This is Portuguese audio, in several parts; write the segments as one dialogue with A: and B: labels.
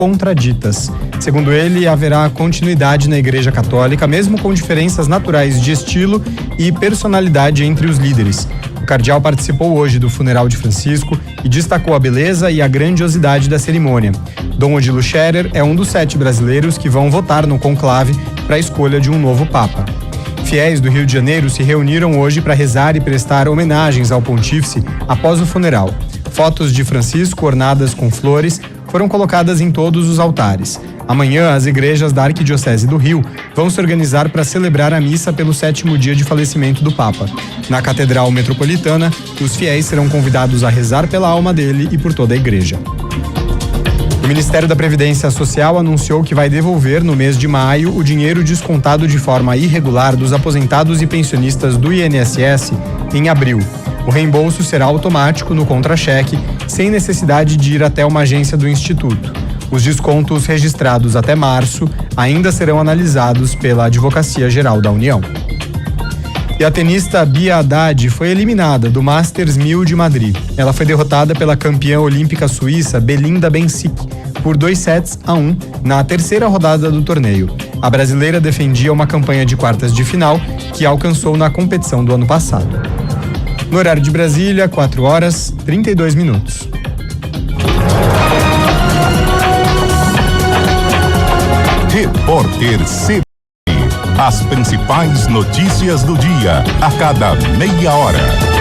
A: contraditas. Segundo ele, haverá continuidade na Igreja Católica, mesmo com diferenças naturais de estilo e personalidade entre os líderes. O cardeal participou hoje do funeral de Francisco e destacou a beleza e a grandiosidade da cerimônia. Dom Odilo Scherer é um dos 7 brasileiros que vão votar no conclave para a escolha de um novo Papa. Fiéis do Rio de Janeiro se reuniram hoje para rezar e prestar homenagens ao pontífice após o funeral. Fotos de Francisco ornadas com flores foram colocadas em todos os altares. Amanhã, as igrejas da Arquidiocese do Rio vão se organizar para celebrar a missa pelo 7º dia de falecimento do Papa. Na Catedral Metropolitana, os fiéis serão convidados a rezar pela alma dele e por toda a igreja. O Ministério da Previdência Social anunciou que vai devolver no mês de maio o dinheiro descontado de forma irregular dos aposentados e pensionistas do INSS em abril. O reembolso será automático no contra-cheque, sem necessidade de ir até uma agência do Instituto. Os descontos registrados até março ainda serão analisados pela Advocacia Geral da União. E a tenista Bia Haddad foi eliminada do Masters 1000 de Madrid. Ela foi derrotada pela campeã olímpica suíça Belinda Bencic por 2-1 na terceira rodada do torneio. A brasileira defendia uma campanha de quartas de final que alcançou na competição do ano passado. No horário de Brasília, 4h32.
B: Repórter CBN. As principais notícias do dia, a cada meia hora.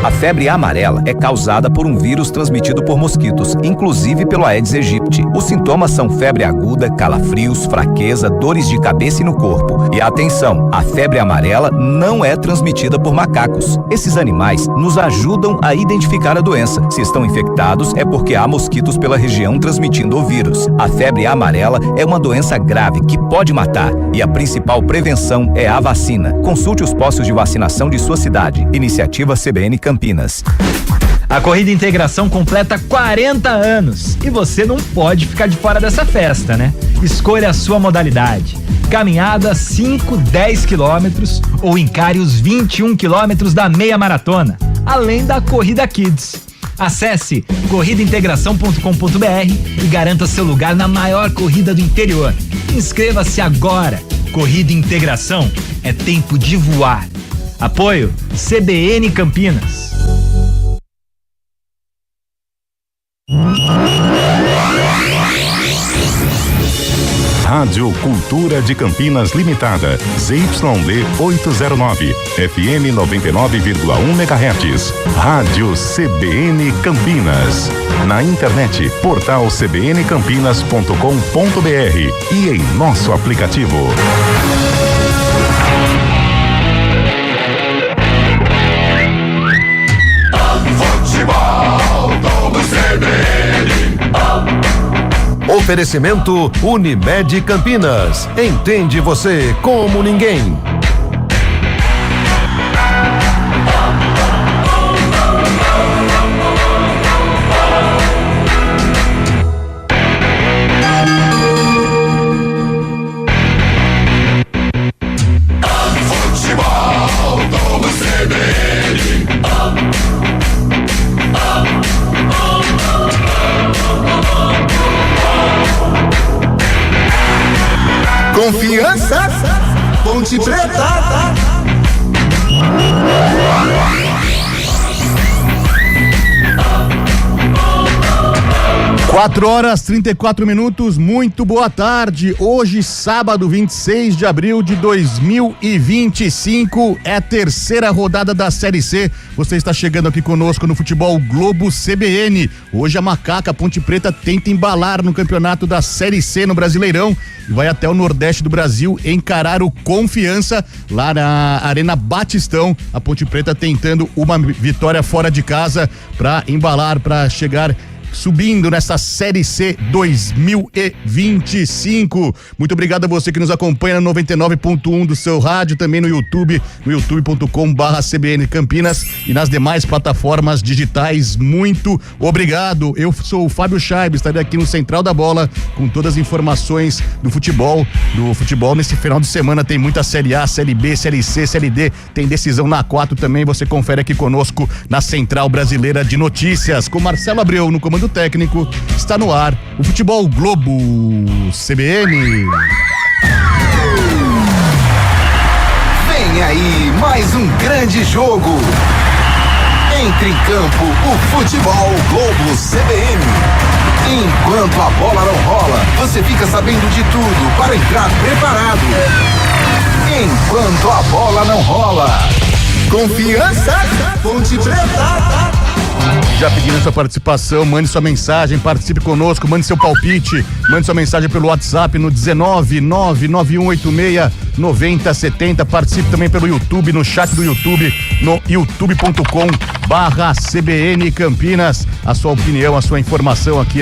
C: A febre amarela é causada por um vírus transmitido por mosquitos, inclusive pelo Aedes aegypti. Os sintomas são febre aguda, calafrios, fraqueza, dores de cabeça e no corpo. E atenção, a febre amarela não é transmitida por macacos. Esses animais nos ajudam a identificar a doença. Se estão infectados, é porque há mosquitos pela região transmitindo o vírus. A febre amarela é uma doença grave que pode matar e a principal prevenção é a vacina. Consulte os postos de vacinação de sua cidade. Iniciativa CBN Campinas.
D: A Corrida Integração completa 40 anos e você não pode ficar de fora dessa festa, né? Escolha a sua modalidade. Caminhada 5, 10 quilômetros ou encare os 21 quilômetros da meia maratona, além da Corrida Kids. Acesse corridaintegração.com.br e garanta seu lugar na maior corrida do interior. Inscreva-se agora. Corrida Integração é tempo de voar. Apoio CBN Campinas.
B: Rádio Cultura de Campinas Limitada, ZYD 809, FM 99,1 MHz. Rádio CBN Campinas. Na internet, portal cbncampinas.com.br e em nosso aplicativo.
E: Oferecimento Unimed Campinas. Entende você como ninguém.
F: Confiança, Ponte Preta.
G: 4h34, muito boa tarde. Hoje, sábado, 26 de abril de 2025, é a terceira rodada da Série C. Você está chegando aqui conosco no Futebol Globo CBN. Hoje a Macaca Ponte Preta tenta embalar no campeonato da Série C no Brasileirão e vai até o Nordeste do Brasil encarar o Confiança lá na Arena Batistão. A Ponte Preta tentando uma vitória fora de casa para embalar, para chegar subindo nessa Série C 2025. Muito obrigado a você que nos acompanha no 99.1 do seu rádio, também no YouTube, no youtube.com/CBN Campinas e nas demais plataformas digitais. Muito obrigado. Eu sou o Fábio Scheib, estarei aqui no Central da Bola com todas as informações do futebol. Nesse final de semana tem muita Série A, Série B, Série C, Série D, tem decisão na 4 também. Você confere aqui conosco na Central Brasileira de Notícias. Com Marcelo Abreu no comando técnico, está no ar o Futebol Globo CBN.
F: Vem aí mais um grande jogo. Entre em campo o Futebol Globo CBN. Enquanto a bola não rola, você fica sabendo de tudo para entrar preparado. Enquanto a bola não rola. Confiança, Ponte Preta.
G: Já pedindo sua participação, mande sua mensagem, participe conosco, mande seu palpite, mande sua mensagem pelo WhatsApp no 19991869070. Participe também pelo YouTube, no chat do YouTube, no youtube.com/CBN Campinas. A sua opinião, a sua informação aqui,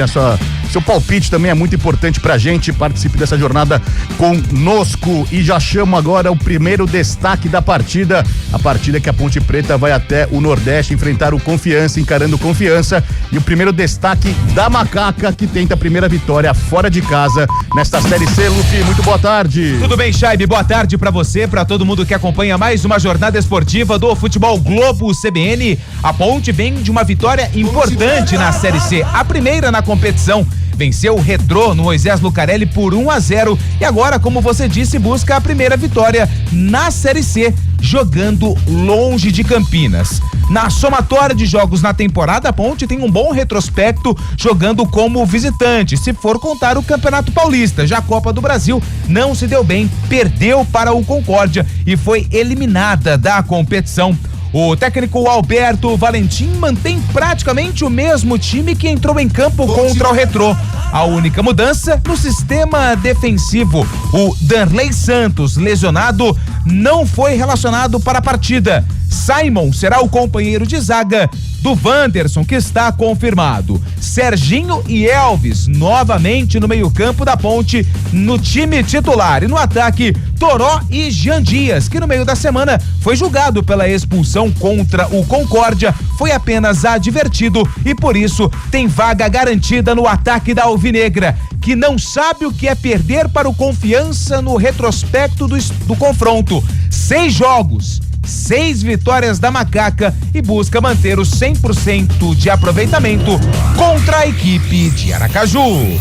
G: seu palpite também é muito importante pra gente. Participe dessa jornada conosco. E já chamo agora o primeiro destaque da partida. A partida que a Ponte Preta vai até o Nordeste enfrentar o Confiança, encarando Confiança. E o primeiro destaque da Macaca, que tenta a primeira vitória fora de casa nesta Série C. Lupi, muito boa tarde.
H: Tudo bem, Scheib? Boa tarde pra você, pra todo mundo que acompanha mais uma jornada esportiva do Futebol Globo CBN. A Ponte vem de uma vitória importante na Série C, a primeira na competição. Venceu o Retrô no Moisés Lucarelli por 1-0 e agora, como você disse, busca a primeira vitória na Série C, jogando longe de Campinas. Na somatória de jogos na temporada, a Ponte tem um bom retrospecto jogando como visitante, se for contar o Campeonato Paulista. Já a Copa do Brasil não se deu bem, perdeu para o Concórdia e foi eliminada da competição. O técnico Alberto Valentim mantém praticamente o mesmo time que entrou em campo contra o Retrô. A única mudança no sistema defensivo. O Danley Santos, lesionado, não foi relacionado para a partida. Simon será o companheiro de zaga do Wanderson, que está confirmado. Serginho e Elvis, novamente no meio-campo da Ponte, no time titular. E no ataque, Toró e Jean Dias, que no meio da semana foi julgado pela expulsão contra o Concórdia, foi apenas advertido e por isso tem vaga garantida no ataque da Alvinegra, que não sabe o que é perder para o Confiança no retrospecto do confronto. 6 jogos, 6 vitórias da Macaca e busca manter o 100% de aproveitamento contra a equipe de Aracaju.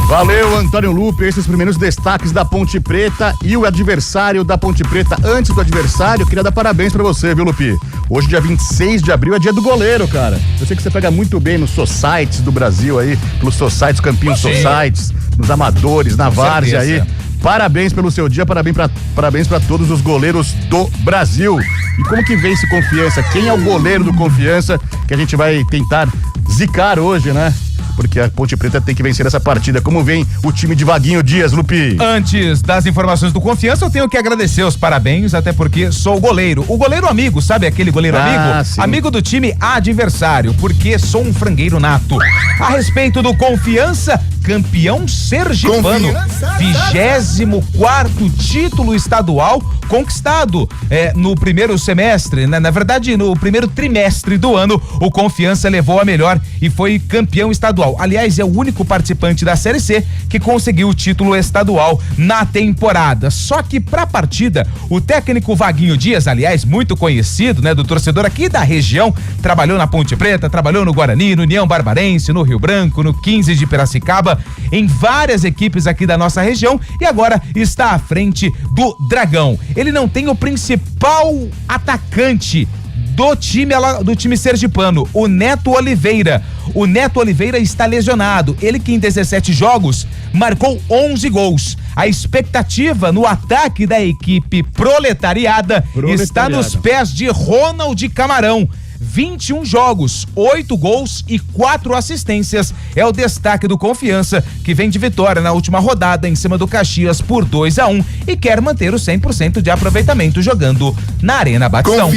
G: Valeu, Antônio Lupe, esses primeiros destaques da Ponte Preta e o adversário da Ponte Preta. Antes do adversário, eu queria dar parabéns pra você, viu, Lupe? Hoje, dia 26 de abril, é dia do goleiro, cara. Eu sei que você pega muito bem nos societies do Brasil aí, pelos societies, Campinhos Societies, nos amadores, na várzea aí. Parabéns pelo seu dia, parabéns pra todos os goleiros do Brasil. E como que vem esse Confiança? Quem é o goleiro do Confiança que a gente vai tentar zicar hoje, né? Porque a Ponte Preta tem que vencer essa partida. Como vem o time de Vaguinho Dias, Lupi?
H: Antes das informações do Confiança, eu tenho que agradecer os parabéns, até porque sou o goleiro. O goleiro amigo, sabe aquele goleiro amigo?
G: Sim.
H: Amigo do time adversário, porque sou um frangueiro nato. A respeito do Confiança, campeão sergipano, 24º título estadual conquistado no primeiro semestre, né? Na verdade, no primeiro trimestre do ano, o Confiança levou a melhor e foi campeão estadual. Aliás, é o único participante da Série C que conseguiu o título estadual na temporada. Só que pra partida, o técnico Vaguinho Dias, aliás, muito conhecido, né, do torcedor aqui da região, trabalhou na Ponte Preta, trabalhou no Guarani, no União Barbarense, no Rio Branco, no 15 de Piracicaba, em várias equipes aqui da nossa região e agora está à frente do Dragão. Ele não tem o principal atacante do time sergipano, o Neto Oliveira. O Neto Oliveira está lesionado. Ele que em 17 jogos marcou 11 gols. A expectativa no ataque da equipe proletariada está nos pés de Ronald Camarão. 21 jogos, 8 gols e 4 assistências. É o destaque do Confiança, que vem de vitória na última rodada em cima do Caxias por 2-1 e quer manter o 100% de aproveitamento jogando na Arena Batistão.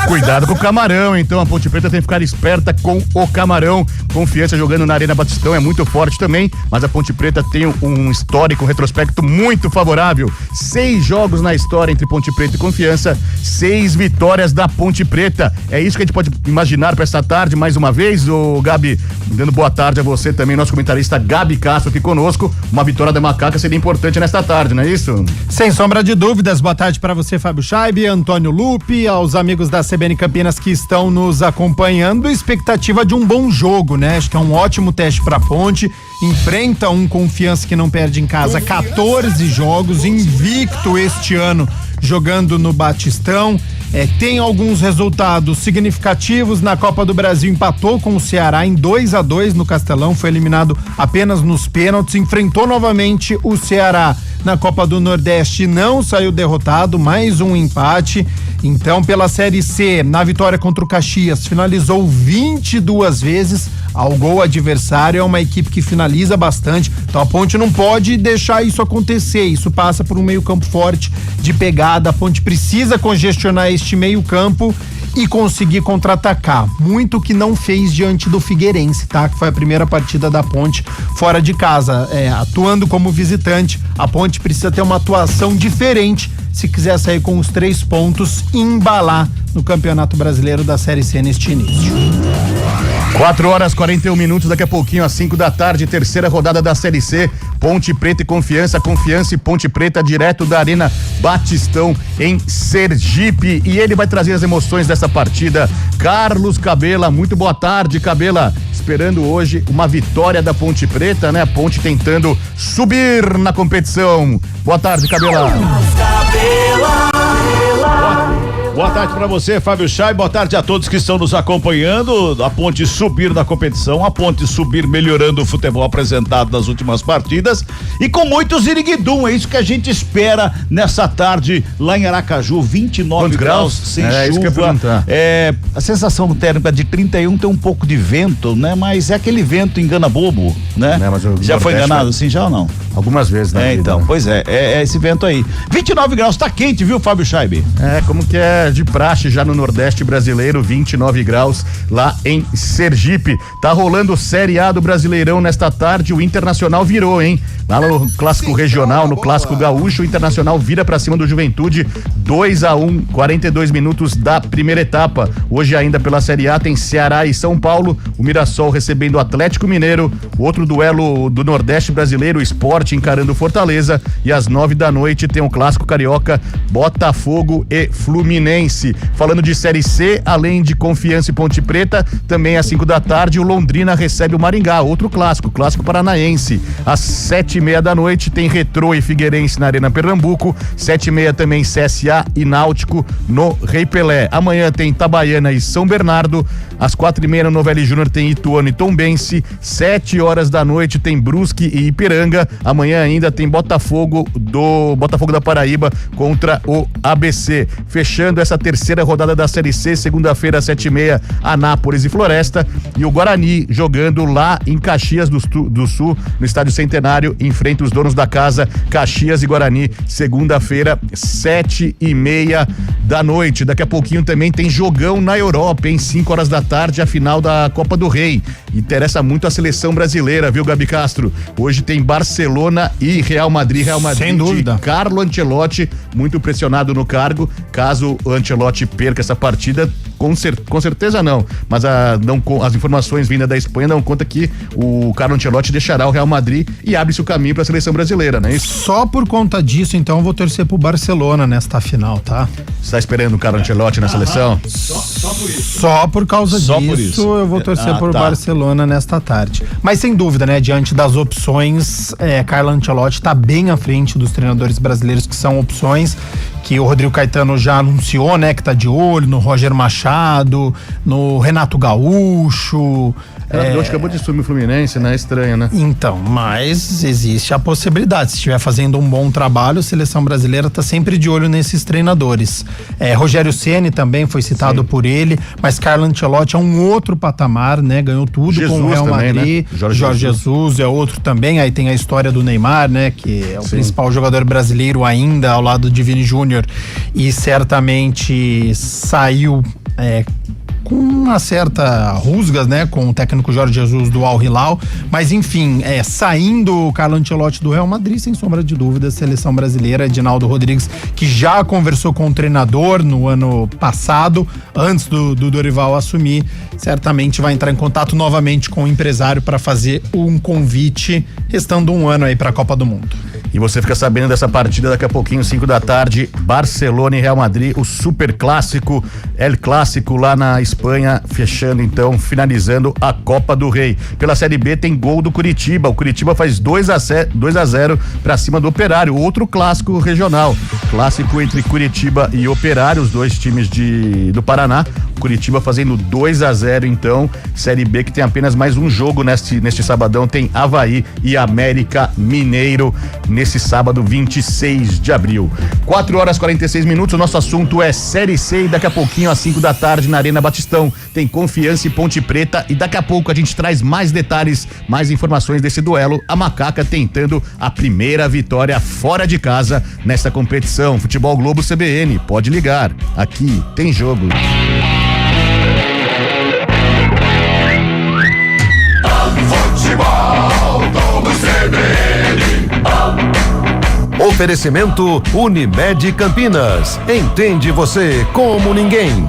G: Cuidado com o Camarão, então a Ponte Preta tem que ficar esperta com o Camarão. Confiança jogando na Arena Batistão é muito forte também, mas a Ponte Preta tem um histórico, um retrospecto muito favorável. 6 jogos na história entre Ponte Preta e Confiança, 6 vitórias da Ponte Preta. É isso que a gente pode imaginar para esta tarde, mais uma vez. O Gabi, dando boa tarde a você também, nosso comentarista Gabi Castro aqui conosco. Uma vitória da Macaca seria importante nesta tarde, não é isso?
A: Sem sombra de dúvidas. Boa tarde para você, Fábio Scheibe, Antônio Lupe, aos amigos da CBN Campinas que estão nos acompanhando. Expectativa de um bom jogo, né? Acho que é um ótimo teste para a Ponte. Enfrenta um Confiança que não perde em casa 14 jogos, invicto este ano jogando no Batistão. Tem alguns resultados significativos na Copa do Brasil, empatou com o Ceará em 2-2 no Castelão, foi eliminado apenas nos pênaltis, enfrentou novamente o Ceará na Copa do Nordeste, não saiu derrotado, mais um empate. Então, pela Série C, na vitória contra o Caxias, finalizou 22 vezes ao gol adversário. É uma equipe que finaliza bastante, então a Ponte não pode deixar isso acontecer. Isso passa por um meio-campo forte de pegada. A Ponte precisa congestionar este meio-campo e conseguir contra-atacar. Muito que não fez diante do Figueirense, tá? Que foi a primeira partida da Ponte fora de casa. Atuando como visitante, a Ponte precisa ter uma atuação diferente se quiser sair com os 3 pontos e embalar no Campeonato Brasileiro da Série C neste início.
G: 4h41, daqui a pouquinho às 5 da tarde, terceira rodada da Série C, Ponte Preta e Confiança e Ponte Preta direto da Arena Batistão em Sergipe, e ele vai trazer as emoções dessa partida, Carlos Cabela. Muito boa tarde, Cabela, esperando hoje uma vitória da Ponte Preta, né? A Ponte tentando subir na competição. Boa tarde, Cabela.
I: Boa tarde para você, Fábio Scheibe. Boa tarde a todos que estão nos acompanhando. A Ponte subir na competição, a Ponte subir melhorando o futebol apresentado nas últimas partidas e com muito ziriguidum. É isso que a gente espera nessa tarde lá em Aracaju. 29 graus sem chuva.
G: Isso que eu ia perguntar.
I: A sensação térmica de 31, tem um pouco de vento, né? Mas é aquele vento engana bobo, né? Já foi enganado assim já ou não?
G: Algumas vezes, né?
I: Então, pois é esse vento aí. 29 graus, tá quente, viu, Fábio Scheibe?
G: Como que é de praxe já no Nordeste brasileiro, 29 graus lá em Sergipe. Tá rolando Série A do Brasileirão nesta tarde, o Internacional virou, hein? Lá no Clássico Regional, no Clássico Gaúcho, o Internacional vira pra cima do Juventude, 2-1, 42 minutos da primeira etapa. Hoje ainda pela Série A tem Ceará e São Paulo, o Mirassol recebendo o Atlético Mineiro, o outro duelo do Nordeste brasileiro, o Sport encarando o Fortaleza, e às 9 da noite tem o Clássico Carioca, Botafogo e Fluminense. Falando de Série C, além de Confiança e Ponte Preta, também às 5 da tarde o Londrina recebe o Maringá, outro clássico paranaense. Às 7:30 da noite tem Retrô e Figueirense na Arena Pernambuco, 7:30 também CSA e Náutico no Rei Pelé. Amanhã tem Itabaiana e São Bernardo, às 4:30 no Novelli Júnior tem Ituano e Tombense, 7h da noite tem Brusque e Ipiranga, amanhã ainda tem Botafogo da Paraíba contra o ABC. Fechando essa terceira rodada da Série C, segunda-feira, 7:30, Anápolis e Floresta, e o Guarani jogando lá em Caxias do Sul, no Estádio Centenário, enfrenta os donos da casa, Caxias e Guarani, segunda-feira, 7:30 da noite. Daqui a pouquinho também tem jogão na Europa, em 5h da tarde, a final da Copa do Rei. Interessa muito a seleção brasileira, viu, Gabi Castro? Hoje tem Barcelona e Real Madrid.
A: Sem dúvida.
G: De Carlo Ancelotti, muito pressionado no cargo. Caso o Ancelotti perca essa partida, com certeza não, mas as informações vindas da Espanha dão conta que o Carlo Ancelotti deixará o Real Madrid e abre-se o caminho para a seleção brasileira, não é isso?
A: Só por conta disso, então, eu vou torcer pro Barcelona nesta final, tá?
G: Você tá esperando o Carlo Ancelotti na seleção?
A: Só por isso. Só por causa disso, eu vou torcer por Barcelona nesta tarde. Mas sem dúvida, né, diante das opções, Carlo Ancelotti tá bem à frente dos treinadores brasileiros que são opções, que o Rodrigo Caetano já anunciou, né, que tá de olho no Roger Machado, no Renato Gaúcho,
G: Hoje acabou de assumir o Fluminense, né? Estranho, né?
J: Então, mas existe a possibilidade. Se estiver fazendo um bom trabalho, a seleção brasileira está sempre de olho nesses treinadores. Rogério Ceni também foi citado por ele, mas Carlo Ancelotti é um outro patamar, né? Ganhou tudo
G: Jesus
J: com o Real
G: também,
J: Madrid.
G: né? Jorge
J: Jesus é outro também. Aí tem a história do Neymar, né? Que é o principal jogador brasileiro ainda, ao lado de Vini Júnior. E certamente saiu com uma certa rusgas, né, com o técnico Jorge Jesus do Al Hilal, mas enfim, saindo o Carlo Ancelotti do Real Madrid, sem sombra de dúvida, a seleção brasileira, Edinaldo Rodrigues, que já conversou com o treinador no ano passado, antes do Dorival assumir, certamente vai entrar em contato novamente com o empresário para fazer um convite, restando um ano aí para a Copa do Mundo.
G: E você fica sabendo dessa partida daqui a pouquinho, 5 da tarde, Barcelona e Real Madrid, o super clássico, El Clássico lá na Espanha, fechando então, finalizando a Copa do Rei. Pela Série B tem gol do Curitiba, o Curitiba faz 2-0 pra cima do Operário, outro clássico regional, clássico entre Curitiba e Operário, os dois times do Paraná. Curitiba fazendo 2-0, então, Série B que tem apenas mais um jogo neste sabadão, tem Avaí e América Mineiro nesse sábado 26 de abril. 4h46, o nosso assunto é Série C e daqui a pouquinho às 5 da tarde na Arena Batistão tem Confiança e Ponte Preta e daqui a pouco a gente traz mais detalhes, mais informações desse duelo, a Macaca tentando a primeira vitória fora de casa nesta competição. Futebol Globo CBN, pode ligar, aqui tem jogo.
E: Oferecimento Unimed Campinas. Entende você como ninguém.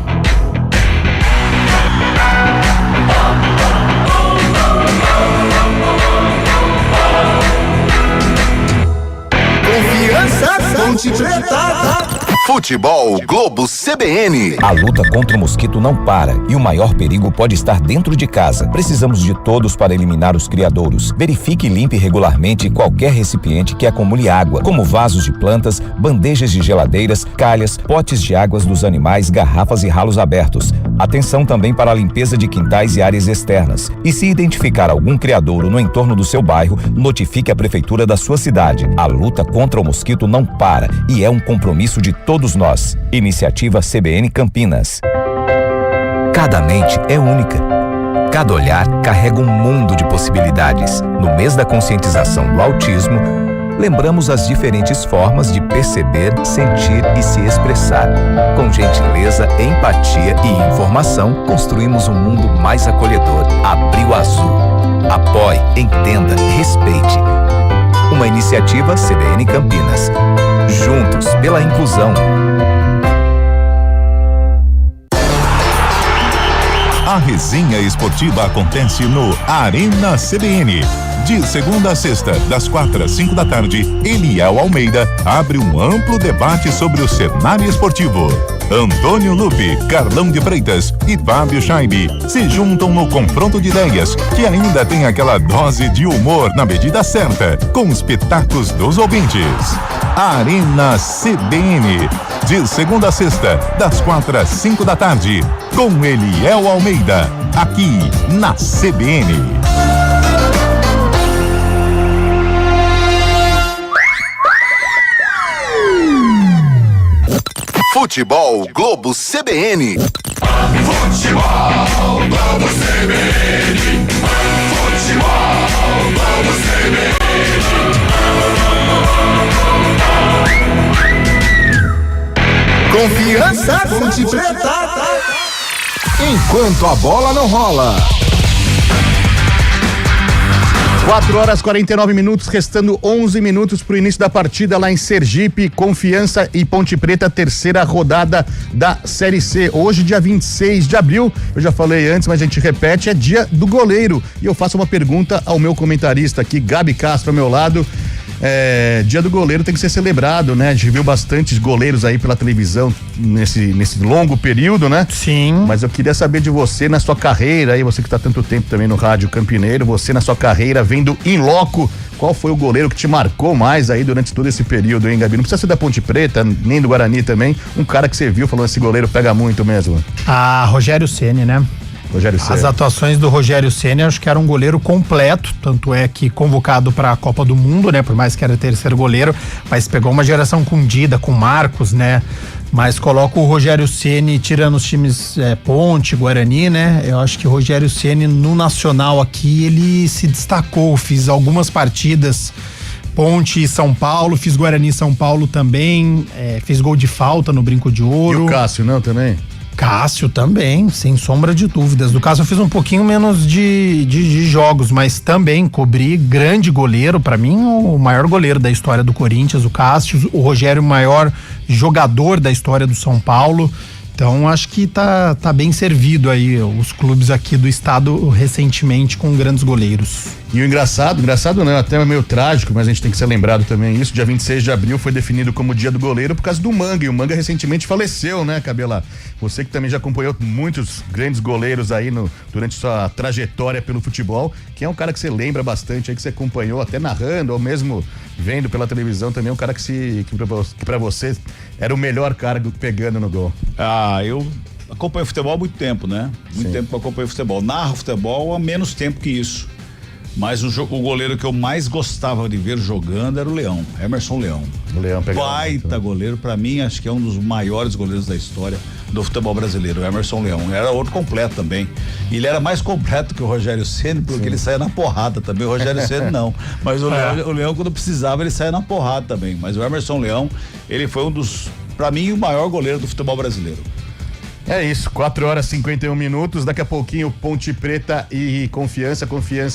F: Confiança, Ponte Preta. Futebol Globo CBN.
C: A luta contra o mosquito não para e o maior perigo pode estar dentro de casa. Precisamos de todos para eliminar os criadouros. Verifique e limpe regularmente qualquer recipiente que acumule água, como vasos de plantas, bandejas de geladeiras, calhas, potes de águas dos animais, garrafas e ralos abertos. Atenção também para a limpeza de quintais e áreas externas. E se identificar algum criadouro no entorno do seu bairro, notifique a prefeitura da sua cidade. A luta contra o mosquito não para e é um compromisso de todos nós. Iniciativa CBN Campinas. Cada mente é única. Cada olhar carrega um mundo de possibilidades. No mês da conscientização do autismo, lembramos as diferentes formas de perceber, sentir e se expressar. Com gentileza, empatia e informação, construímos um mundo mais acolhedor. Abril Azul. Apoie, entenda, respeite. Uma iniciativa CBN Campinas. Juntos pela inclusão.
B: A resenha esportiva acontece no Arena CBN. De segunda a sexta, das 4 às 5 da tarde, Eliel Almeida abre um amplo debate sobre o cenário esportivo. Antônio Lupe, Carlão de Freitas e Fábio Scheibe se juntam no confronto de ideias, que ainda tem aquela dose de humor na medida certa, com os pitacos dos ouvintes. Arena CBN, de segunda a sexta, das 4 às 5 da tarde, com Eliel Almeida, aqui na CBN.
F: Futebol Globo CBN.
K: Futebol Globo CBN. Futebol Globo CBN.
F: Confiança, Ponte Preta. Enquanto a bola não rola.
G: 4h49, restando 11 minutos para o início da partida lá em Sergipe, Confiança e Ponte Preta, terceira rodada da Série C. Hoje, dia 26 de abril, eu já falei antes, mas a gente repete, é dia do goleiro. E eu faço uma pergunta ao meu comentarista aqui, Gabi Castro, ao meu lado. Dia do goleiro tem que ser celebrado, né? A gente viu bastantes goleiros aí pela televisão nesse longo período, né?
J: Sim.
G: Mas eu queria saber de você na sua carreira aí, você que tá tanto tempo também no rádio campineiro, você na sua carreira vendo in loco, qual foi o goleiro que te marcou mais aí durante todo esse período, hein, Gabi? Não precisa ser da Ponte Preta, nem do Guarani também, um cara que você viu falando esse goleiro pega muito mesmo.
J: Rogério Ceni, né?
G: Rogério Ceni.
J: As atuações do Rogério Ceni, acho que era um goleiro completo, tanto é que convocado para a Copa do Mundo, né? Por mais que era terceiro goleiro, mas pegou uma geração com Dida, com Marcos, né? Mas coloca o Rogério Ceni tirando os times Ponte, Guarani, né? Eu acho que o Rogério Ceni no Nacional aqui, ele se destacou, fiz algumas partidas, Ponte e São Paulo, fiz Guarani e São Paulo também, fiz gol de falta no Brinco de Ouro.
G: E o Cássio, não, também?
J: Cássio também, sem sombra de dúvidas. Do Cássio eu fiz um pouquinho menos de jogos, mas também cobri grande goleiro, pra mim o maior goleiro da história do Corinthians, o Cássio, o Rogério, o maior jogador da história do São Paulo. Então acho que tá bem servido aí os clubes aqui do estado recentemente com grandes goleiros.
G: E o engraçado não, até meio trágico, mas a gente tem que ser lembrado também isso, dia 26 de abril foi definido como dia do goleiro por causa do Manga, e o Manga recentemente faleceu, né, Cabela? Você que também já acompanhou muitos grandes goleiros aí durante sua trajetória pelo futebol, que é um cara que você lembra bastante aí, que você acompanhou até narrando, ou mesmo vendo pela televisão também, um cara que pra você era o melhor cara pegando no gol.
I: Eu acompanho futebol há muito tempo, né? Muito tempo que eu acompanho futebol. Narro futebol há menos tempo que isso. Mas o goleiro que eu mais gostava de ver jogando era o Leão, Emerson Leão.
G: O Leão pegava
I: baita goleiro, pra mim acho que é um dos maiores goleiros da história do futebol brasileiro, o Emerson Leão. Era outro completo também. E ele era mais completo que o Rogério Ceni, porque ele saía na porrada também. O Rogério Ceni não. Mas o Leão, quando precisava, ele saía na porrada também. Mas o Emerson Leão, ele foi um dos, pra mim, o maior goleiro do futebol brasileiro.
G: É isso, 4h51, daqui a pouquinho Ponte Preta e Confiança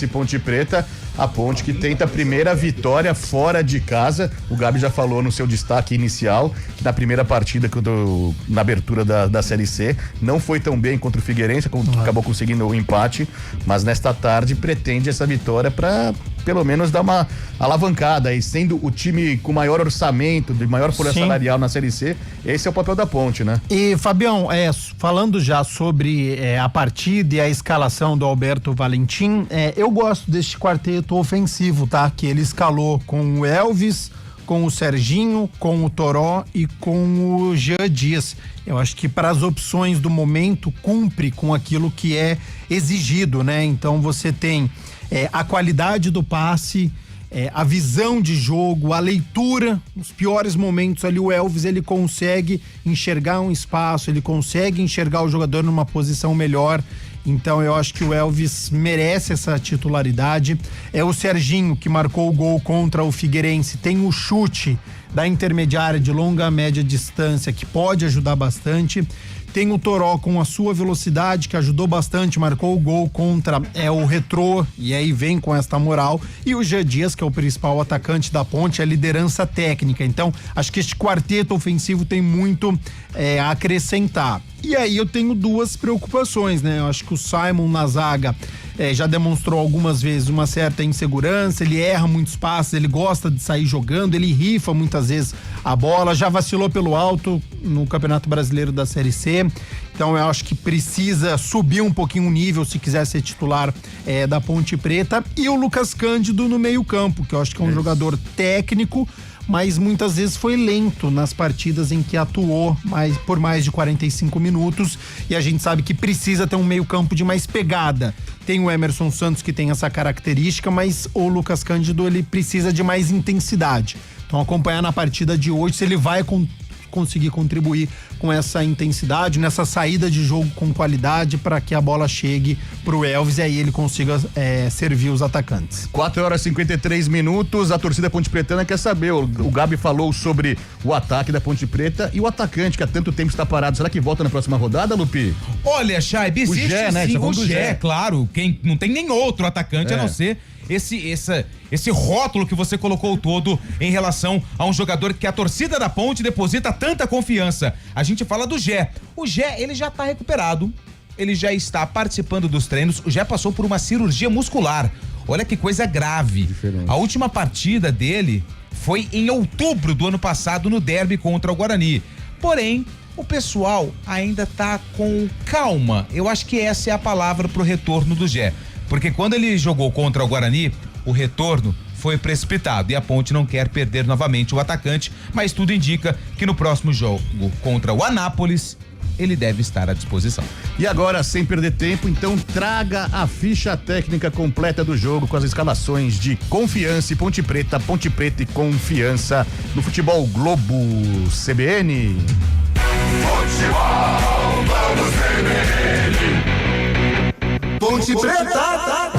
G: e Ponte Preta, a Ponte que tenta a primeira vitória fora de casa. O Gabi já falou no seu destaque inicial que na primeira partida, na abertura da Série C, não foi tão bem contra o Figueirense, acabou conseguindo o empate, mas nesta tarde pretende essa vitória para pelo menos dar uma alavancada, e sendo o time com maior orçamento, de maior folha salarial na Série C, esse é o papel da Ponte, né?
J: E Fabião, falando já sobre a partida e a escalação do Alberto Valentim, eu gosto deste quarteto ofensivo, tá? Que ele escalou com o Elvis, com o Serginho, com o Toró e com o Jean Dias. Eu acho que para as opções do momento cumpre com aquilo que é exigido, né? Então você tem a qualidade do passe, a visão de jogo, a leitura, nos piores momentos ali o Elvis ele consegue enxergar um espaço, ele consegue enxergar o jogador numa posição melhor. Então eu acho que o Elvis merece essa titularidade. É o Serginho que marcou o gol contra o Figueirense, tem o chute da intermediária de longa a média distância que pode ajudar bastante. Tem o Toró com a sua velocidade que ajudou bastante, marcou o gol contra o Retrô e aí vem com esta moral. E o Jean Dias, que é o principal atacante da Ponte, a liderança técnica. Então, acho que este quarteto ofensivo tem muito a acrescentar. E aí eu tenho duas preocupações, né? Eu acho que o Simon na zaga já demonstrou algumas vezes uma certa insegurança, ele erra muitos passes, ele gosta de sair jogando, ele rifa muitas vezes a bola, já vacilou pelo alto no Campeonato Brasileiro da Série C. Então eu acho que precisa subir um pouquinho o nível se quiser ser titular da Ponte Preta. E o Lucas Cândido no meio-campo, que eu acho que é um jogador técnico, mas muitas vezes foi lento nas partidas em que atuou por mais de 45 minutos, e a gente sabe que precisa ter um meio-campo de mais pegada. Tem o Emerson Santos que tem essa característica, mas o Lucas Cândido ele precisa de mais intensidade. Então acompanhar na partida de hoje se ele vai conseguir contribuir com essa intensidade, nessa saída de jogo com qualidade para que a bola chegue pro Elvis e aí ele consiga servir os atacantes.
G: 4h53, a torcida Ponte Pretana quer saber, o Gabi falou sobre o ataque da Ponte Preta e o atacante que há tanto tempo está parado, será que volta na próxima rodada, Lupi?
H: Olha, Chaib, existe
G: Gé, né?
H: sim, o Gé, claro, não tem nem outro atacante a não ser esse rótulo que você colocou todo em relação a um jogador que a torcida da Ponte deposita tanta confiança. A gente fala do Gé. O Gé, ele já tá recuperado, ele já está participando dos treinos, o Gé passou por uma cirurgia muscular. Olha que coisa grave. Diferente. A última partida dele foi em outubro do ano passado no derby contra o Guarani. Porém, o pessoal ainda tá com calma. Eu acho que essa é a palavra pro retorno do Gé. Porque quando ele jogou contra o Guarani, o retorno foi precipitado e a Ponte não quer perder novamente o atacante, mas tudo indica que no próximo jogo contra o Anápolis ele deve estar à disposição.
G: E agora, sem perder tempo, então traga a ficha técnica completa do jogo com as escalações de Confiança e Ponte Preta e Confiança no Futebol Globo CBN.
K: Futebol Globo CBN.
F: Ponte Preta.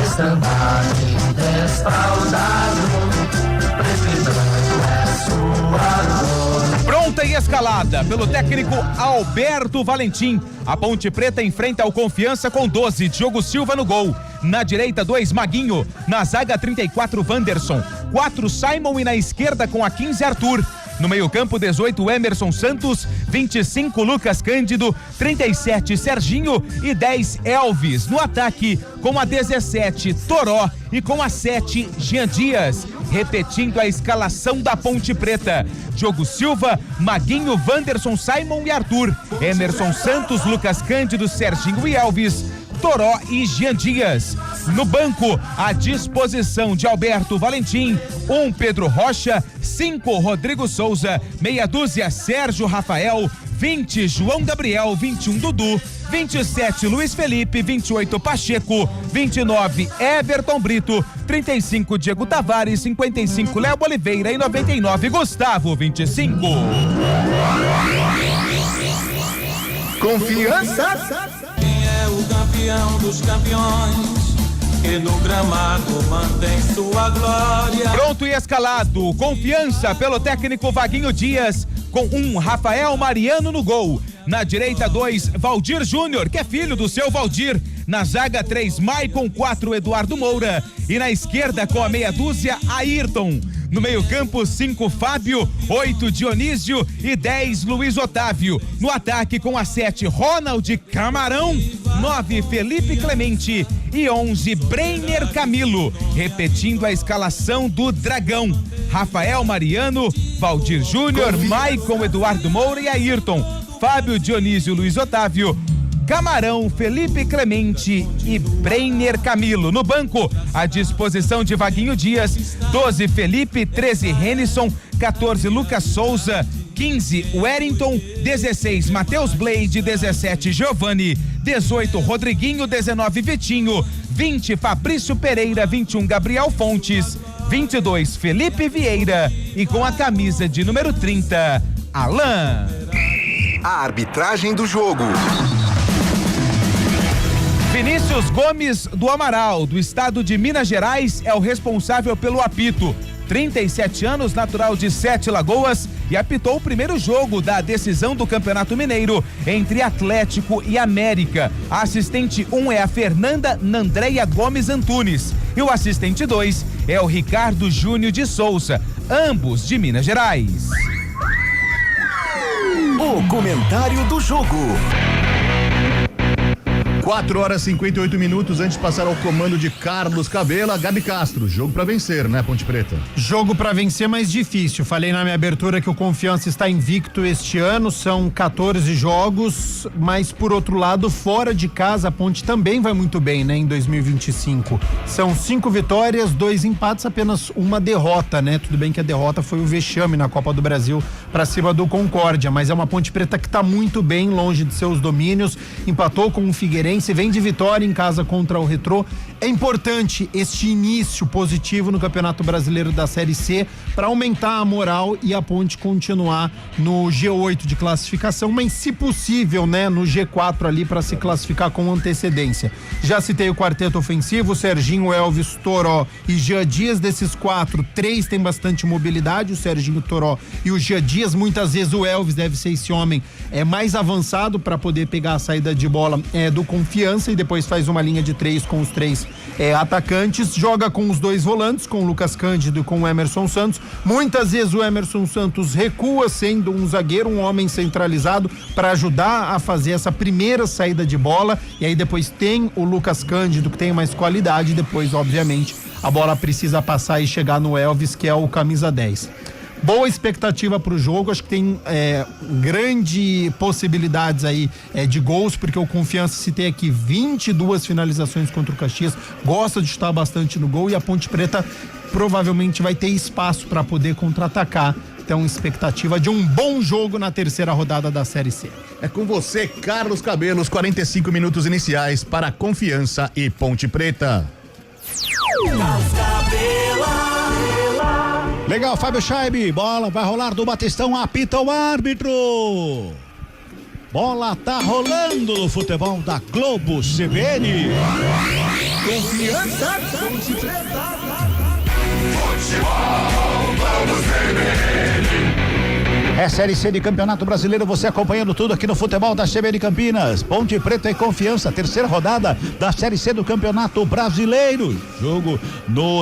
H: Pronta e escalada pelo técnico Alberto Valentim. A Ponte Preta enfrenta o Confiança com 12, Diogo Silva no gol. Na direita, 2, Maguinho. Na zaga, 34, Wanderson. 4, Simon e na esquerda com a 15, Arthur. No meio-campo, 18, Emerson Santos, 25, Lucas Cândido, 37, Serginho e 10, Elvis. No ataque, com a 17, Toró e com a 7, Jean Dias. Repetindo a escalação da Ponte Preta: Diogo Silva, Maguinho, Wanderson, Simon e Arthur. Emerson Santos, Lucas Cândido, Serginho e Elvis. Toró e Jean Dias. No banco, à disposição de Alberto Valentim, 1, Pedro Rocha, 5, Rodrigo Souza, meia dúzia, Sérgio Rafael, 20, João Gabriel, 21, Dudu, 27, Luiz Felipe, 28, Pacheco, 29, Everton Brito, 35, Diego Tavares, 55, Léo Oliveira e 99, Gustavo 25.
F: Confiança.
K: Quem é o campeão dos campeões? Que no gramado mantém sua glória.
H: Pronto e escalado, Confiança pelo técnico Vaguinho Dias, com 1, Rafael Mariano no gol. Na direita, 2, Valdir Júnior, que é filho do seu Valdir. Na zaga, 3, Maicon, 4, Eduardo Moura. E na esquerda, com a meia dúzia, Ayrton. No meio-campo, 5, Fábio, 8, Dionísio e 10, Luiz Otávio. No ataque, com a 7, Ronald Camarão, 9, Felipe Clemente e 11, Breiner Camilo. Repetindo a escalação do Dragão: Rafael Mariano, Valdir Júnior, Maicon, Eduardo Moura e Ayrton. Fábio, Dionísio, Luiz Otávio, Camarão, Felipe Clemente e Breiner Camilo. No banco, à disposição de Vaguinho Dias: 12, Felipe, 13, Renison, 14, Lucas Souza, 15, Wellington, 16, Matheus Blade, 17, Giovani, 18, Rodriguinho, 19, Vitinho, 20, Fabrício Pereira, 21, Gabriel Fontes, 22, Felipe Vieira e com a camisa de número 30, Alain.
F: A arbitragem do jogo.
H: Vinícius Gomes do Amaral, do estado de Minas Gerais, é o responsável pelo apito. 37 anos, natural de Sete Lagoas, e apitou o primeiro jogo da decisão do Campeonato Mineiro entre Atlético e América. A assistente 1 é a Fernanda Nandréia Gomes Antunes e o assistente 2 é o Ricardo Júnior de Souza, ambos de Minas Gerais.
F: O comentário do jogo.
G: 4 horas e 58 minutos antes de passar ao comando de Carlos Cavela. Gabi Castro, jogo pra vencer, né, Ponte Preta?
J: Jogo pra vencer, mas difícil. Falei na minha abertura que o Confiança está invicto este ano, são 14 jogos, mas por outro lado, fora de casa, a Ponte também vai muito bem, né, em 2025. São 5 vitórias, 2 empates, apenas uma derrota, né? Tudo bem que a derrota foi o vexame na Copa do Brasil pra cima do Concórdia, mas é uma Ponte Preta que tá muito bem, longe de seus domínios, empatou com o Figueirense, vem de vitória em casa contra o Retrô. É importante este início positivo no Campeonato Brasileiro da Série C para aumentar a moral e a Ponte continuar no G8 de classificação, mas se possível, né, no G4 ali para se classificar com antecedência. Já citei o quarteto ofensivo: Serginho, Elvis, Toró e Jean Dias. Desses 4, 3 tem bastante mobilidade, o Serginho, o Toró e o Jean Dias. Muitas vezes o Elvis deve ser esse homem mais avançado para poder pegar a saída de bola do Confiança, e depois faz uma linha de 3 com os 3 atacantes. Joga com os 2 volantes, com o Lucas Cândido e com o Emerson Santos. Muitas vezes o Emerson Santos recua, sendo um zagueiro, um homem centralizado, para ajudar a fazer essa primeira saída de bola, e aí depois tem o Lucas Cândido, que tem mais qualidade, e depois, obviamente, a bola precisa passar e chegar no Elvis, que é o camisa 10. Boa expectativa para o jogo, acho que tem grande possibilidades aí de gols, porque o Confiança, se tem aqui 22 finalizações contra o Caxias, gosta de chutar bastante no gol, e a Ponte Preta provavelmente vai ter espaço para poder contra-atacar Então, expectativa de um bom jogo na terceira rodada da Série C.
G: É com você, Carlos Cabelos, 45 minutos iniciais para Confiança e Ponte Preta.
I: Legal, Fábio Scheibe, bola vai rolar do Batistão, apita o árbitro. Bola tá rolando no futebol da Globo CBN.
F: Confiança, Ponte Preta. Futebol, Globo CBN.
I: É Série C de Campeonato Brasileiro, você acompanhando tudo aqui no futebol da CBN Campinas. Ponte Preta e Confiança, terceira rodada da Série C do Campeonato Brasileiro. Jogo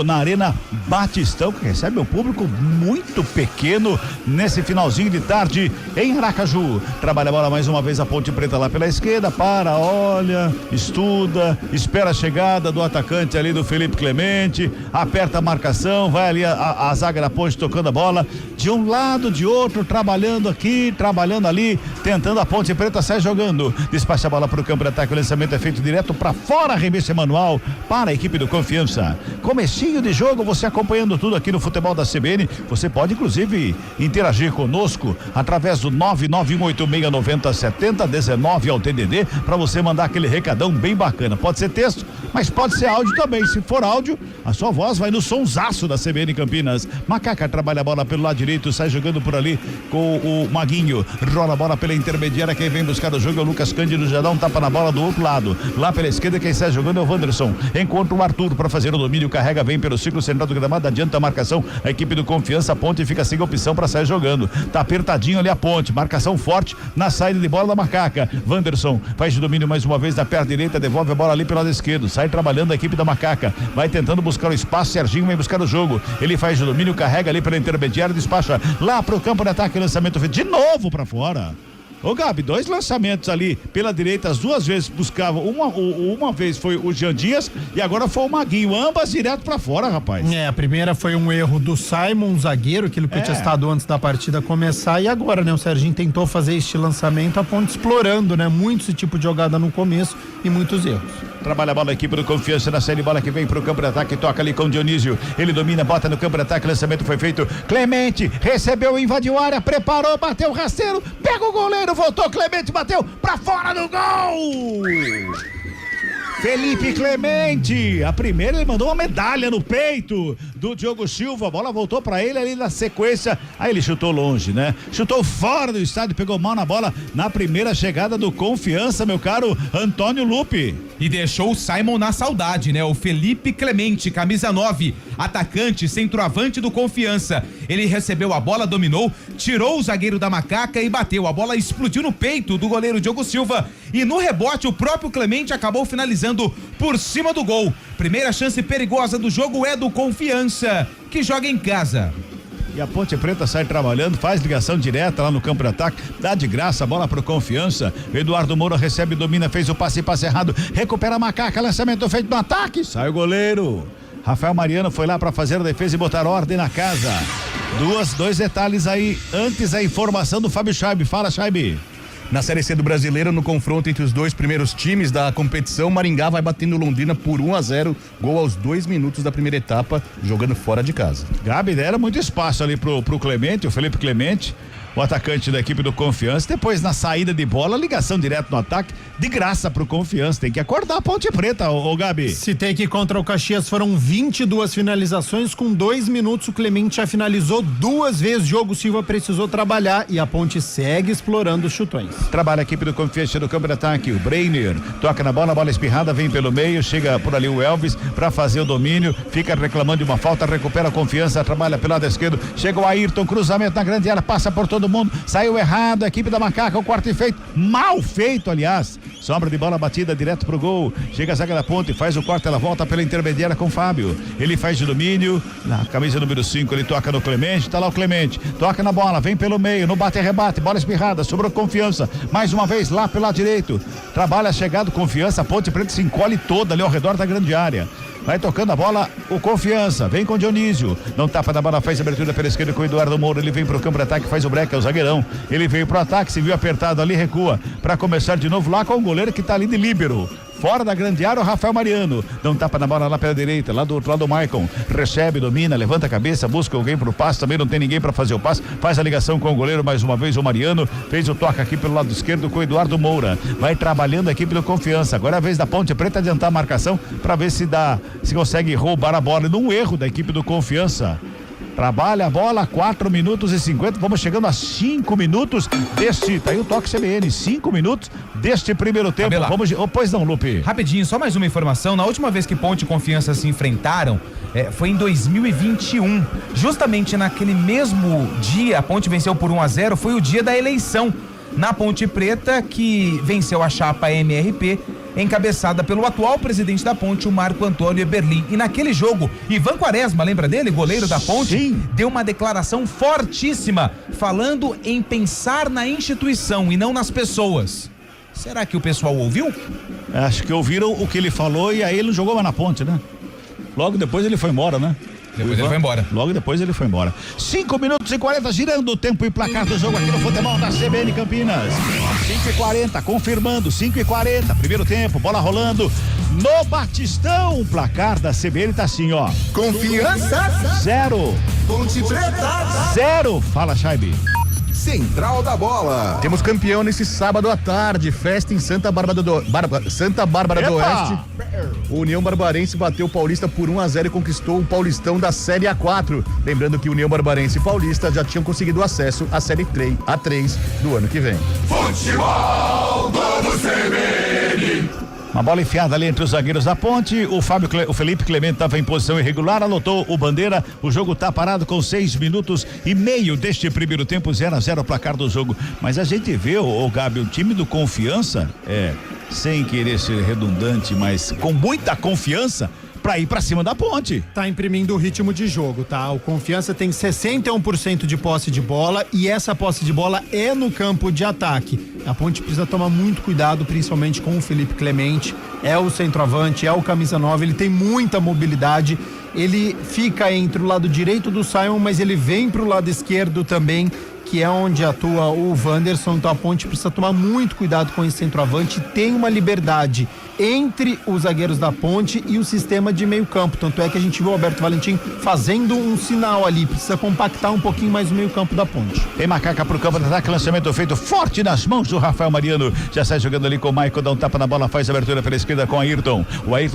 I: na Arena Batistão, que recebe um público muito pequeno nesse finalzinho de tarde em Aracaju. Trabalha a bola mais uma vez a Ponte Preta lá pela esquerda, olha, estuda, espera a chegada do atacante ali do Felipe Clemente, aperta a marcação, vai ali a zaga da Ponte tocando a bola de um lado, de outro, trabalhando aqui, trabalhando ali, tentando a Ponte Preta sair jogando. Despacha a bola para o campo de ataque, o lançamento é feito direto para fora, arremesso manual para a equipe do Confiança. Comecinho de jogo, você acompanhando tudo aqui no futebol da CBN. Você pode inclusive interagir conosco através do 991869070, 19 ao TDD, para você mandar aquele recadão bem bacana. Pode ser texto, mas pode ser áudio também. Se for áudio, a sua voz vai no sonsaço da CBN Campinas. Macaca trabalha a bola pelo lado direito, sai jogando por ali com o Maguinho, rola a bola pela intermediária, quem vem buscar o jogo é o Lucas Cândido, já dá um tapa na bola do outro lado, lá pela esquerda quem sai jogando é o Wanderson, encontra o Arthur para fazer o domínio, carrega, vem pelo círculo central do gramado, adianta a marcação, a equipe do Confiança, a Ponte fica sem opção para sair jogando, tá apertadinho ali a Ponte, marcação forte na saída de bola da Macaca, Wanderson faz o domínio mais uma vez da perna direita, devolve a bola ali pelo lado esquerdo, sai trabalhando a equipe da Macaca, vai tentando buscar o espaço, Serginho vem buscar o jogo, ele faz o domínio, carrega ali pela intermediária, despacha lá pro campo de ataque, lançamento feito de novo pra fora. Ô Gabi, 2 lançamentos ali pela direita, as 2 vezes buscavam, uma vez foi o Jean Dias e agora foi o Maguinho, ambas direto pra fora, rapaz.
J: A primeira foi um erro do Simon, zagueiro, aquilo que eu tinha citado antes da partida começar, e agora, né, o Serginho tentou fazer este lançamento, a Ponte explorando, né, muito esse tipo de jogada no começo e muitos erros.
I: Trabalha a bola a equipe do Confiança na série, bola que vem pro campo de ataque, toca ali com o Dionísio, ele domina, bota no campo de ataque, lançamento foi feito, Clemente recebeu, invadiu a área, preparou, bateu o rasteiro, pega o goleiro, voltou, Clemente bateu pra fora do gol! Felipe Clemente, a primeira ele mandou uma medalha no peito do Diogo Silva, a bola voltou pra ele ali na sequência, aí ele chutou longe, né? Chutou fora do estádio, pegou mal na bola na primeira chegada do Confiança, meu caro Antônio Lupe.
H: E deixou o Simon na saudade, né? O Felipe Clemente, camisa 9, atacante, centroavante do Confiança. Ele recebeu a bola, dominou, tirou o zagueiro da Macaca e bateu. A bola explodiu no peito do goleiro Diogo Silva e no rebote o próprio Clemente acabou finalizando por cima do gol. Primeira chance perigosa do jogo é do Confiança, que joga em casa.
I: E a Ponte Preta sai trabalhando, faz ligação direta lá no campo de ataque, dá de graça a bola pro Confiança. Eduardo Moura recebe, domina, fez o passe errado, recupera a Macaca, lançamento feito no ataque, sai o goleiro. Rafael Mariano foi lá para fazer a defesa e botar ordem na casa. Dois detalhes aí, antes a informação do Fábio Scheibe. Fala, Scheibe.
G: Na Série C do Brasileiro, no confronto entre os 2 primeiros times da competição, Maringá vai batendo Londrina por 1-0, gol aos 2 minutos da primeira etapa, jogando fora de casa.
I: Gabi, era muito espaço ali pro Clemente, o Felipe Clemente, o atacante da equipe do Confiança. Depois, na saída de bola, ligação direto no ataque, de graça pro Confiança. Tem que acordar a Ponte Preta, ô Gabi.
J: Citei que contra o Caxias foram 22 finalizações, com 2 minutos o Clemente já finalizou 2 vezes, Diogo Silva precisou trabalhar e a Ponte segue explorando os chutões.
I: Trabalha a equipe do Confiança no campo de ataque, o Breiner toca na bola espirrada, vem pelo meio, chega por ali o Elvis para fazer o domínio, fica reclamando de uma falta, recupera a Confiança, trabalha pelo lado esquerdo, chega o Ayrton, cruzamento na grande área, passa por todo mundo, saiu errado, a equipe da Macaca, o quarto feito, mal feito, aliás, sobra de bola batida direto pro gol, chega a zaga da Ponte, faz o corte, ela volta pela intermediária com o Fábio, ele faz o domínio, na camisa número 5, ele toca no Clemente, tá lá o Clemente, toca na bola, vem pelo meio, no bate-rebate, bola espirrada, sobrou Confiança, mais uma vez lá pelo lado direito, trabalha a chegada, Confiança, a Ponte Preta se encolhe toda ali ao redor da grande área. Vai tocando a bola, o Confiança, vem com o Dionísio, não tapa da bola, faz a abertura pela esquerda com o Eduardo Moura, ele vem pro campo de ataque, faz o break, é o zagueirão, ele veio pro ataque, se viu apertado ali, recua, pra começar de novo lá com o goleiro que tá ali de líbero, fora da grande área, o Rafael Mariano, dá um tapa na bola lá pela direita, lá do outro lado o Maicon, recebe, domina, levanta a cabeça, busca alguém pro passe, também não tem ninguém para fazer o passe, faz a ligação com o goleiro, mais uma vez o Mariano, fez o toque aqui pelo lado esquerdo com o Eduardo Moura, vai trabalhando a equipe do Confiança, agora é a vez da Ponte Preta adiantar a marcação para ver se consegue roubar a bola, num erro da equipe do Confiança. Trabalha a bola, 4 minutos e 50, vamos chegando a 5 minutos tá aí o toque CBN, 5 minutos deste primeiro tempo.
H: Cabela.
I: Pois não, Lupe.
H: Rapidinho, só mais uma informação, na última vez que Ponte e Confiança se enfrentaram, foi em 2021, justamente naquele mesmo dia, a Ponte venceu por 1-0, foi o dia da eleição na Ponte Preta, que venceu a chapa MRP, encabeçada pelo atual presidente da Ponte, o Marco Antônio Eberlin. E naquele jogo, Ivan Quaresma, lembra dele? Goleiro da Ponte?
I: Sim.
H: Deu uma declaração fortíssima, falando em pensar na instituição e não nas pessoas. Será que o pessoal ouviu?
I: Acho que ouviram o que ele falou e aí ele não jogou mais na Ponte, né? Logo depois ele foi embora, né?
H: Depois ele foi embora.
I: Logo depois ele foi embora. 5 minutos e 40, girando o tempo e placar do jogo aqui no futebol da CBN Campinas. 5:40, confirmando, 5:40, primeiro tempo, bola rolando no Batistão. O placar da CBN tá assim, ó.
F: Confiança
I: 0.
F: Ponte Preta
I: 0. Fala, Chaibe.
F: Central da Bola.
G: Temos campeão nesse sábado à tarde, festa em Santa Bárbara do Oeste. O União Barbarense bateu o Paulista por 1-0 e conquistou o Paulistão da Série A4. Lembrando que União Barbarense e Paulista já tinham conseguido acesso à Série A3 do ano que vem.
F: Futebol Globo CBN.
I: Uma bola enfiada ali entre os zagueiros da Ponte, o Felipe Clemente estava em posição irregular, anotou o Bandeira, o jogo tá parado com 6 minutos e meio deste primeiro tempo, 0-0 o placar do jogo, mas a gente vê, o Gabi, o time do Confiança, sem querer ser redundante, mas com muita confiança, pra ir pra cima da Ponte.
J: Tá imprimindo o ritmo de jogo, tá? O Confiança tem 61% de posse de bola e essa posse de bola é no campo de ataque. A Ponte precisa tomar muito cuidado, principalmente com o Felipe Clemente. É o centroavante, é o camisa 9, ele tem muita mobilidade. Ele fica entre o lado direito do Simon, mas ele vem pro lado esquerdo também, que é onde atua o Wanderson. Então a Ponte precisa tomar muito cuidado com esse centroavante. Tem uma liberdade entre os zagueiros da Ponte e o sistema de meio campo, tanto é que a gente viu o Alberto Valentim fazendo um sinal ali, precisa compactar um pouquinho mais o meio campo da Ponte.
I: Tem Macaca pro campo de ataque, lançamento feito forte nas mãos do Rafael Mariano, já sai jogando ali com o Maicon, dá um tapa na bola, faz a abertura pela esquerda com o Ayrton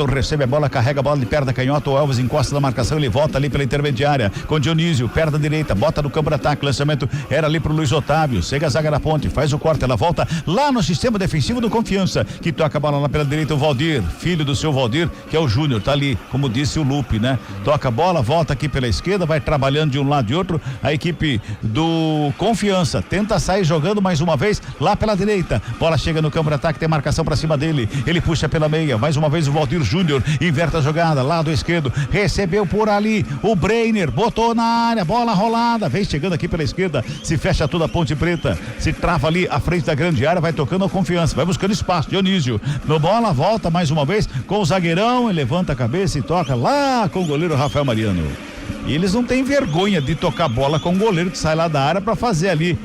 I: recebe a bola, carrega a bola de perna canhota, o Elvis encosta na marcação, ele volta ali pela intermediária, com Dionísio, perna direita, bota no campo de ataque, lançamento era ali pro Luiz Otávio, chega a zaga da Ponte, faz o corte, ela volta lá no sistema defensivo do Confiança, que toca a bola lá pela direita, o Valdir, filho do seu Valdir, que é o Júnior, tá ali, como disse o Lupe, né? Toca a bola, volta aqui pela esquerda, vai trabalhando de um lado e outro, a equipe do Confiança tenta sair jogando mais uma vez lá pela direita, bola chega no campo de ataque, tem marcação pra cima dele, ele puxa pela meia, mais uma vez o Valdir Júnior, inverte a jogada, lado esquerdo, recebeu por ali, o Breiner, botou na área, bola rolada, vem chegando aqui pela esquerda, se fecha toda a Ponte Preta, se trava ali à frente da grande área, vai tocando a Confiança, vai buscando espaço, Dionísio, no bola, volta mais uma vez com o zagueirão, levanta a cabeça e toca lá com o goleiro Rafael Mariano. E eles não têm vergonha de tocar bola com o goleiro que sai lá da área pra fazer ali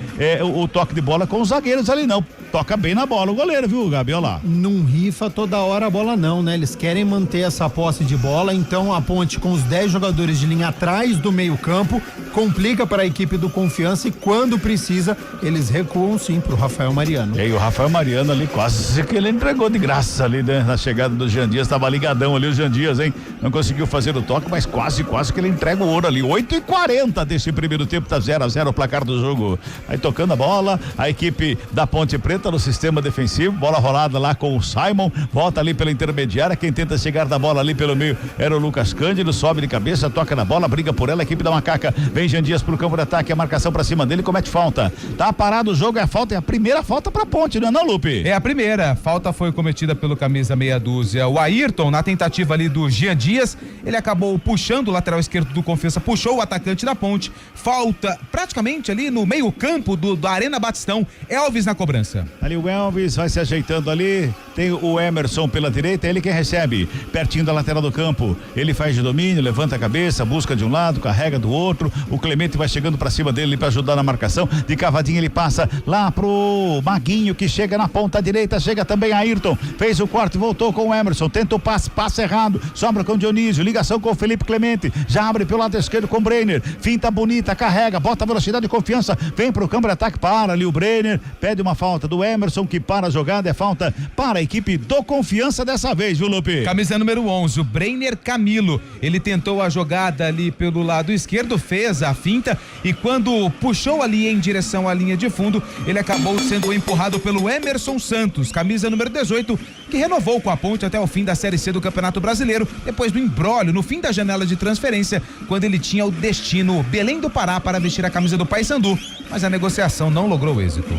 I: o toque de bola com os zagueiros ali, não. Toca bem na bola o goleiro, viu, Gabi? Olha lá.
J: Não rifa toda hora a bola não, né? Eles querem manter essa posse de bola, então a Ponte com os 10 jogadores de linha atrás do meio campo complica para a equipe do Confiança e quando precisa eles recuam sim pro Rafael Mariano.
I: E aí o Rafael Mariano ali quase que ele entregou de graça ali, né? Na chegada do Jean Dias, tava ligadão ali o Jean Dias, hein? Não conseguiu fazer o toque, mas quase que ele entrega o ouro ali. 8:40 desse primeiro tempo, tá 0-0 o placar do jogo. Aí tocando a bola, a equipe da Ponte Preta no sistema defensivo, bola rolada lá com o Simon, volta ali pela intermediária, quem tenta chegar da bola ali pelo meio era o Lucas Cândido, sobe de cabeça, toca na bola, briga por ela, a equipe da Macaca, vem Jean Dias pro campo de ataque, a marcação pra cima dele, comete falta. Tá parado o jogo, é a primeira falta pra Ponte, não é não, Lupe?
H: É a primeira, falta foi cometida pelo camisa meia dúzia, o Ayrton, na tentativa ali do Jean Dias, ele acabou puxando o lateral esquerdo do Confiança, puxou o atacante da Ponte, falta praticamente ali no meio campo da Arena Batistão, Elvis na cobrança.
I: Ali o Elvis vai se ajeitando ali, tem o Emerson pela direita, ele quem recebe, pertinho da lateral do campo. Ele faz de domínio, levanta a cabeça, busca de um lado, carrega do outro. O Clemente vai chegando pra cima dele pra ajudar na marcação. De cavadinha ele passa lá pro Maguinho, que chega na ponta direita, chega também Ayrton. Fez o corte, voltou com o Emerson, tenta o passe errado, sobra com o Dionísio, ligação com o Felipe Clemente, já abre pelo lado esquerdo com o Brenner, finta bonita, carrega, bota velocidade e confiança, vem pro campo de ataque, para ali o Brenner, pede uma falta do Emerson, que para a jogada, é falta para a equipe do Confiança dessa vez, viu, Lupe?
H: Camisa número 11, o Brenner Camilo. Ele tentou a jogada ali pelo lado esquerdo, fez a finta e quando puxou ali em direção à linha de fundo, ele acabou sendo empurrado pelo Emerson Santos, camisa número 18, que renovou com a Ponte até o fim da Série C do Campeonato Brasileiro, depois do imbróglio no fim da janela de transferência, quando ele tinha o destino Belém do Pará para vestir a camisa do Paysandu, mas a negociação não logrou êxito.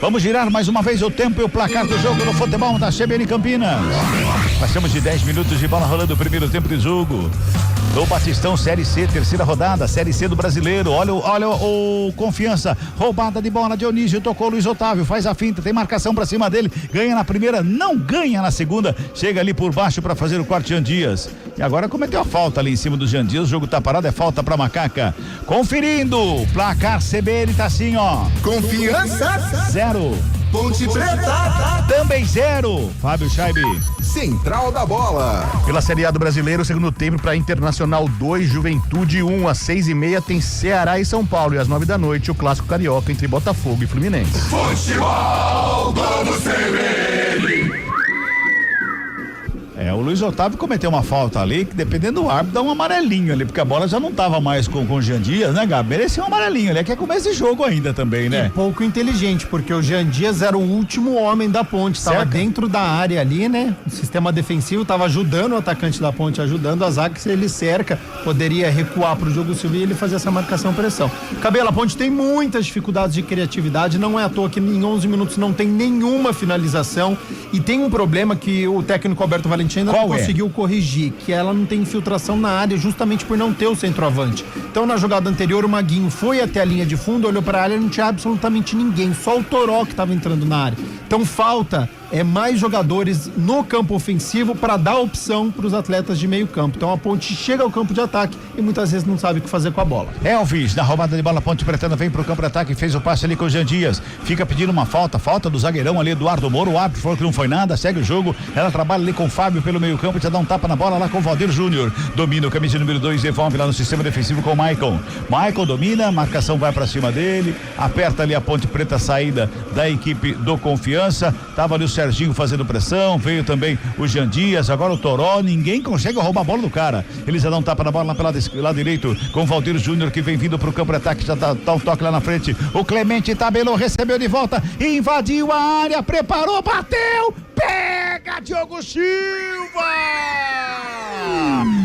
I: Vamos girar mais uma vez o tempo e o placar do jogo no futebol da CBN Campinas. Passamos de 10 minutos de bola rolando o primeiro tempo de jogo. Do Batistão, Série C, terceira rodada, Série C do Brasileiro. Olha o Confiança, roubada de bola, Dionísio tocou Luiz Otávio, faz a finta, tem marcação pra cima dele, ganha na primeira, não ganha na segunda, chega ali por baixo pra fazer o corte Jean Dias. E agora cometeu a falta ali em cima do Jean Dias, o jogo tá parado, é falta pra Macaca. Conferindo, placar CBN tá assim, ó.
F: Confiança
I: 0.
F: Ponte Preta
I: Também 0. Fábio Scheibe.
F: Central da Bola.
G: Pela Série A do Brasileiro, segundo tempo para Internacional 2, Juventude 1, às 6:30 tem Ceará e São Paulo, e às 9 da noite o clássico carioca entre Botafogo e Fluminense.
F: Futebol Globo CBN.
I: O Luiz Otávio cometeu uma falta ali, que dependendo do árbitro dá um amarelinho ali, porque a bola já não tava mais com o Jean Dias, né, Gabi? Merecia um amarelinho ali, é que é começo de jogo ainda também, né?
J: E pouco inteligente, porque o Jean Dias era o último homem da Ponte, estava dentro da área ali, né? O sistema defensivo estava ajudando o atacante da Ponte, ajudando a zaga, se ele cerca, poderia recuar pro Diogo Silva e ele fazer essa marcação-pressão. Cabelo, a Ponte tem muitas dificuldades de criatividade, não é à toa que em 11 minutos não tem nenhuma finalização, e tem um problema que o técnico Alberto Valentim ainda não conseguiu corrigir, que ela não tem infiltração na área justamente por não ter o centroavante. Então na jogada anterior o Maguinho foi até a linha de fundo, olhou para a área e não tinha absolutamente ninguém, só o Toró que estava entrando na área. Então falta mais jogadores no campo ofensivo para dar opção para os atletas de meio campo. Então a Ponte chega ao campo de ataque e muitas vezes não sabe o que fazer com a bola.
I: Elvis, na roubada de bola, Ponte Pretana vem pro campo de ataque, fez o passe ali com o Jean Dias, fica pedindo uma falta do zagueirão ali, Eduardo Moro, o árbitro falou que não foi nada, segue o jogo, ela trabalha ali com o Fábio pelo meio campo, já dá um tapa na bola lá com o Valdir Júnior, domina o camisa número 2, devolve lá no sistema defensivo com o Maicon domina, marcação vai pra cima dele, aperta ali a Ponte Preta, saída da equipe do Confiança, tava ali o Serginho fazendo pressão, veio também o Jean Dias, agora o Toró, ninguém consegue roubar a bola do cara, eles já dão um tapa na bola lá pelo lado direito, com o Valdir Júnior que vem vindo pro campo de ataque, já dá um toque lá na frente, o Clemente tabelou, recebeu de volta, invadiu a área, preparou, bateu, pega Diogo Silva!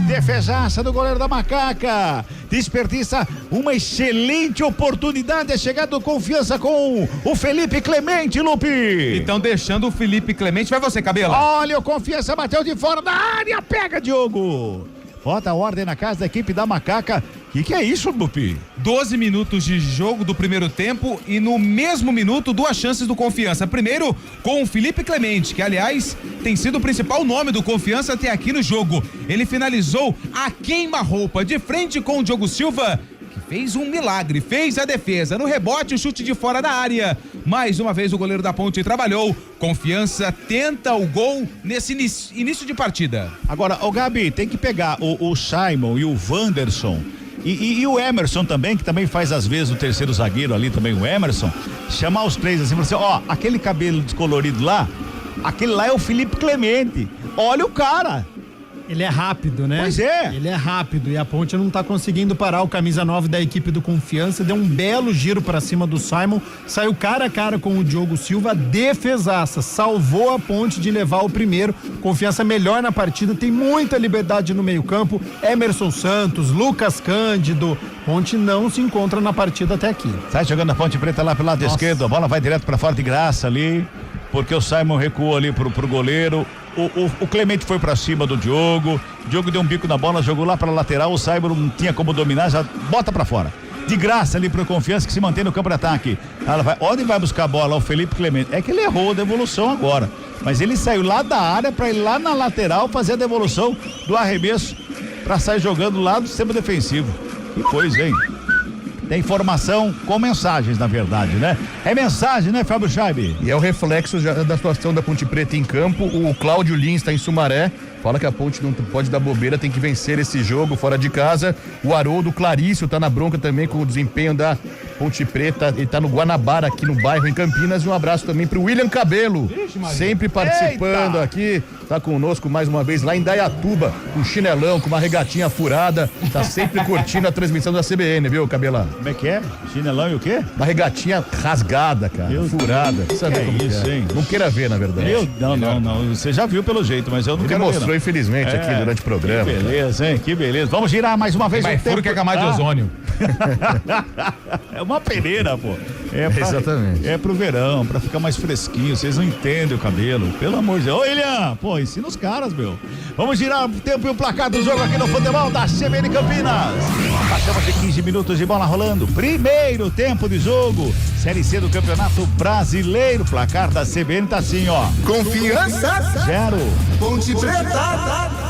I: Defesaça do goleiro da Macaca, desperdiça uma excelente oportunidade, a chegada do Confiança com o Felipe Clemente, Lupe.
H: Então deixando o Felipe Clemente, vai você, Cabelo.
I: Olha, o Confiança bateu de fora da área, pega Diogo. Bota a ordem na casa da equipe da Macaca. Que é isso, Lupe?
H: 12 minutos de jogo do primeiro tempo e no mesmo minuto 2 chances do Confiança. Primeiro com o Felipe Clemente, que aliás tem sido o principal nome do Confiança até aqui no jogo. Ele finalizou a queima-roupa de frente com o Diogo Silva, que fez um milagre, fez a defesa. No rebote, o chute de fora da área. Mais uma vez o goleiro da Ponte trabalhou. Confiança tenta o gol nesse início de partida.
I: Agora, o Gabi, tem que pegar o Simon e o Wanderson. E o Emerson também, que também faz às vezes o terceiro zagueiro ali também, o Emerson, chamar os três assim, você, aquele cabelo descolorido lá, aquele lá é o Felipe Clemente, olha o cara.
J: Ele é rápido, né?
I: Pois é.
J: Ele é rápido e a Ponte não tá conseguindo parar. O camisa 9 da equipe do Confiança deu um belo giro pra cima do Simon, saiu cara a cara com o Diogo Silva, defesaça, salvou a Ponte de levar o primeiro. Confiança melhor na partida, tem muita liberdade no meio campo, Emerson Santos, Lucas Cândido. Ponte não se encontra na partida até aqui.
I: Sai jogando a Ponte Preta lá pelo lado esquerdo, a bola vai direto pra fora de graça ali, porque o Simon recuou ali pro goleiro. O Clemente foi pra cima do Diogo, o Diogo deu um bico na bola, jogou lá pra lateral, o Simon não tinha como dominar, já bota pra fora. De graça ali pro Confiança, que se mantém no campo de ataque. Onde vai buscar a bola? O Felipe Clemente. É que ele errou a devolução agora. Mas ele saiu lá da área pra ir lá na lateral fazer a devolução do arremesso pra sair jogando lá do sistema defensivo. Que coisa, hein? Tem informação com mensagens, na verdade, né? É mensagem, né, Fábio Scheibe?
G: E é o reflexo já da situação da Ponte Preta em campo. O Cláudio Lins está em Sumaré. Fala que a Ponte não pode dar bobeira, tem que vencer esse jogo fora de casa. O Haroldo Clarício tá na bronca também com o desempenho da Ponte Preta. Ele tá no Guanabara, aqui no bairro, em Campinas. E um abraço também pro William Cabelo, sempre participando aqui. Tá conosco mais uma vez lá em Dayatuba, com chinelão, com uma regatinha furada. Tá sempre curtindo a transmissão da CBN, viu, Cabelão?
I: Como é que é? Chinelão e o quê?
G: Uma regatinha rasgada, cara, furada. Sabe como
I: isso, hein?
G: Não queira ver, na verdade.
I: Não. Você já viu pelo jeito, mas eu não quero ver.
G: Mostrou, infelizmente, aqui durante o programa.
I: Que beleza, hein? Que beleza. Vamos girar mais uma vez.
D: Mais furo que a camada de ozônio.
I: É uma peneira, pô.
G: Exatamente.
I: É pro verão, pra ficar mais fresquinho. Vocês não entendem o cabelo. Pelo amor de Deus. Ô, William, pô, ensina os caras, meu. Vamos girar o tempo e o placar do jogo aqui no futebol da CBN Campinas. Passamos de 15 minutos de bola rolando. Primeiro tempo de jogo. Série C do Campeonato Brasileiro. Placar da CBN tá assim, ó.
F: Confiança
I: 0.
F: Ponte Preta.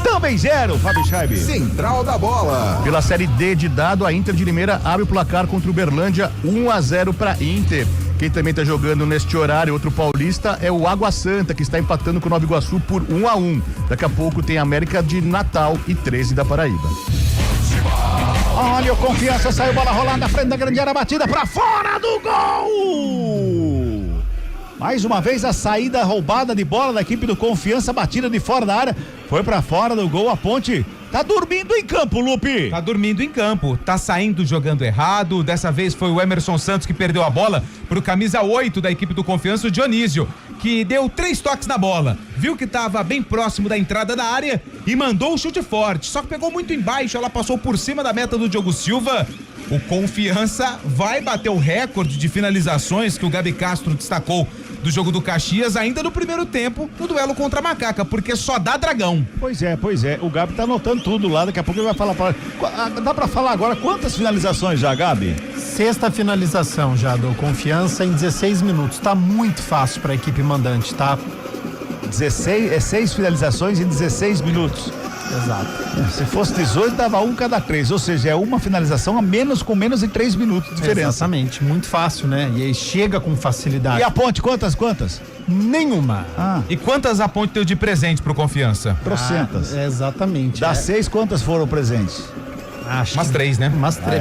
I: Também 0, Fábio Scheibe.
F: Central da bola.
G: Pela Série D de dado, a Inter de Limeira abre o placar contra o Uberlândia, 1-0 para Inter. Quem também está jogando neste horário, outro paulista, é o Água Santa, que está empatando com o Nova Iguaçu por 1-1. Daqui a pouco tem América de Natal e 13 da Paraíba.
I: Olha o Confiança, saiu bola rolando na frente da grande área, batida para fora do gol! Mais uma vez a saída roubada de bola da equipe do Confiança, batida de fora da área, foi para fora do gol. A Ponte tá dormindo em campo, Lupe.
H: Tá dormindo em campo, tá saindo jogando errado. Dessa vez foi o Emerson Santos que perdeu a bola pro camisa 8 da equipe do Confiança, o Dionísio, que deu 3 toques na bola, viu que tava bem próximo da entrada da área e mandou o chute forte, só que pegou muito embaixo, ela passou por cima da meta do Diogo Silva. O Confiança vai bater o recorde de finalizações que o Gabi Castro destacou do jogo do Caxias ainda no primeiro tempo, no duelo contra a Macaca, porque só dá dragão.
I: Pois é. O Gabi tá anotando tudo lá, daqui a pouco ele vai falar dá pra falar agora quantas finalizações já, Gabi?
J: 6ª finalização já do Confiança em 16 minutos, tá muito fácil pra equipe mandante, tá?
I: 6 finalizações em 16 minutos.
J: Exato.
I: Se fosse 18, dava 1 cada 3, ou seja, é uma finalização a menos, com menos de 3 minutos de diferença.
J: Exatamente, muito fácil, né? E aí chega com facilidade.
I: E a Ponte, quantas?
J: Nenhuma.
H: E quantas a Ponte deu de presente pro Confiança?
I: Trocentas.
J: Exatamente.
I: Das 6, quantas foram presentes?
J: Acho
H: umas 3, né?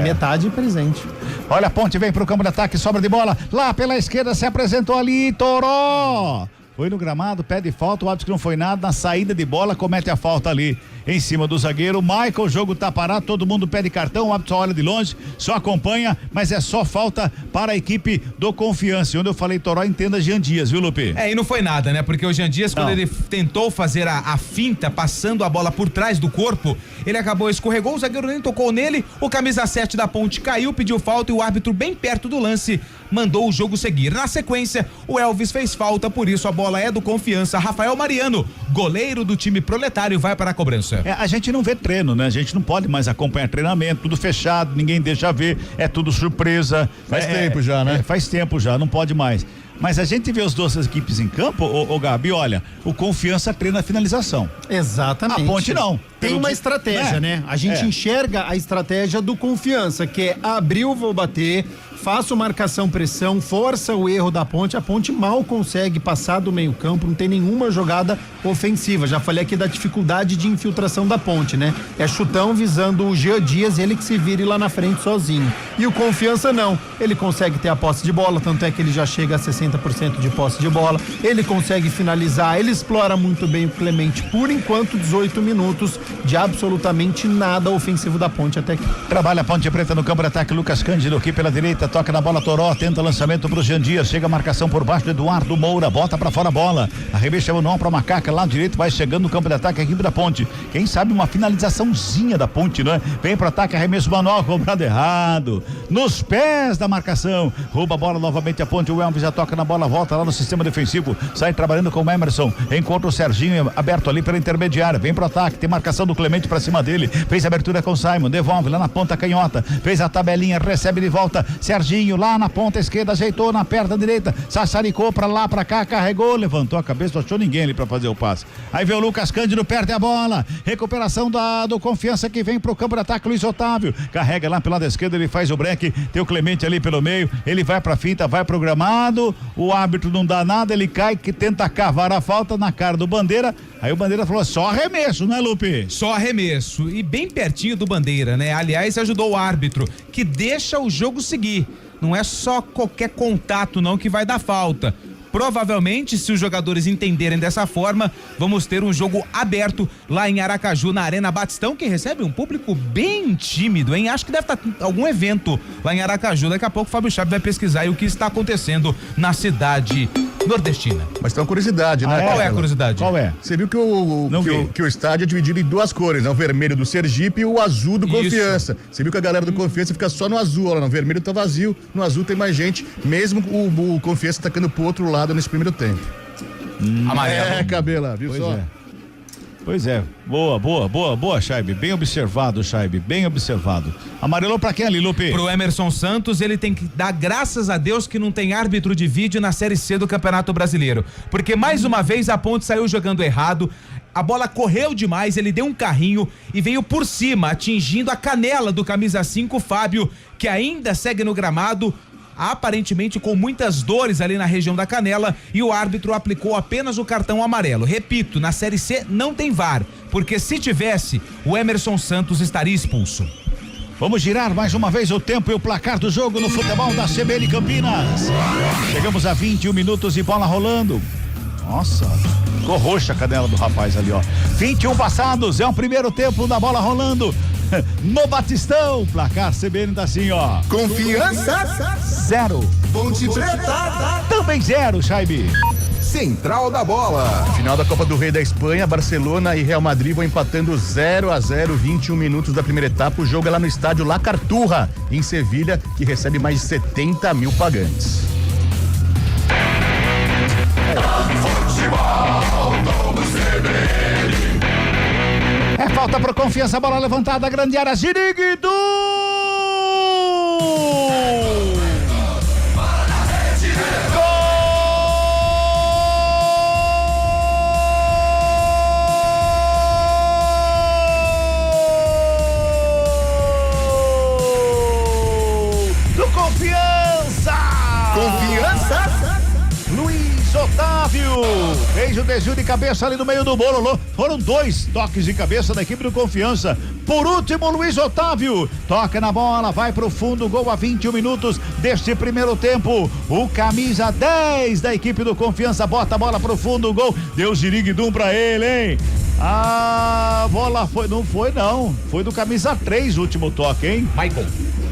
J: Metade presente.
I: Olha, a Ponte vem pro campo de ataque, sobra de bola, lá pela esquerda se apresentou ali, Toró. Foi no gramado, pede falta, o árbitro que não foi nada, na saída de bola comete a falta ali em cima do zagueiro. Michael, o jogo tá parado, todo mundo pede cartão, o árbitro só olha de longe, só acompanha, mas é só falta para a equipe do Confiança. Onde eu falei Toró, entenda Jean Dias, viu, Lupe?
H: E não foi nada, né? Porque o Jean Dias, quando ele tentou fazer a finta, passando a bola por trás do corpo, ele acabou, escorregou, o zagueiro nem tocou nele, o camisa 7 da Ponte caiu, pediu falta e o árbitro bem perto do lance mandou o jogo seguir. Na sequência, o Elvis fez falta, por isso a bola é do Confiança. Rafael Mariano, goleiro do time proletário, vai para a cobrança.
I: A gente não vê treino, né? A gente não pode mais acompanhar treinamento, tudo fechado, ninguém deixa ver, é tudo surpresa.
G: Faz tempo já, né?
I: Faz tempo já, não pode mais. Mas a gente vê as duas equipes em campo, ô Gabi, olha, o Confiança treina a finalização.
J: Exatamente.
I: A Ponte não.
J: Tem uma estratégia, né? A gente enxerga a estratégia do Confiança, que é abrir o vou bater, faço marcação-pressão, força o erro da Ponte. A Ponte mal consegue passar do meio campo, não tem nenhuma jogada ofensiva. Já falei aqui da dificuldade de infiltração da Ponte, né? É chutão visando o Jean Dias, ele que se vire lá na frente sozinho. E o Confiança não. Ele consegue ter a posse de bola, tanto é que ele já chega a 60% de posse de bola. Ele consegue finalizar, ele explora muito bem o Clemente. Por enquanto, 18 minutos de absolutamente nada ofensivo da Ponte até aqui.
I: Trabalha a Ponte Preta no campo de ataque, Lucas Cândido aqui pela direita, toca na bola, Toró, tenta lançamento pro Jean Dias, chega a marcação por baixo do Eduardo Moura, bota pra fora a bola, arremexa o não pra Macaca, lá direito, vai chegando no campo de ataque a equipe da Ponte, quem sabe uma finalizaçãozinha da Ponte, não é? Vem pro ataque, arremesso manual, cobrado errado, nos pés da marcação, rouba a bola novamente a Ponte, o Elvis já toca na bola, volta lá no sistema defensivo, sai trabalhando com o Emerson, encontra o Serginho aberto ali pela intermediária, vem pro ataque, tem marcação do Clemente pra cima dele, fez a abertura com o Simon, devolve lá na ponta canhota, fez a tabelinha, recebe de volta, Serginho Serginho lá na ponta esquerda, ajeitou na perna direita, sassaricou pra lá, pra cá, carregou, levantou a cabeça, não achou ninguém ali pra fazer o passe. Aí veio o Lucas Cândido, perde a bola, recuperação do Confiança que vem pro campo de ataque, Luiz Otávio, carrega lá pelo lado esquerdo, ele faz o break, tem o Clemente ali pelo meio, ele vai pra finta, vai pro gramado, o árbitro não dá nada, ele cai, que tenta cavar a falta na cara do Bandeira, aí o Bandeira falou, só arremesso, né, Lupe?
H: Só arremesso, e bem pertinho do Bandeira, né? Aliás, ajudou o árbitro, que deixa o jogo seguir, não é só qualquer contato não que vai dar falta. Provavelmente, se os jogadores entenderem dessa forma, vamos ter um jogo aberto lá em Aracaju, na Arena Batistão, que recebe um público bem tímido, hein? Acho que deve estar algum evento lá em Aracaju. Daqui a pouco o Fábio Chaves vai pesquisar aí o que está acontecendo na cidade nordestina.
G: Mas tem uma curiosidade, né?
H: Qual é a curiosidade?
I: Qual é?
G: Você viu que o estádio é dividido em duas cores, né? O vermelho do Sergipe e o azul do Confiança. Você viu que a galera do Confiança fica só no azul, olha, no vermelho tá vazio, no azul tem mais gente, mesmo o Confiança tacando pro outro lado nesse primeiro tempo.
H: Amarelo.
G: Cabela, viu
I: Pois
G: só?
I: é. Pois é, boa, Chaibe, bem observado, Chaibe, bem observado. Amarelou pra quem ali, Lupe?
H: Pro Emerson Santos, ele tem que dar graças a Deus que não tem árbitro de vídeo na Série C do Campeonato Brasileiro, porque mais uma vez a Ponte saiu jogando errado, a bola correu demais, ele deu um carrinho e veio por cima, atingindo a canela do camisa 5, Fábio, que ainda segue no gramado, aparentemente com muitas dores ali na região da canela, e o árbitro aplicou apenas o cartão amarelo. Repito, na Série C não tem VAR, porque se tivesse, o Emerson Santos estaria expulso.
I: Vamos girar mais uma vez o tempo e o placar do jogo no futebol da CBN Campinas. Chegamos a 21 minutos e bola rolando. Nossa, ficou roxa a canela do rapaz ali, ó. 21 passados, é o primeiro tempo da bola rolando. No Batistão, placar CBN tá assim, ó.
F: Confiança
I: 0.
F: Ponte Preta
I: Também 0, Chaibe.
F: Central da Bola.
G: Final da Copa do Rei da Espanha, Barcelona e Real Madrid vão empatando 0-0, 21 minutos da primeira etapa. O jogo é lá no estádio La Cartuja, em Sevilha, que recebe mais de 70 mil pagantes.
I: É falta pro Confiança, bola levantada, grande área, Ziriguidu! Do Confiança! Luiz Otávio fez o desvio de cabeça ali no meio do bolo. Foram 2 toques de cabeça da equipe do Confiança. Por último, Luiz Otávio toca na bola, vai pro fundo, gol a 21 minutos deste primeiro tempo. O camisa 10 da equipe do Confiança bota a bola pro fundo, gol. Deu Ziriguidum pra ele, hein? A bola foi do camisa 3 o último toque, hein?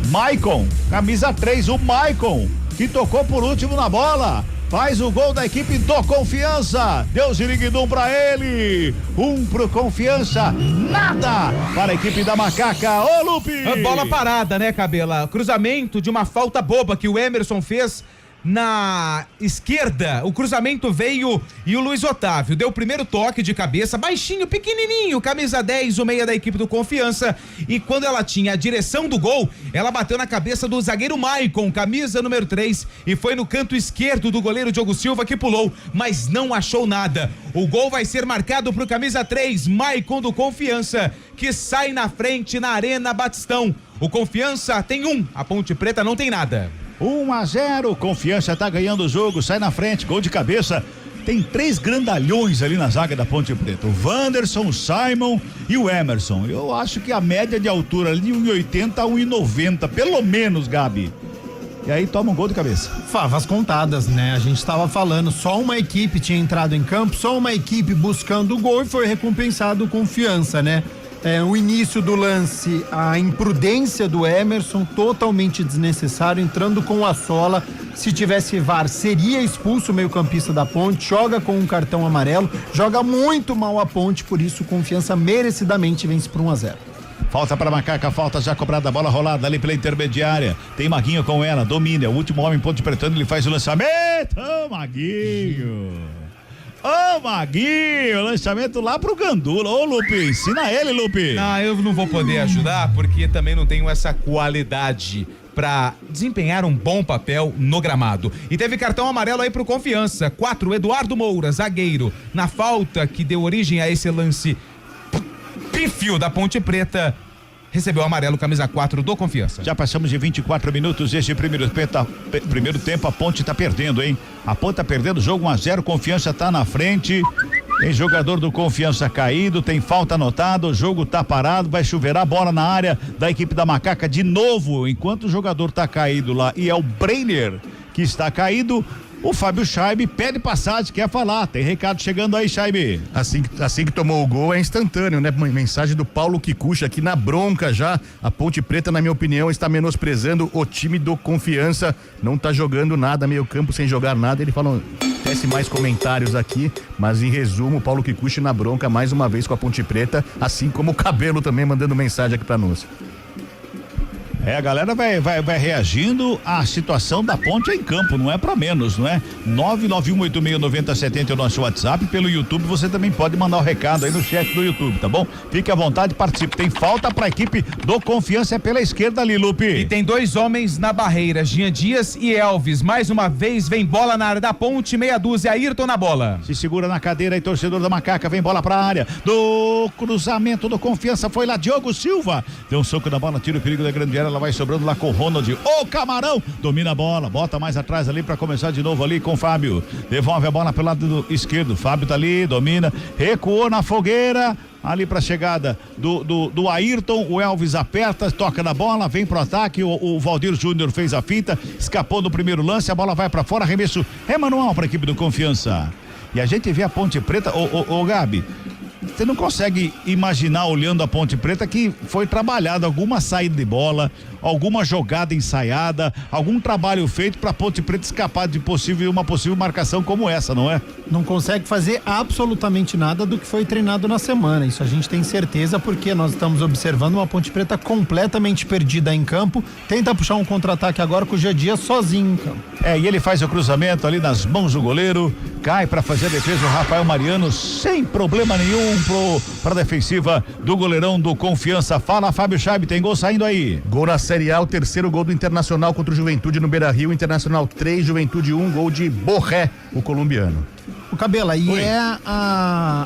I: Maicon, camisa 3, o Maicon, que tocou por último na bola. Faz o gol da equipe do Confiança. Deu Ziriguidum pra ele. 1 pro Confiança. Nada para a equipe da Macaca. Ô, Lupe!
H: Bola parada, né, Cabela? Cruzamento de uma falta boba que o Emerson fez na esquerda. O cruzamento veio e o Luiz Otávio deu o primeiro toque de cabeça, baixinho, pequenininho, camisa 10, o meia da equipe do Confiança, e quando ela tinha a direção do gol, ela bateu na cabeça do zagueiro Maicon, camisa número 3, e foi no canto esquerdo do goleiro Diogo Silva, que pulou, mas não achou nada. O gol vai ser marcado pro camisa 3, Maicon do Confiança, que sai na frente na Arena Batistão. O Confiança tem 1, a Ponte Preta não tem nada.
I: 1-0, Confiança tá ganhando o jogo, sai na frente, gol de cabeça. Tem 3 grandalhões ali na zaga da Ponte Preta, o Wanderson, o Simon e o Emerson. Eu acho que a média de altura ali de 1,80 a 1,90, pelo menos, Gabi. E aí toma um gol de cabeça.
J: Favas contadas, né? A gente estava falando, só uma equipe tinha entrado em campo, só uma equipe buscando o gol, e foi recompensado Confiança, né? O início do lance, a imprudência do Emerson, totalmente desnecessário, entrando com a sola. Se tivesse VAR, seria expulso o meio-campista da Ponte, joga com um cartão amarelo, joga muito mal a Ponte, por isso Confiança merecidamente vence por 1-0.
I: Falta para Macaca, falta já cobrada, bola rolada ali pela intermediária. Tem Maguinho com ela, domina, é o último homem Ponte Pretano, ele faz o lançamento. Ô, Maguinho! Ô, Maguinho, lançamento lá pro Gandula. Ô, Lupe, ensina ele, Lupe.
H: Eu não vou poder ajudar porque também não tenho essa qualidade para desempenhar um bom papel no gramado. E teve cartão amarelo aí pro Confiança. 4, Eduardo Moura, zagueiro. Na falta que deu origem a esse lance pífio da Ponte Preta, recebeu o amarelo, camisa 4 do Confiança.
I: Já passamos de 24 minutos este primeiro tempo, a Ponte tá perdendo, hein? A Ponte tá perdendo o jogo 1-0, Confiança tá na frente. Tem jogador do Confiança caído, tem falta anotada, o jogo tá parado, vai chuveirar a bola na área da equipe da Macaca de novo, enquanto o jogador tá caído lá e é o Breiner que está caído. O Fábio Scheibe pede passagem, quer falar, tem recado chegando aí, Scheibe.
G: Assim que tomou o gol é instantâneo, né? Mensagem do Paulo Kikuchi aqui na bronca já. A Ponte Preta, na minha opinião, está menosprezando o time do Confiança, não tá jogando nada, meio campo sem jogar nada. Ele falou, tece mais comentários aqui, mas em resumo, o Paulo Kikuchi na bronca mais uma vez com a Ponte Preta, assim como o Cabelo também mandando mensagem aqui pra nós.
I: A galera vai reagindo à situação da Ponte em campo, não é pra menos, não é? 991869070 é o nosso WhatsApp, pelo YouTube você também pode mandar o recado aí no chat do YouTube, tá bom? Fique à vontade, participe. Tem falta pra equipe do Confiança, é pela esquerda ali, Lupe.
H: E tem 2 homens na barreira, Jean Dias e Elvis. Mais uma vez vem bola na área da Ponte, meia dúzia, Ayrton na bola.
I: Se segura na cadeira aí, torcedor da Macaca, vem bola pra área do cruzamento do Confiança, foi lá Diogo Silva, deu um soco na bola, tira o perigo da grande área, ela vai sobrando lá com o Ronald. O Camarão domina a bola, bota mais atrás ali pra começar de novo ali com o Fábio. Devolve a bola pelo lado esquerdo. Fábio tá ali, domina, recuou na fogueira. Ali pra chegada do Ayrton, o Elvis aperta, toca na bola, vem pro ataque, o Valdir Júnior fez a finta, escapou do primeiro lance, a bola vai pra fora, arremesso é manual pra equipe do Confiança. E a gente vê a Ponte Preta, ô Gabi, você não consegue imaginar, olhando a Ponte Preta, que foi trabalhada alguma saída de bola, alguma jogada ensaiada, algum trabalho feito para a Ponte Preta escapar de uma possível marcação como essa, não é?
J: Não consegue fazer absolutamente nada do que foi treinado na semana. Isso a gente tem certeza, porque nós estamos observando uma Ponte Preta completamente perdida em campo. Tenta puxar um contra-ataque agora com o Jean Dias sozinho em campo.
I: E ele faz o cruzamento ali nas mãos do goleiro, cai para fazer a defesa o Rafael Mariano, sem problema nenhum para a defensiva do goleirão do Confiança. Fala, Fábio Scheibe, tem gol saindo aí.
G: Gol na Série A, o terceiro gol do Internacional contra o Juventude no Beira-Rio. Internacional 3, Juventude 1, gol de Borré, o colombiano.
J: O Cabela, e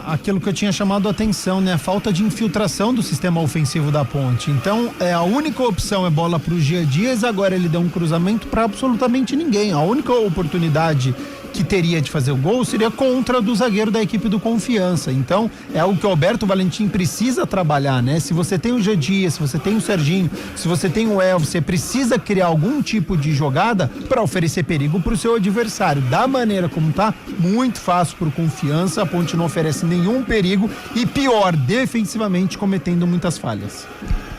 J: aquilo que eu tinha chamado a atenção, né? A falta de infiltração do sistema ofensivo da Ponte. Então, a única opção é bola pro Jean Dias, agora ele deu um cruzamento para absolutamente ninguém. A única oportunidade que teria de fazer o gol seria contra do zagueiro da equipe do Confiança. Então, é algo que o Alberto Valentim precisa trabalhar, né? Se você tem o Jean Dias, se você tem o Serginho, se você tem o Elvis, você precisa criar algum tipo de jogada para oferecer perigo pro seu adversário. Da maneira como tá, muito fácil pro Confiança, a Ponte não oferece nenhum perigo e, pior, defensivamente cometendo muitas falhas.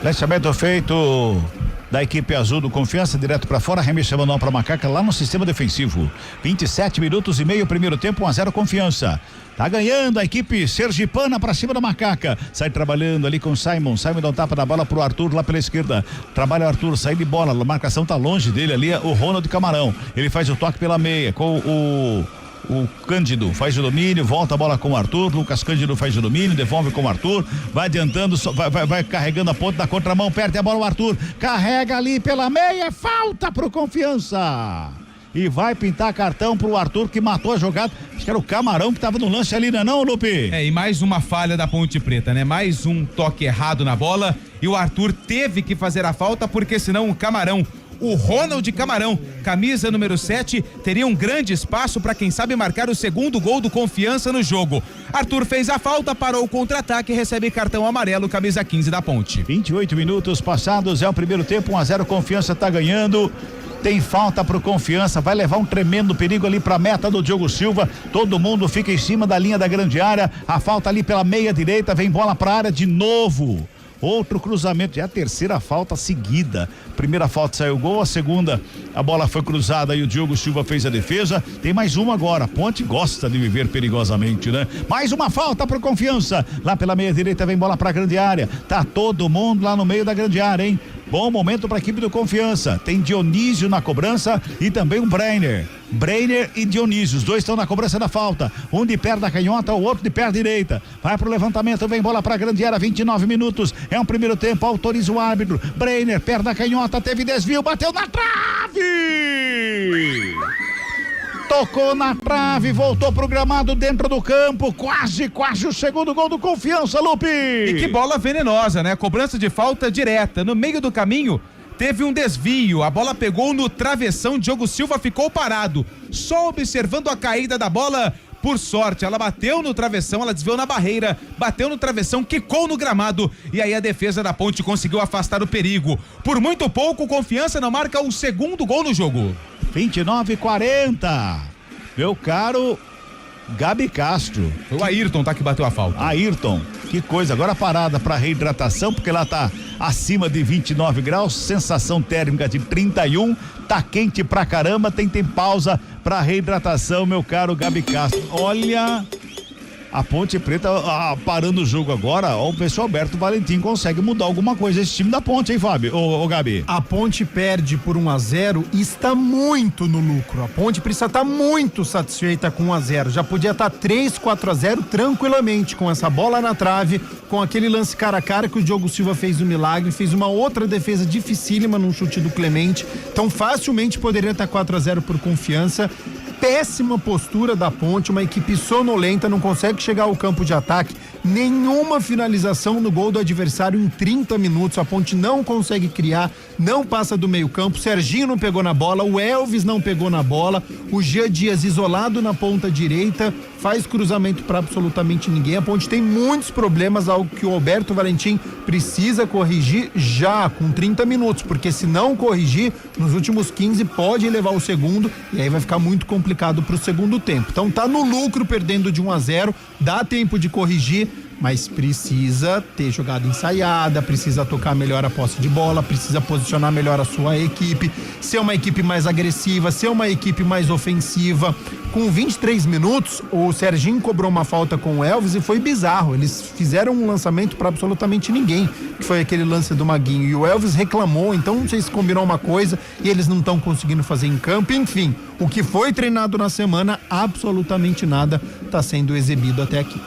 I: Lançamento feito da equipe azul do Confiança, direto pra fora, arremesso manual pra Macaca lá no sistema defensivo. 27 minutos e meio, primeiro tempo, 1-0 Confiança. Tá ganhando a equipe sergipana pra cima da Macaca. Sai trabalhando ali com o Simon. Simon dá um tapa da bola pro Arthur lá pela esquerda. Trabalha o Arthur, sai de bola. A marcação tá longe dele ali, o Ronald Camarão. Ele faz o toque pela meia com o Cândido, faz o domínio, volta a bola com o Arthur, Lucas Cândido faz o domínio, devolve com o Arthur, vai adiantando, vai carregando a ponta da contramão, perde a bola o Arthur, carrega ali pela meia, falta pro Confiança. E vai pintar cartão pro Arthur, que matou a jogada. Acho que era o Camarão que tava no lance ali, não, Lupe?
H: E mais uma falha da Ponte Preta, né? Mais um toque errado na bola e o Arthur teve que fazer a falta, porque senão o Camarão, o Ronald Camarão, camisa número 7, teria um grande espaço para quem sabe marcar o segundo gol do Confiança no jogo. Arthur fez a falta, parou o contra-ataque e recebe cartão amarelo, camisa 15 da Ponte.
I: 28 minutos passados, é o primeiro tempo, 1-0, Confiança tá ganhando. Tem falta pro Confiança, vai levar um tremendo perigo ali pra meta do Diogo Silva. Todo mundo fica em cima da linha da grande área. A falta ali pela meia direita, vem bola pra área de novo. Outro cruzamento, é a terceira falta seguida. Primeira falta saiu o gol, a segunda a bola foi cruzada e o Diogo Silva fez a defesa. Tem mais uma agora, a Ponte gosta de viver perigosamente, né? Mais uma falta pro Confiança, lá pela meia direita vem bola pra grande área. Tá todo mundo lá no meio da grande área, hein? Bom momento para a equipe do Confiança. Tem Dionísio na cobrança e também um Breiner e Dionísio, os dois estão na cobrança da falta, um de perna canhota, o outro de perna direita, vai pro levantamento, vem bola pra grande área, 29 minutos, é um primeiro tempo, autoriza o árbitro, Breiner, perna canhota, teve desvio, bateu na trave! Tocou na trave, voltou pro gramado dentro do campo, quase o segundo gol do Confiança, Lupe!
H: E que bola venenosa, né? Cobrança de falta direta, no meio do caminho, teve um desvio, a bola pegou no travessão, Diogo Silva ficou parado, só observando a caída da bola. Por sorte, ela bateu no travessão, ela desviou na barreira, bateu no travessão, quicou no gramado e aí a defesa da Ponte conseguiu afastar o perigo. Por muito pouco, Confiança não marca o segundo gol no jogo.
I: 29:40. Meu caro Gabi Castro.
H: Foi o Ayrton, tá, que bateu a falta.
I: Ayrton, que coisa. Agora parada para reidratação, porque lá tá acima de 29 graus, sensação térmica de 31, tá quente pra caramba, tem pausa para reidratação, meu caro Gabi Castro. Olha, a Ponte Preta parando o jogo agora, o pessoal Alberto Valentim consegue mudar alguma coisa esse time da Ponte, hein, Fábio? Ô, Gabi.
J: A Ponte perde por 1-0 e está muito no lucro. A Ponte precisa estar muito satisfeita com 1-0. Já podia estar 3-4-0 tranquilamente com essa bola na trave, com aquele lance cara a cara que o Diogo Silva fez um milagre, fez uma outra defesa dificílima num chute do Clemente. Então facilmente poderia estar 4-0 por Confiança. Péssima postura da Ponte, uma equipe sonolenta, não consegue chegar ao campo de ataque, nenhuma finalização no gol do adversário em 30 minutos, a Ponte não consegue criar, não passa do meio campo, Serginho não pegou na bola, o Elvis não pegou na bola, o Jean Dias isolado na ponta direita, faz cruzamento para absolutamente ninguém, a Ponte tem muitos problemas, algo que o Alberto Valentim precisa corrigir já com 30 minutos, porque se não corrigir, nos últimos 15 pode levar o segundo e aí vai ficar muito complicado para o segundo tempo. Então tá no lucro perdendo de 1-0, dá tempo de corrigir, mas precisa ter jogada ensaiada, precisa tocar melhor a posse de bola, precisa posicionar melhor a sua equipe, ser uma equipe mais agressiva, ser uma equipe mais ofensiva. Com 23 minutos, o Serginho cobrou uma falta com o Elvis e foi bizarro. Eles fizeram um lançamento para absolutamente ninguém, que foi aquele lance do Maguinho. E o Elvis reclamou, então não sei se combinou uma coisa e eles não estão conseguindo fazer em campo. Enfim, o que foi treinado na semana, absolutamente nada está sendo exibido até aqui.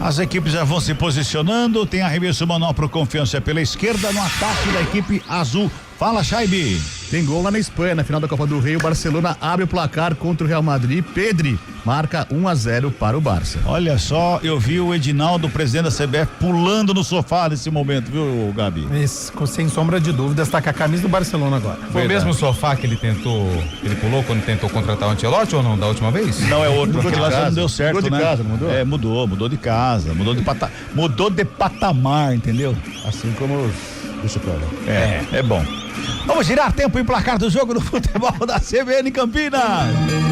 I: As equipes já vão se posicionando, tem arremesso manual pro Confiança pela esquerda no ataque da equipe azul. Fala, Chaibi.
G: Tem gol lá na Espanha, na final da Copa do Rei, o Barcelona abre o placar contra o Real Madrid, Pedri marca 1-0 para o Barça.
I: Olha só, eu vi o Edinaldo, presidente da CBF, pulando no sofá nesse momento, viu, Gabi?
J: Sem sombra de dúvidas, tá com a camisa do Barcelona agora.
H: Foi o mesmo sofá que ele pulou quando tentou contratar o Ancelotti ou não, da última vez?
I: Não, é outro, porque lá já não deu certo,
G: mudou
I: né?
G: De casa, não mudou?
I: Mudou de casa, mudou de patamar, entendeu?
G: Assim como deixa pra lá.
I: É bom. Vamos girar tempo e placar do jogo no futebol da CBN Campinas.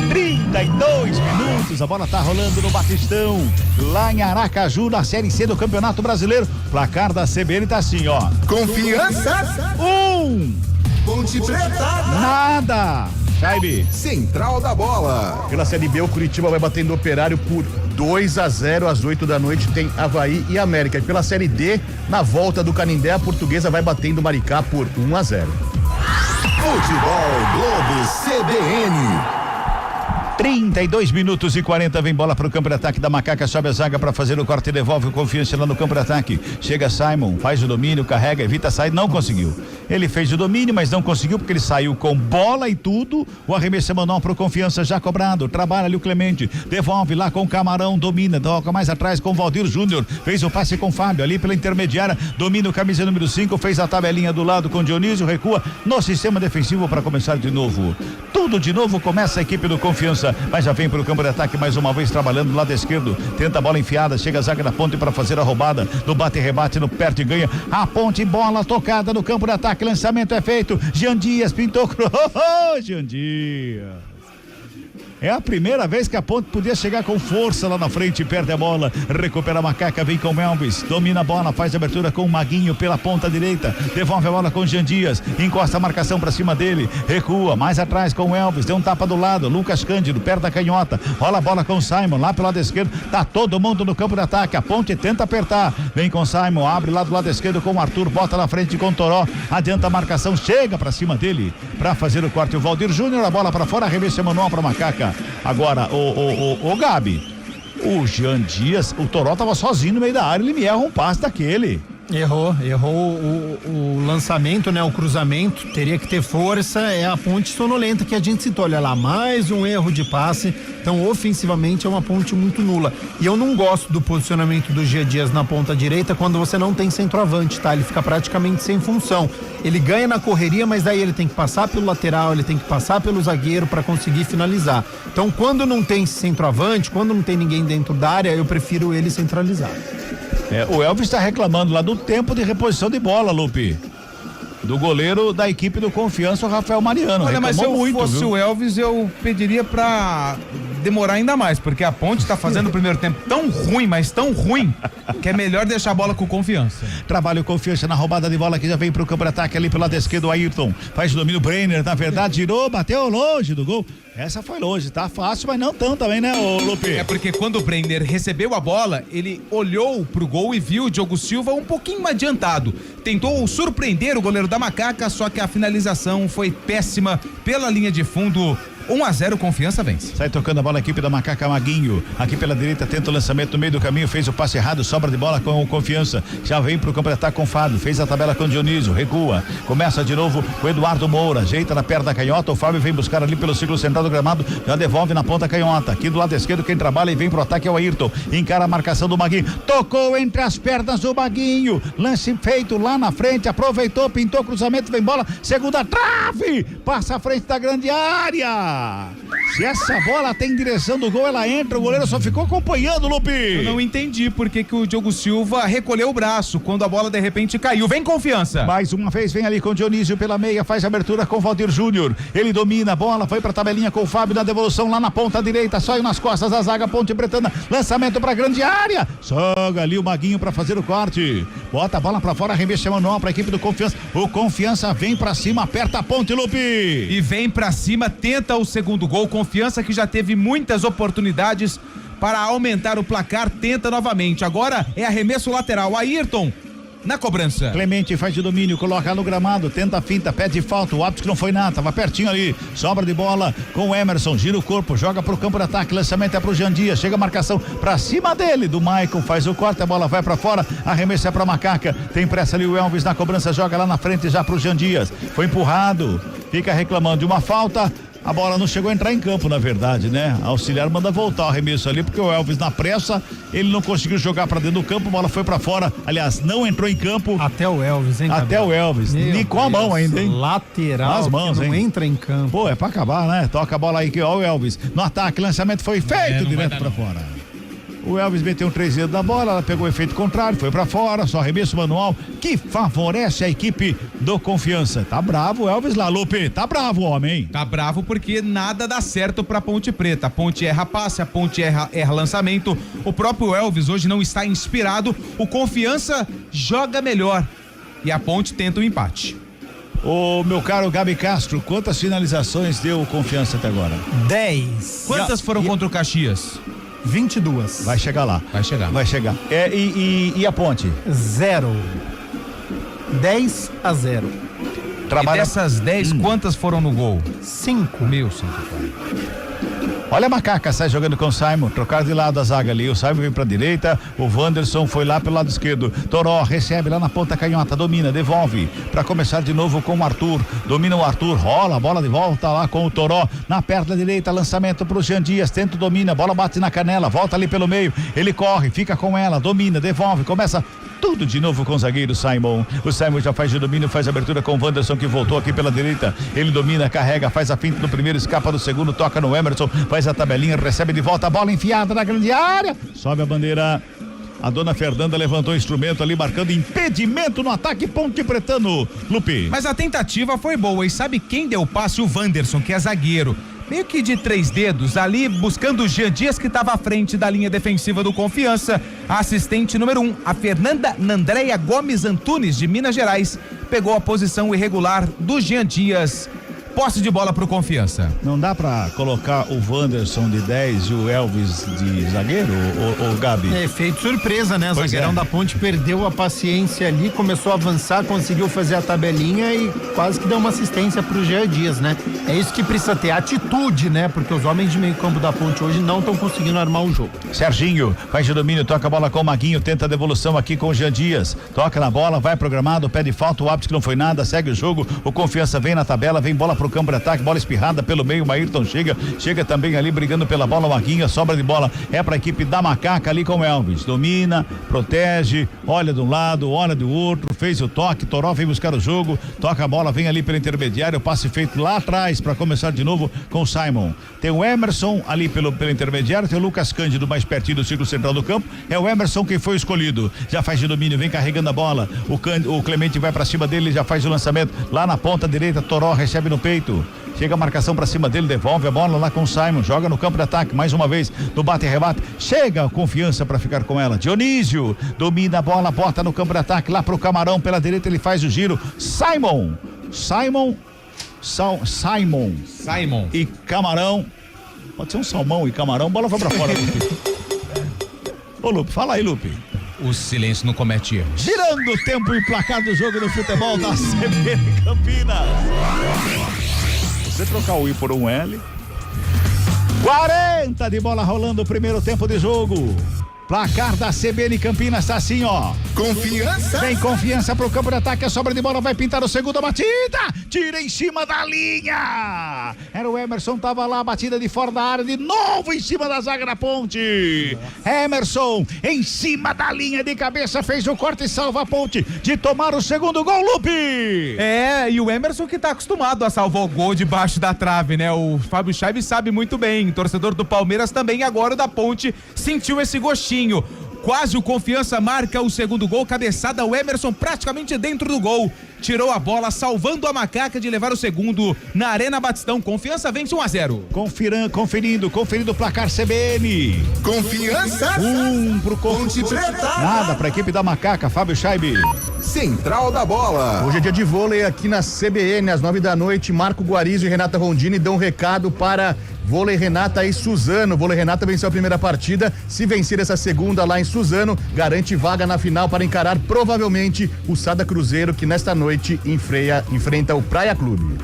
I: 32 minutos, a bola tá rolando no Batistão, lá em Aracaju, na Série C do Campeonato Brasileiro. Placar da CBN tá assim, ó.
F: Confiança.
I: 1.
F: Ponte Preta.
I: Nada. Chaibi.
F: Central da bola.
G: Pela Série B, o Curitiba vai batendo o Operário por 2-0 às 8 da noite, tem Avaí e América. E pela Série D, na volta do Canindé, a Portuguesa vai batendo o Maricá por 1-0.
F: Futebol Globo CBN.
I: 32 minutos e 40, vem bola pro campo de ataque da Macaca, sobe a zaga para fazer o corte e devolve o Confiança lá no campo de ataque. Chega Simon, faz o domínio, carrega, evita sair, não conseguiu. Ele fez o domínio, mas não conseguiu porque ele saiu com bola e tudo. O arremesso é manual pro Confiança já cobrado. Trabalha ali o Clemente, devolve lá com o Camarão, domina, toca mais atrás com o Valdir Júnior. Fez o passe com o Fábio ali pela intermediária, domina o camisa número 5, fez a tabelinha do lado com o Dionísio, recua no sistema defensivo para começar de novo. Tudo de novo, começa a equipe do Confiança, mas já vem pro campo de ataque mais uma vez trabalhando do lado esquerdo, tenta a bola enfiada, chega a zaga da Ponte para fazer a roubada, no bate e rebate, no perde e ganha, a Ponte, bola tocada no campo de ataque, lançamento é feito, Jean Dias pintou, Jean Dias. É a primeira vez que a Ponte podia chegar com força lá na frente, perde a bola, recupera a Macaca, vem com o Elvis, domina a bola, faz a abertura com o Maguinho pela ponta direita, devolve a bola com o Jean Dias, encosta a marcação pra cima dele, recua, mais atrás com o Elvis, deu um tapa do lado, Lucas Cândido, perto da canhota, rola a bola com o Simon, lá pelo lado esquerdo, tá todo mundo no campo de ataque, a Ponte tenta apertar, vem com o Simon, abre lá do lado esquerdo com o Arthur, bota na frente com o Toró, adianta a marcação, chega pra cima dele, pra fazer o corte, o Valdir Júnior, a bola pra fora, arremesso manual pra Macaca. Agora, o Gabi, o Jean Dias, o Toró tava sozinho no meio da área, ele me erra um passe daquele.
J: Errou o lançamento, né? O cruzamento, teria que ter força, é a Ponte sonolenta que a gente citou, olha lá, mais um erro de passe, então ofensivamente é uma Ponte muito nula, e eu não gosto do posicionamento do Jean Dias na ponta direita quando você não tem centroavante, tá? Ele fica praticamente sem função, ele ganha na correria, mas daí ele tem que passar pelo lateral, ele tem que passar pelo zagueiro para conseguir finalizar, então quando não tem centroavante, quando não tem ninguém dentro da área, eu prefiro ele centralizar.
I: O Elvis está reclamando lá do tempo de reposição de bola, Lupe. Do goleiro da equipe do Confiança, o Rafael Mariano.
H: Olha, mas se eu fosse
I: viu?
H: o Elvis, eu pediria pra demorar ainda mais, porque a Ponte tá fazendo o primeiro tempo tão ruim, mas tão ruim, que é melhor deixar a bola com Confiança.
I: Trabalha o Confiança na roubada de bola que já vem pro campo de ataque ali pelo lado esquerdo, o Ayrton. Faz o domínio, o Brenner, na verdade, girou, bateu longe do gol. Essa foi longe, tá fácil, mas não tão também, né, ô Lupe?
H: É porque quando o Brenner recebeu a bola, ele olhou pro gol e viu o Diogo Silva um pouquinho adiantado. Tentou surpreender o goleiro da Macaca, só que a finalização foi péssima pela linha de fundo. 1-0, Confiança vence.
I: Sai tocando a bola a equipe da Macaca, Maguinho. Aqui pela direita, tenta o lançamento no meio do caminho, fez o passe errado, sobra de bola com o Confiança. Já vem pro campo de ataque com o Fábio, fez a tabela com o Dionísio, recua. Começa de novo com o Eduardo Moura, ajeita na perna da canhota, o Fábio vem buscar ali pelo círculo central do gramado, já devolve na ponta canhota. Aqui do lado esquerdo, quem trabalha e vem pro ataque é o Ayrton. Encara a marcação do Maguinho. Tocou entre as pernas do Maguinho. Lance feito lá na frente, aproveitou, pintou cruzamento, vem bola, segunda trave, passa à frente da grande área. Se essa bola tem direção do gol, ela entra, o goleiro só ficou acompanhando, Lupe.
H: Eu não entendi por que o Diogo Silva recolheu o braço quando a bola de repente caiu. Vem Confiança.
I: Mais uma vez, vem ali com o Dionísio pela meia, faz a abertura com o Valdir Júnior. Ele domina a bola, foi pra tabelinha com o Fábio na devolução lá na ponta direita, saiu nas costas da zaga, Ponte Pretana, lançamento pra grande área. Soga ali o Maguinho pra fazer o corte. Bota a bola pra fora, arremesso manual pra equipe do Confiança. O Confiança vem pra cima, aperta a ponte, Lupe.
H: E vem pra cima, tenta o segundo gol. Confiança que já teve muitas oportunidades para aumentar o placar, tenta novamente. Agora é arremesso lateral. Ayrton na cobrança.
I: Clemente faz de domínio, coloca no gramado, tenta a finta, pede falta, o árbitro que não foi nada, tava pertinho ali, sobra de bola com o Emerson, gira o corpo, joga pro campo de ataque, lançamento é pro Jean Dias, chega a marcação pra cima dele, do Maicon, faz o corte, a bola vai pra fora, arremesso é pra Macaca, tem pressa ali o Elvis na cobrança, joga lá na frente já pro Jean Dias, foi empurrado, fica reclamando de uma falta. A bola não chegou a entrar em campo, na verdade, né? A auxiliar manda voltar o arremesso ali, porque o Elvis na pressa, ele não conseguiu jogar pra dentro do campo, a bola foi pra fora, aliás, não entrou em campo.
J: Até o Elvis, hein?
I: Até o Elvis, nem com a mão ainda, hein?
J: Lateral,
I: as mãos,
J: não
I: hein?
J: entra em campo.
I: Pô, é pra acabar, né? Toca a bola aí, ó o Elvis, no ataque, lançamento foi feito direto pra fora. O Elvis meteu um 3 dedos da bola, ela pegou o efeito contrário, foi pra fora, só arremesso manual, que favorece a equipe do Confiança. Tá bravo o Elvis lá, Lupe, tá bravo o homem, hein?
H: Tá bravo porque nada dá certo pra Ponte Preta. A Ponte erra passe, a Ponte erra lançamento. O próprio Elvis hoje não está inspirado, o Confiança joga melhor e a Ponte tenta o empate.
I: Ô, meu caro Gabi Castro, quantas finalizações deu o Confiança até agora?
J: 10.
H: Quantas foram contra o Caxias?
J: 22.
I: Vai chegar lá.
H: Vai chegar.
I: Vai chegar. E a Ponte?
J: 0. 10-0.
H: E dessas 10, quantas foram no gol?
J: 5.
H: Meu santo pai.
I: Olha a Macaca, sai jogando com o Simon, trocaram de lado a zaga ali, o Simon vem pra direita, o Wanderson foi lá pelo lado esquerdo, Toró recebe lá na ponta canhota, domina, devolve, pra começar de novo com o Arthur, domina o Arthur, rola a bola de volta lá com o Toró, na perna direita, lançamento pro Jean Dias, tenta, domina, bola bate na canela, volta ali pelo meio, ele corre, fica com ela, domina, devolve, começa tudo de novo com o zagueiro Simon. O Simon já faz de domínio, faz a abertura com o Wanderson que voltou aqui pela direita. Ele domina, carrega, faz a finta no primeiro, escapa do segundo, toca no Emerson, faz a tabelinha, recebe de volta a bola enfiada na grande área. Sobe a bandeira. A dona Fernanda levantou o instrumento ali, marcando impedimento no ataque Ponte Pretano. Lupe.
H: Mas a tentativa foi boa e sabe quem deu o passe? O Wanderson, que é zagueiro. meio que de 3 dedos, ali buscando o Jean Dias, que estava à frente da linha defensiva do Confiança. A assistente número 1, a Fernanda Nandréia Gomes Antunes, de Minas Gerais, pegou a posição irregular do Jean Dias. Posse de bola pro Confiança.
I: Não dá pra colocar o Wanderson de 10 e o Elvis de zagueiro, ou Gabi?
J: É efeito surpresa, né? O zagueirão da Ponte perdeu a paciência ali, começou a avançar, conseguiu fazer a tabelinha e quase que deu uma assistência pro Jean Dias, né? É isso que precisa ter, atitude, né? Porque os homens de meio campo da Ponte hoje não estão conseguindo armar o jogo.
I: Serginho faz de domínio, toca a bola com o Maguinho, tenta a devolução aqui com o Jean Dias, toca na bola, vai programado, pede falta, o árbitro que não foi nada, segue o jogo, o Confiança vem na tabela, vem bola pro campo de ataque, bola espirrada pelo meio, o Maírton chega também ali brigando pela bola, o Maguinho, sobra de bola é pra equipe da Macaca ali com o Elvis, domina, protege, olha de um lado, olha do outro, fez o toque, Toró vem buscar o jogo, toca a bola, vem ali pelo intermediário, o passe feito lá atrás pra começar de novo com o Simon, tem o Emerson ali pelo intermediário, tem o Lucas Cândido mais pertinho do círculo central do campo, é o Emerson quem foi escolhido, já faz de domínio, vem carregando a bola, o Clemente vai pra cima dele, já faz o lançamento, lá na ponta direita, Toró recebe no peito, chega a marcação pra cima dele, devolve a bola lá com o Simon, joga no campo de ataque, mais uma vez, no bate e rebate, chega a Confiança pra ficar com ela, Dionísio, domina a bola, bota no campo de ataque, lá pro Camarão, pela direita ele faz o giro, Simon e Camarão, pode ser um salmão e Camarão, bola vai pra fora, Lupe. Ô Lupe, fala aí, Lupe.
H: O silêncio não comete erros.
I: Girando o tempo e placar do jogo do futebol da CBN Campinas. Você trocar o I por um L. 40 de bola rolando o primeiro tempo de jogo. Placar da CBN Campinas tá assim, ó.
F: Confiança.
I: Vem Confiança pro campo de ataque, a sobra de bola vai pintar o segundo, batida, tira em cima da linha. Era o Emerson, tava lá, batida de fora da área, de novo em cima da zaga da Ponte. Emerson, em cima da linha de cabeça, fez o corte e salva a Ponte de tomar o segundo gol, Lupe.
H: É, e o Emerson que tá acostumado a salvar o gol debaixo da trave, né? O Fábio Chaib sabe muito bem, torcedor do Palmeiras também, agora o da Ponte sentiu esse gostinho. Quase o Confiança marca o segundo gol, cabeçada, o Emerson praticamente dentro do gol, tirou a bola, salvando a Macaca de levar o segundo na Arena Batistão. Confiança vence 1-0.
I: Conferindo o placar CBN.
F: Confiança.
I: Pro Ponte Preta. Nada pra equipe da Macaca, Fábio Chaib.
F: Central da bola.
G: Hoje é dia de vôlei aqui na CBN, às 9h, Marco Guarizo e Renata Rondini dão um recado para Vôlei Renata e Suzano. Vôlei Renata venceu a primeira partida, se vencer essa segunda lá em Suzano, garante vaga na final para encarar provavelmente o Sada Cruzeiro, que nesta noite enfrenta o Praia Clube.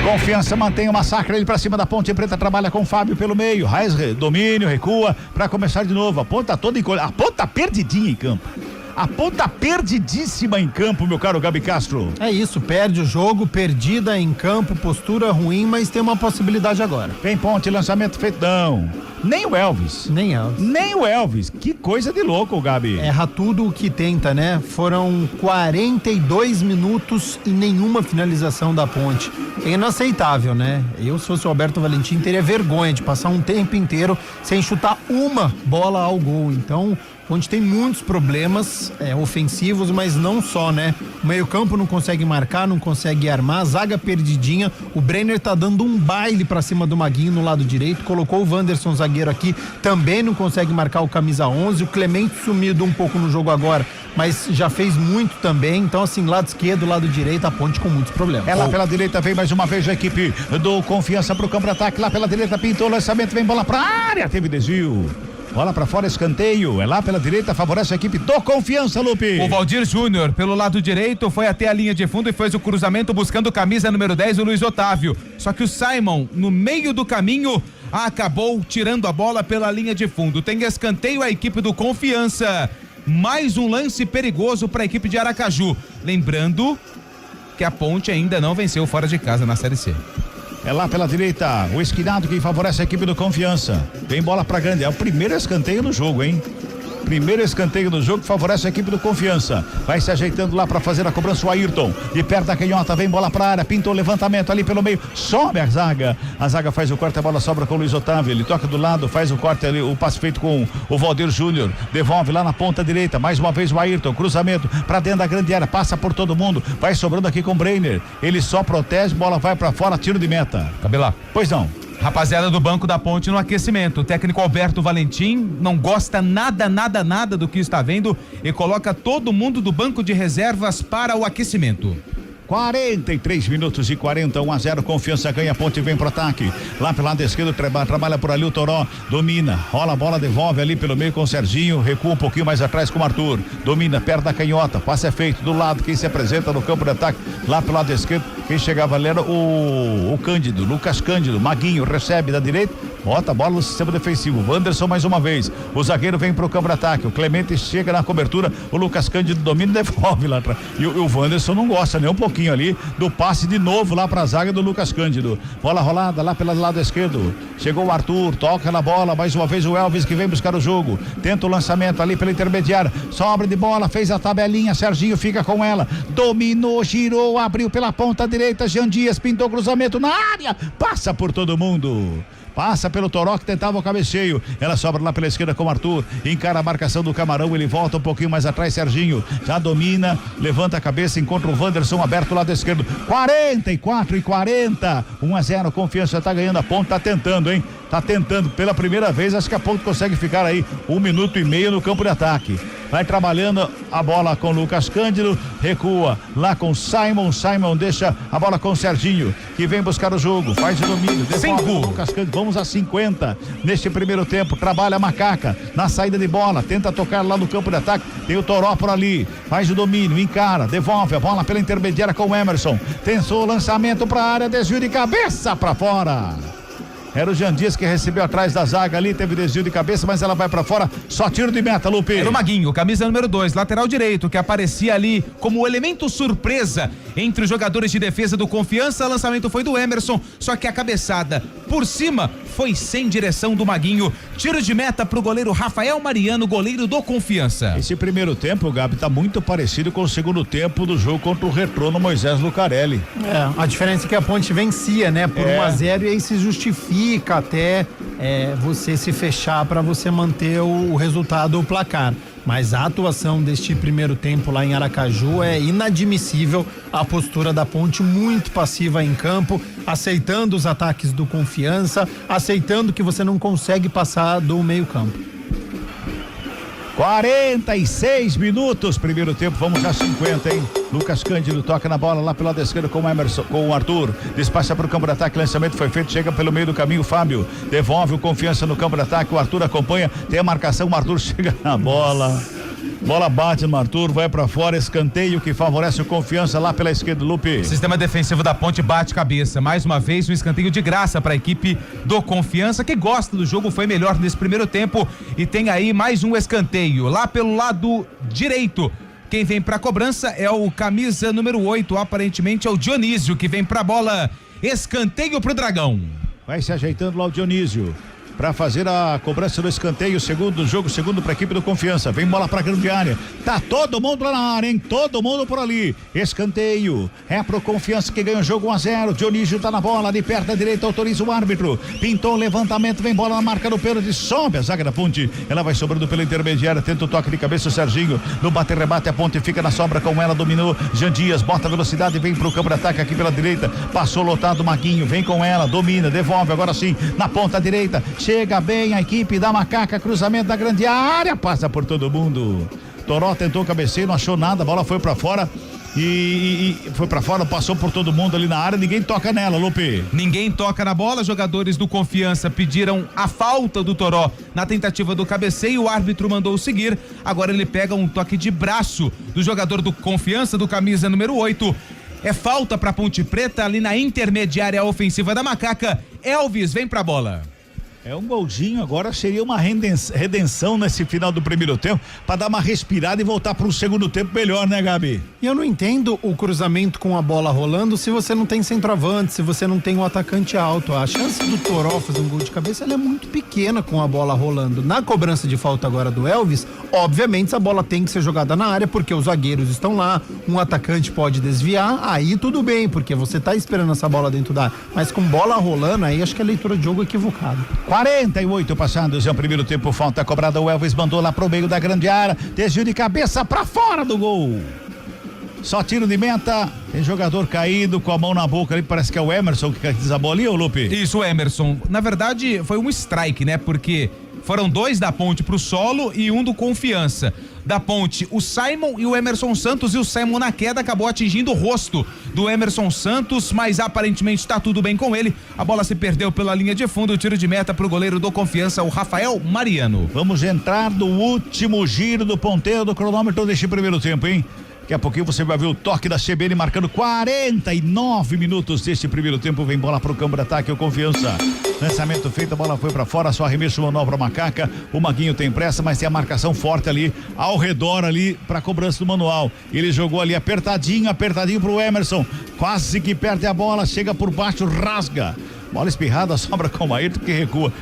I: Confiança mantém o massacre ele pra cima da Ponte Preta, trabalha com o Fábio pelo meio, Raiz domínio, recua pra começar de novo, a Ponte tá toda encolhida, a Ponte tá perdidinha em campo. A Ponta perdidíssima em campo, meu caro Gabi Castro.
J: É isso, perde o jogo, perdida em campo, postura ruim, mas tem uma possibilidade agora.
I: Vem Ponte, lançamento feitão. Nem o Elvis. Nem o Elvis. Que coisa de louco, Gabi.
J: Erra tudo o que tenta, né? Foram 42 minutos e nenhuma finalização da Ponte. É inaceitável, né? Eu, se fosse o Alberto Valentim, teria vergonha de passar um tempo inteiro sem chutar uma bola ao gol. Então, Ponte tem muitos problemas ofensivos, mas não só, né? O meio-campo não consegue marcar, não consegue armar, zaga perdidinha. O Brenner tá dando um baile pra cima do Maguinho no lado direito, colocou o Wanderson zagueiro aqui, também não consegue marcar o camisa 11. O Clemente sumido um pouco no jogo agora, mas já fez muito também. Então, assim, lado esquerdo, lado direito, a Ponte com muitos problemas.
I: Ela pela direita vem mais uma vez a equipe do Confiança pro campo de ataque. Lá pela direita pintou o lançamento, vem bola pra área, teve desvio. Bola pra fora, escanteio, é lá pela direita, favorece a equipe do Confiança, Lupe.
H: O Valdir Júnior, pelo lado direito, foi até a linha de fundo e fez o cruzamento buscando camisa número 10, o Luiz Otávio. Só que o Simon, no meio do caminho, acabou tirando a bola pela linha de fundo. Tem escanteio a equipe do Confiança. Mais um lance perigoso para a equipe de Aracaju. Lembrando que a Ponte ainda não venceu fora de casa na Série C.
I: É lá pela direita, o esquinado que favorece a equipe do Confiança. Vem bola pra grande, é o primeiro escanteio do jogo, hein? Primeiro escanteio do jogo, favorece a equipe do Confiança. Vai se ajeitando lá para fazer a cobrança o Ayrton. De perto da canhota, vem bola pra área, pintou o levantamento ali pelo meio, sobe a zaga. A zaga faz o corte, a bola sobra com o Luiz Otávio. Ele toca do lado, faz o corte ali, o passe feito com o Valdir Júnior. Devolve lá na ponta direita, mais uma vez o Ayrton, cruzamento pra dentro da grande área, passa por todo mundo, vai sobrando aqui com o Breiner. Ele só protege, bola vai pra fora, tiro de meta.
H: Cabelá.
I: Pois não.
H: Rapaziada do Banco da Ponte no aquecimento. O técnico Alberto Valentim não gosta nada do que está vendo e coloca todo mundo do banco de reservas para o aquecimento.
I: 43 minutos e 40, 1-0, Confiança ganha, Ponte vem pro ataque, lá pelo lado esquerdo, trabalha por ali o Toró, domina, rola a bola, devolve ali pelo meio com o Serginho, recua um pouquinho mais atrás com o Arthur, domina, perto da canhota, passe é feito, do lado, quem se apresenta no campo de ataque, lá pelo lado esquerdo, quem chegava ali era o Cândido, Lucas Cândido, Maguinho, recebe da direita, bota a bola no sistema defensivo, Wanderson mais uma vez, o zagueiro vem pro campo de ataque, o Clemente chega na cobertura, o Lucas Cândido domina e devolve lá atrás, e o Wanderson não gosta nem um pouquinho ali do passe de novo lá pra zaga do Lucas Cândido, bola rolada lá pelo lado esquerdo, chegou o Arthur, toca na bola, mais uma vez o Elvis que vem buscar o jogo, tenta o lançamento ali pela intermediária, sobra de bola, fez a tabelinha, Serginho fica com ela, dominou, girou, abriu pela ponta direita, Jean Dias pintou cruzamento na área, passa por todo mundo. Passa pelo Toró que tentava o cabeceio. Ela sobra lá pela esquerda com o Arthur. Encara a marcação do Camarão. Ele volta um pouquinho mais atrás. Serginho já domina. Levanta a cabeça. Encontra o Wanderson aberto lado esquerdo. 44 e 40. 1-0. Confiança tá ganhando a ponta. Tá tentando, hein? Tá tentando pela primeira vez. Acho que a ponta consegue ficar aí 1 minuto e meio no campo de ataque. Vai trabalhando a bola com o Lucas Cândido, recua lá com Simon deixa a bola com o Serginho, que vem buscar o jogo, faz o domínio, devolve o Lucas Cândido, vamos a 50 neste primeiro tempo, trabalha a Macaca na saída de bola, tenta tocar lá no campo de ataque, tem o Toró por ali, faz o domínio, encara, devolve a bola pela intermediária com o Emerson, tentou o lançamento para a área, desvio de cabeça para fora. Era o Jean Dias que recebeu atrás da zaga ali, teve desvio de cabeça, mas ela vai pra fora, só tiro de meta, Lupe.
H: Era o Maguinho, camisa número 2, lateral direito, que aparecia ali como elemento surpresa entre os jogadores de defesa do Confiança. O lançamento foi do Emerson, só que a cabeçada por cima foi sem direção do Maguinho. Tiro de meta pro goleiro Rafael Mariano, goleiro do Confiança.
I: Esse primeiro tempo, Gabi, tá muito parecido com o segundo tempo do jogo contra o Retrô no Moisés Lucarelli.
J: A diferença é que a Ponte vencia, né? Por 1-0 e aí se justifica até você se fechar para você manter o resultado, o placar. Mas a atuação deste primeiro tempo lá em Aracaju é inadmissível. A postura da Ponte muito passiva em campo, aceitando os ataques do Confiança, aceitando que você não consegue passar do meio campo.
I: 46 minutos, primeiro tempo, vamos a 50, hein? Lucas Cândido toca na bola lá pelo lado esquerdo com o Emerson, com o Arthur, despacha para o campo de ataque, lançamento foi feito, chega pelo meio do caminho, Fábio, devolve o Confiança no campo de ataque, o Arthur acompanha, tem a marcação, o Arthur chega na bola bate no Arthur, vai pra fora, escanteio que favorece o Confiança lá pela esquerda, Lupe.
H: Sistema defensivo da Ponte bate cabeça, mais uma vez um escanteio de graça para a equipe do Confiança, que gosta do jogo, foi melhor nesse primeiro tempo e tem aí mais um escanteio, lá pelo lado direito. Quem vem pra cobrança é o camisa número 8, aparentemente é o Dionísio, que vem pra bola, escanteio pro Dragão.
I: Vai se ajeitando lá o Dionísio para fazer a cobrança do escanteio, segundo do jogo, segundo para a equipe do Confiança, vem bola para a grande área, tá todo mundo lá na área, hein? Todo mundo por ali, escanteio, é pro Confiança que ganha o jogo 1-0, Dionísio tá na bola, de perto da direita, autoriza o árbitro, pintou o levantamento, vem bola na marca do pênalti, sobe a zaga da Ponte, ela vai sobrando pela intermediária, tenta o toque de cabeça o Serginho, no bate-rebate a Ponte fica na sobra com ela, dominou, Jean Dias, bota velocidade, vem pro campo de ataque aqui pela direita, passou lotado Maguinho, vem com ela, domina, devolve, agora sim, na ponta direita, chega bem a equipe da Macaca, cruzamento da grande área, passa por todo mundo. Toró tentou o cabeceio, não achou nada, a bola foi pra fora e foi pra fora, passou por todo mundo ali na área, ninguém toca nela, Lupe.
H: Ninguém toca na bola, jogadores do Confiança pediram a falta do Toró na tentativa do cabeceio, o árbitro mandou seguir, agora ele pega um toque de braço do jogador do Confiança, do camisa número 8. É falta pra Ponte Preta ali na intermediária ofensiva da Macaca. Elvis vem pra bola.
I: Um golzinho agora seria uma redenção nesse final do primeiro tempo, para dar uma respirada e voltar para um segundo tempo melhor, né, Gabi?
J: E eu não entendo o cruzamento com a bola rolando se você não tem centroavante, se você não tem um atacante alto. A chance do Toró fazer um gol de cabeça ela é muito pequena com a bola rolando. Na cobrança de falta agora do Elvis, obviamente essa bola tem que ser jogada na área porque os zagueiros estão lá, um atacante pode desviar, aí tudo bem, porque você tá esperando essa bola dentro da área. Mas com bola rolando, aí acho que é leitura de jogo equivocada.
I: 48 passados, é o primeiro tempo, falta cobrada, o Elvis mandou lá pro meio da grande área, desvio de cabeça pra fora do gol. Só tiro de meta, tem jogador caído com a mão na boca ali, parece que é o Emerson que desabou ali, ô Lupe?
H: Isso, o Emerson. Na verdade, foi um strike, né? Porque foram 2 da Ponte pro solo e 1 do Confiança. Da Ponte, o Simon e o Emerson Santos, e o Simon na queda acabou atingindo o rosto do Emerson Santos, mas aparentemente está tudo bem com ele. A bola se perdeu pela linha de fundo, o tiro de meta pro goleiro do Confiança, o Rafael Mariano.
I: Vamos entrar no último giro do ponteiro do cronômetro deste primeiro tempo, hein? Daqui a pouquinho você vai ver o toque da CBN marcando 49 minutos deste primeiro tempo. Vem bola pro campo de ataque, o Confiança. Lançamento feito, a bola foi pra fora, só arremesso manual pra Macaca. O Maguinho tem pressa, mas tem a marcação forte ali, ao redor ali, pra cobrança do manual. Ele jogou ali apertadinho pro Emerson. Quase que perde a bola, chega por baixo, rasga. Bola espirrada, sobra com o Ayrton que recua.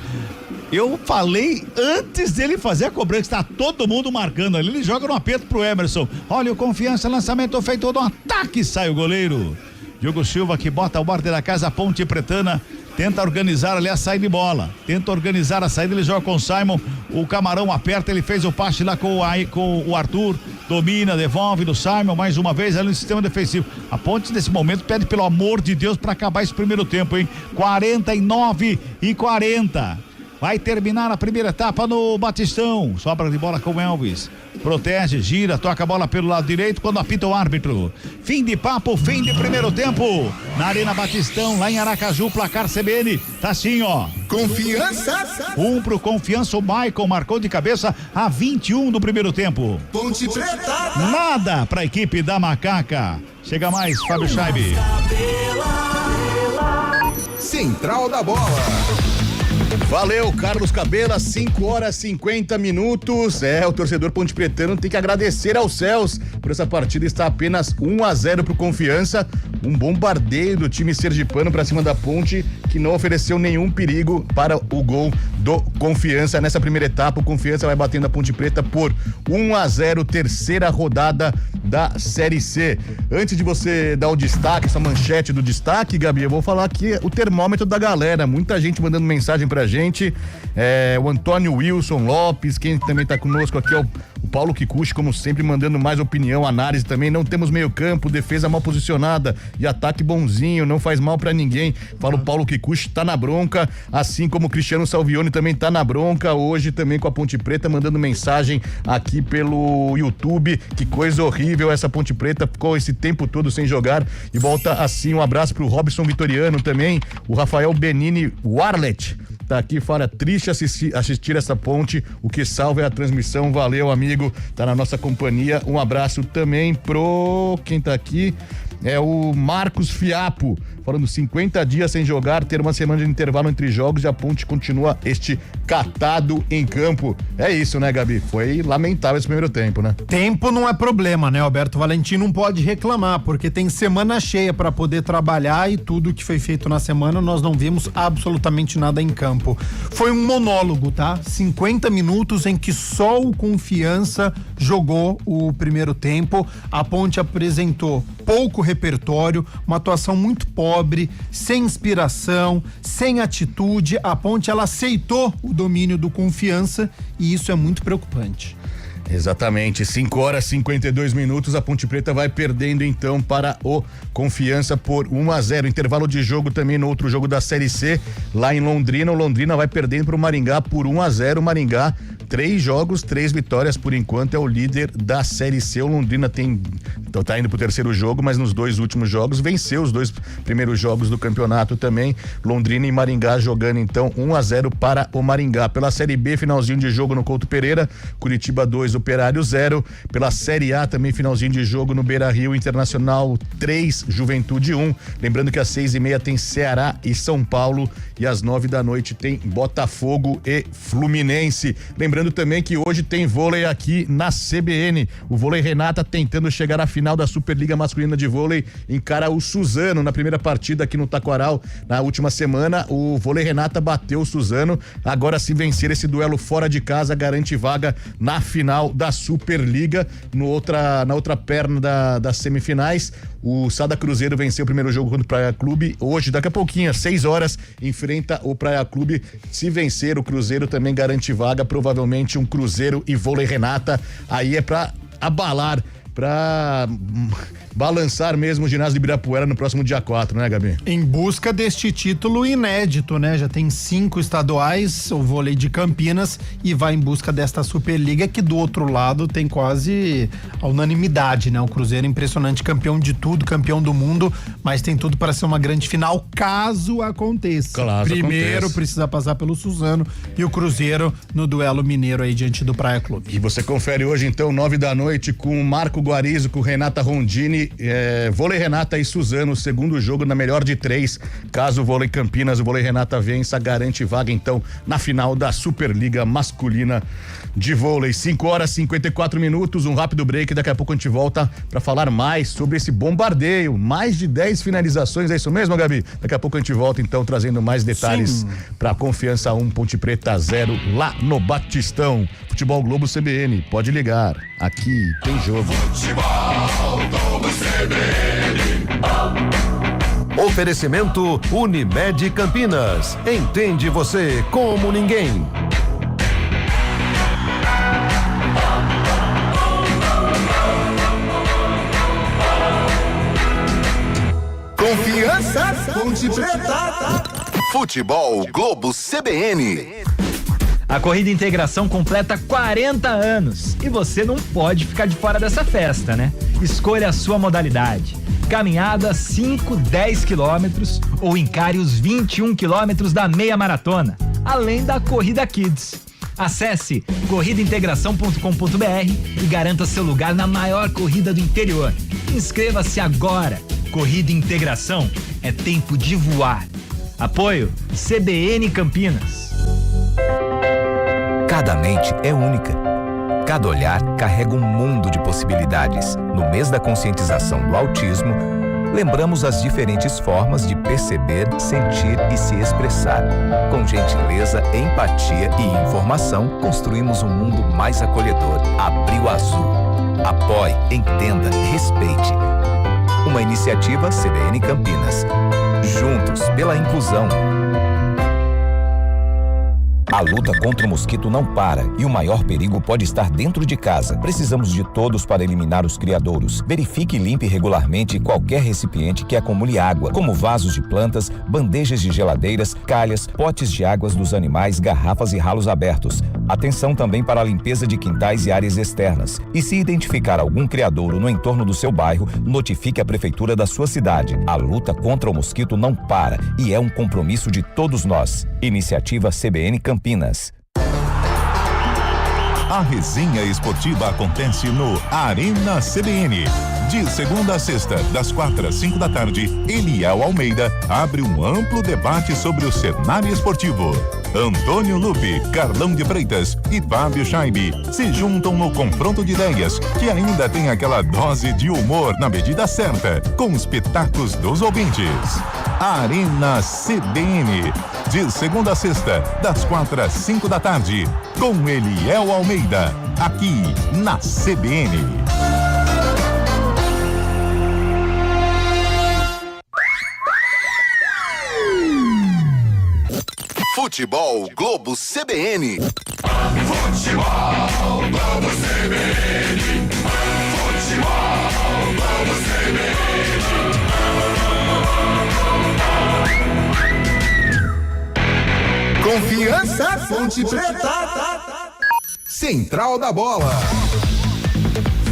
I: Eu falei antes dele fazer a cobrança, tá todo mundo marcando ali, ele joga no aperto pro Emerson. Olha o Confiança, lançamento feito do ataque, sai o goleiro. Diogo Silva que bota o border da casa, Ponte Pretana, tenta organizar ali a saída de bola, ele joga com o Simon, o Camarão aperta, ele fez o passe lá com o Arthur, domina, devolve do Simon, mais uma vez ali no sistema defensivo. A Ponte nesse momento pede pelo amor de Deus pra acabar esse primeiro tempo, hein? 49-40. Vai terminar a primeira etapa no Batistão. Sobra de bola com o Elvis. Protege, gira, toca a bola pelo lado direito quando apita o árbitro. Fim de papo, fim de primeiro tempo. Na Arena Batistão, lá em Aracaju, placar CBN. Tá assim, ó.
F: Confiança.
I: 1 pro Confiança, o Michael marcou de cabeça a 21 do primeiro tempo.
F: Ponte Preta.
I: Nada pra equipe da Macaca. Chega mais, Fábio Scheibe.
F: Central da Bola.
G: Valeu, Carlos Cabela, 5h50. O torcedor Ponte Pretano tem que agradecer aos céus por essa partida. Está apenas 1-0 pro Confiança. Um bombardeio do time sergipano para cima da Ponte, que não ofereceu nenhum perigo para o gol do Confiança. Nessa primeira etapa, o Confiança vai batendo a Ponte Preta por 1-0, terceira rodada da Série C. Antes de você dar o destaque, essa manchete do destaque, Gabi, eu vou falar aqui o termômetro da galera. Muita gente mandando mensagem pra gente. O Antônio Wilson Lopes, quem também tá conosco aqui é o Paulo Kikuchi, como sempre, mandando mais opinião, análise também. Não temos meio campo, defesa mal posicionada e ataque bonzinho, não faz mal pra ninguém. Fala o Paulo Kikuchi, tá na bronca, assim como o Cristiano Salvione também tá na bronca hoje também com a Ponte Preta, mandando mensagem aqui pelo YouTube. Que coisa horrível essa Ponte Preta, ficou esse tempo todo sem jogar e volta assim. Um abraço pro Robson Vitoriano também, o Rafael Benini Warlet tá aqui, fala, triste assistir essa Ponte, o que salva é a transmissão. Valeu, amigo, tá na nossa companhia. Um abraço também pro quem tá aqui, é o Marcos Fiapo, falando 50 dias sem jogar, ter uma semana de intervalo entre jogos e a Ponte continua este catado em campo. É isso, né, Gabi? Foi lamentável esse primeiro tempo, né?
J: Tempo não é problema, né? Alberto Valentim não pode reclamar, porque tem semana cheia para poder trabalhar e tudo que foi feito na semana nós não vimos absolutamente nada em campo. Foi um monólogo, tá? 50 minutos em que só o Confiança jogou o primeiro tempo. A Ponte apresentou pouco repertório, uma atuação muito pobre, sem inspiração, sem atitude. A Ponte, ela aceitou o domínio do Confiança e isso é muito preocupante.
G: Exatamente, 5h52, a Ponte Preta vai perdendo então para o Confiança por 1-0. Intervalo de jogo também no outro jogo da Série C, lá em Londrina. O Londrina vai perdendo para o Maringá por 1-0. O Maringá, 3 jogos, 3 vitórias por enquanto, é o líder da Série C. O Londrina tá indo pro terceiro jogo, mas nos 2 últimos jogos venceu os 2 primeiros jogos do campeonato também. Londrina e Maringá jogando então 1-0 para o Maringá. Pela Série B, finalzinho de jogo no Couto Pereira, Curitiba 2, 2, Operário 0. Pela Série A também finalzinho de jogo no Beira-Rio, Internacional 3, Juventude 1. Lembrando que às 6h30 tem Ceará e São Paulo e às 9 da noite tem Botafogo e Fluminense. Lembrando também que hoje tem vôlei aqui na CBN. O Vôlei Renata tentando chegar à final da Superliga Masculina de Vôlei, encara o Suzano na primeira partida aqui no Taquaral. Na última semana, o Vôlei Renata bateu o Suzano. Agora, se vencer esse duelo fora de casa, garante vaga na final da Superliga. Na outra perna das semifinais, o Sada Cruzeiro venceu o primeiro jogo contra o Praia Clube. Hoje, daqui a pouquinho, às 6 horas, enfrenta o Praia Clube. Se vencer, o Cruzeiro também garante vaga, provavelmente um Cruzeiro e Vôlei Renata. Aí é pra abalar, pra balançar mesmo o ginásio de Ibirapuera no próximo dia 4, né, Gabi?
J: Em busca deste título inédito, né? Já tem 5 estaduais, o vôlei de Campinas, e vai em busca desta Superliga, que do outro lado tem quase a unanimidade, né? O Cruzeiro impressionante, campeão de tudo, campeão do mundo, mas tem tudo para ser uma grande final, caso aconteça.
G: Claro,
J: primeiro precisa passar pelo Suzano e o Cruzeiro no duelo mineiro aí diante do Praia Clube.
G: E você confere hoje, então, 9 da noite, com o Marco Guarizo, com Renata Rondini, Vôlei Renata e Suzano, o segundo jogo na melhor de 3. Caso o Vôlei Campinas, o Vôlei Renata vença, garante vaga então na final da Superliga Masculina de Vôlei. 5h54, um rápido break, daqui a pouco a gente volta para falar mais sobre esse bombardeio, mais de 10 finalizações, é isso mesmo, Gabi? Daqui a pouco a gente volta então trazendo mais detalhes para Confiança 1, Ponte Preta 0 lá no Batistão. Futebol Globo CBN, pode ligar, aqui tem jogo.
F: Futebol Globo CBN.
E: Oferecimento Unimed Campinas. Entende você como ninguém.
F: Confiança, Ponte Preta. Futebol Globo CBN.
D: A Corrida Integração completa 40 anos e você não pode ficar de fora dessa festa, né? Escolha a sua modalidade. Caminhada 5, 10 quilômetros ou encare os 21 quilômetros da meia maratona, além da Corrida Kids. Acesse corridaintegração.com.br e garanta seu lugar na maior corrida do interior. Inscreva-se agora. Corrida Integração, é tempo de voar. Apoio CBN Campinas.
C: Cada mente é única. Cada olhar carrega um mundo de possibilidades. No mês da conscientização do autismo, lembramos as diferentes formas de perceber, sentir e se expressar. Com gentileza, empatia e informação, construímos um mundo mais acolhedor. Abril Azul. Apoie, entenda, respeite. Uma iniciativa CBN Campinas. Juntos pela inclusão. A luta contra o mosquito não para e o maior perigo pode estar dentro de casa. Precisamos de todos para eliminar os criadouros. Verifique e limpe regularmente qualquer recipiente que acumule água, como vasos de plantas, bandejas de geladeiras, calhas, potes de águas dos animais, garrafas e ralos abertos. Atenção também para a limpeza de quintais e áreas externas. E se identificar algum criadouro no entorno do seu bairro, notifique a prefeitura da sua cidade. A luta contra o mosquito não para e é um compromisso de todos nós. Iniciativa CBN Campinas.
B: A resenha esportiva acontece no Arena CBN. De segunda a sexta, das 4 às 5 da tarde, Eliel Almeida abre um amplo debate sobre o cenário esportivo. Antônio Lupe, Carlão de Freitas e Fábio Scheibe se juntam no confronto de ideias, que ainda tem aquela dose de humor na medida certa, com os pitacos dos ouvintes. Arena CBN, de segunda a sexta, das 4 às 5 da tarde, com Eliel Almeida, aqui na CBN.
F: Futebol Globo CBN. Futebol Globo CBN. Futebol Globo CBN. Confiança, Ponte Preta. Central da Bola.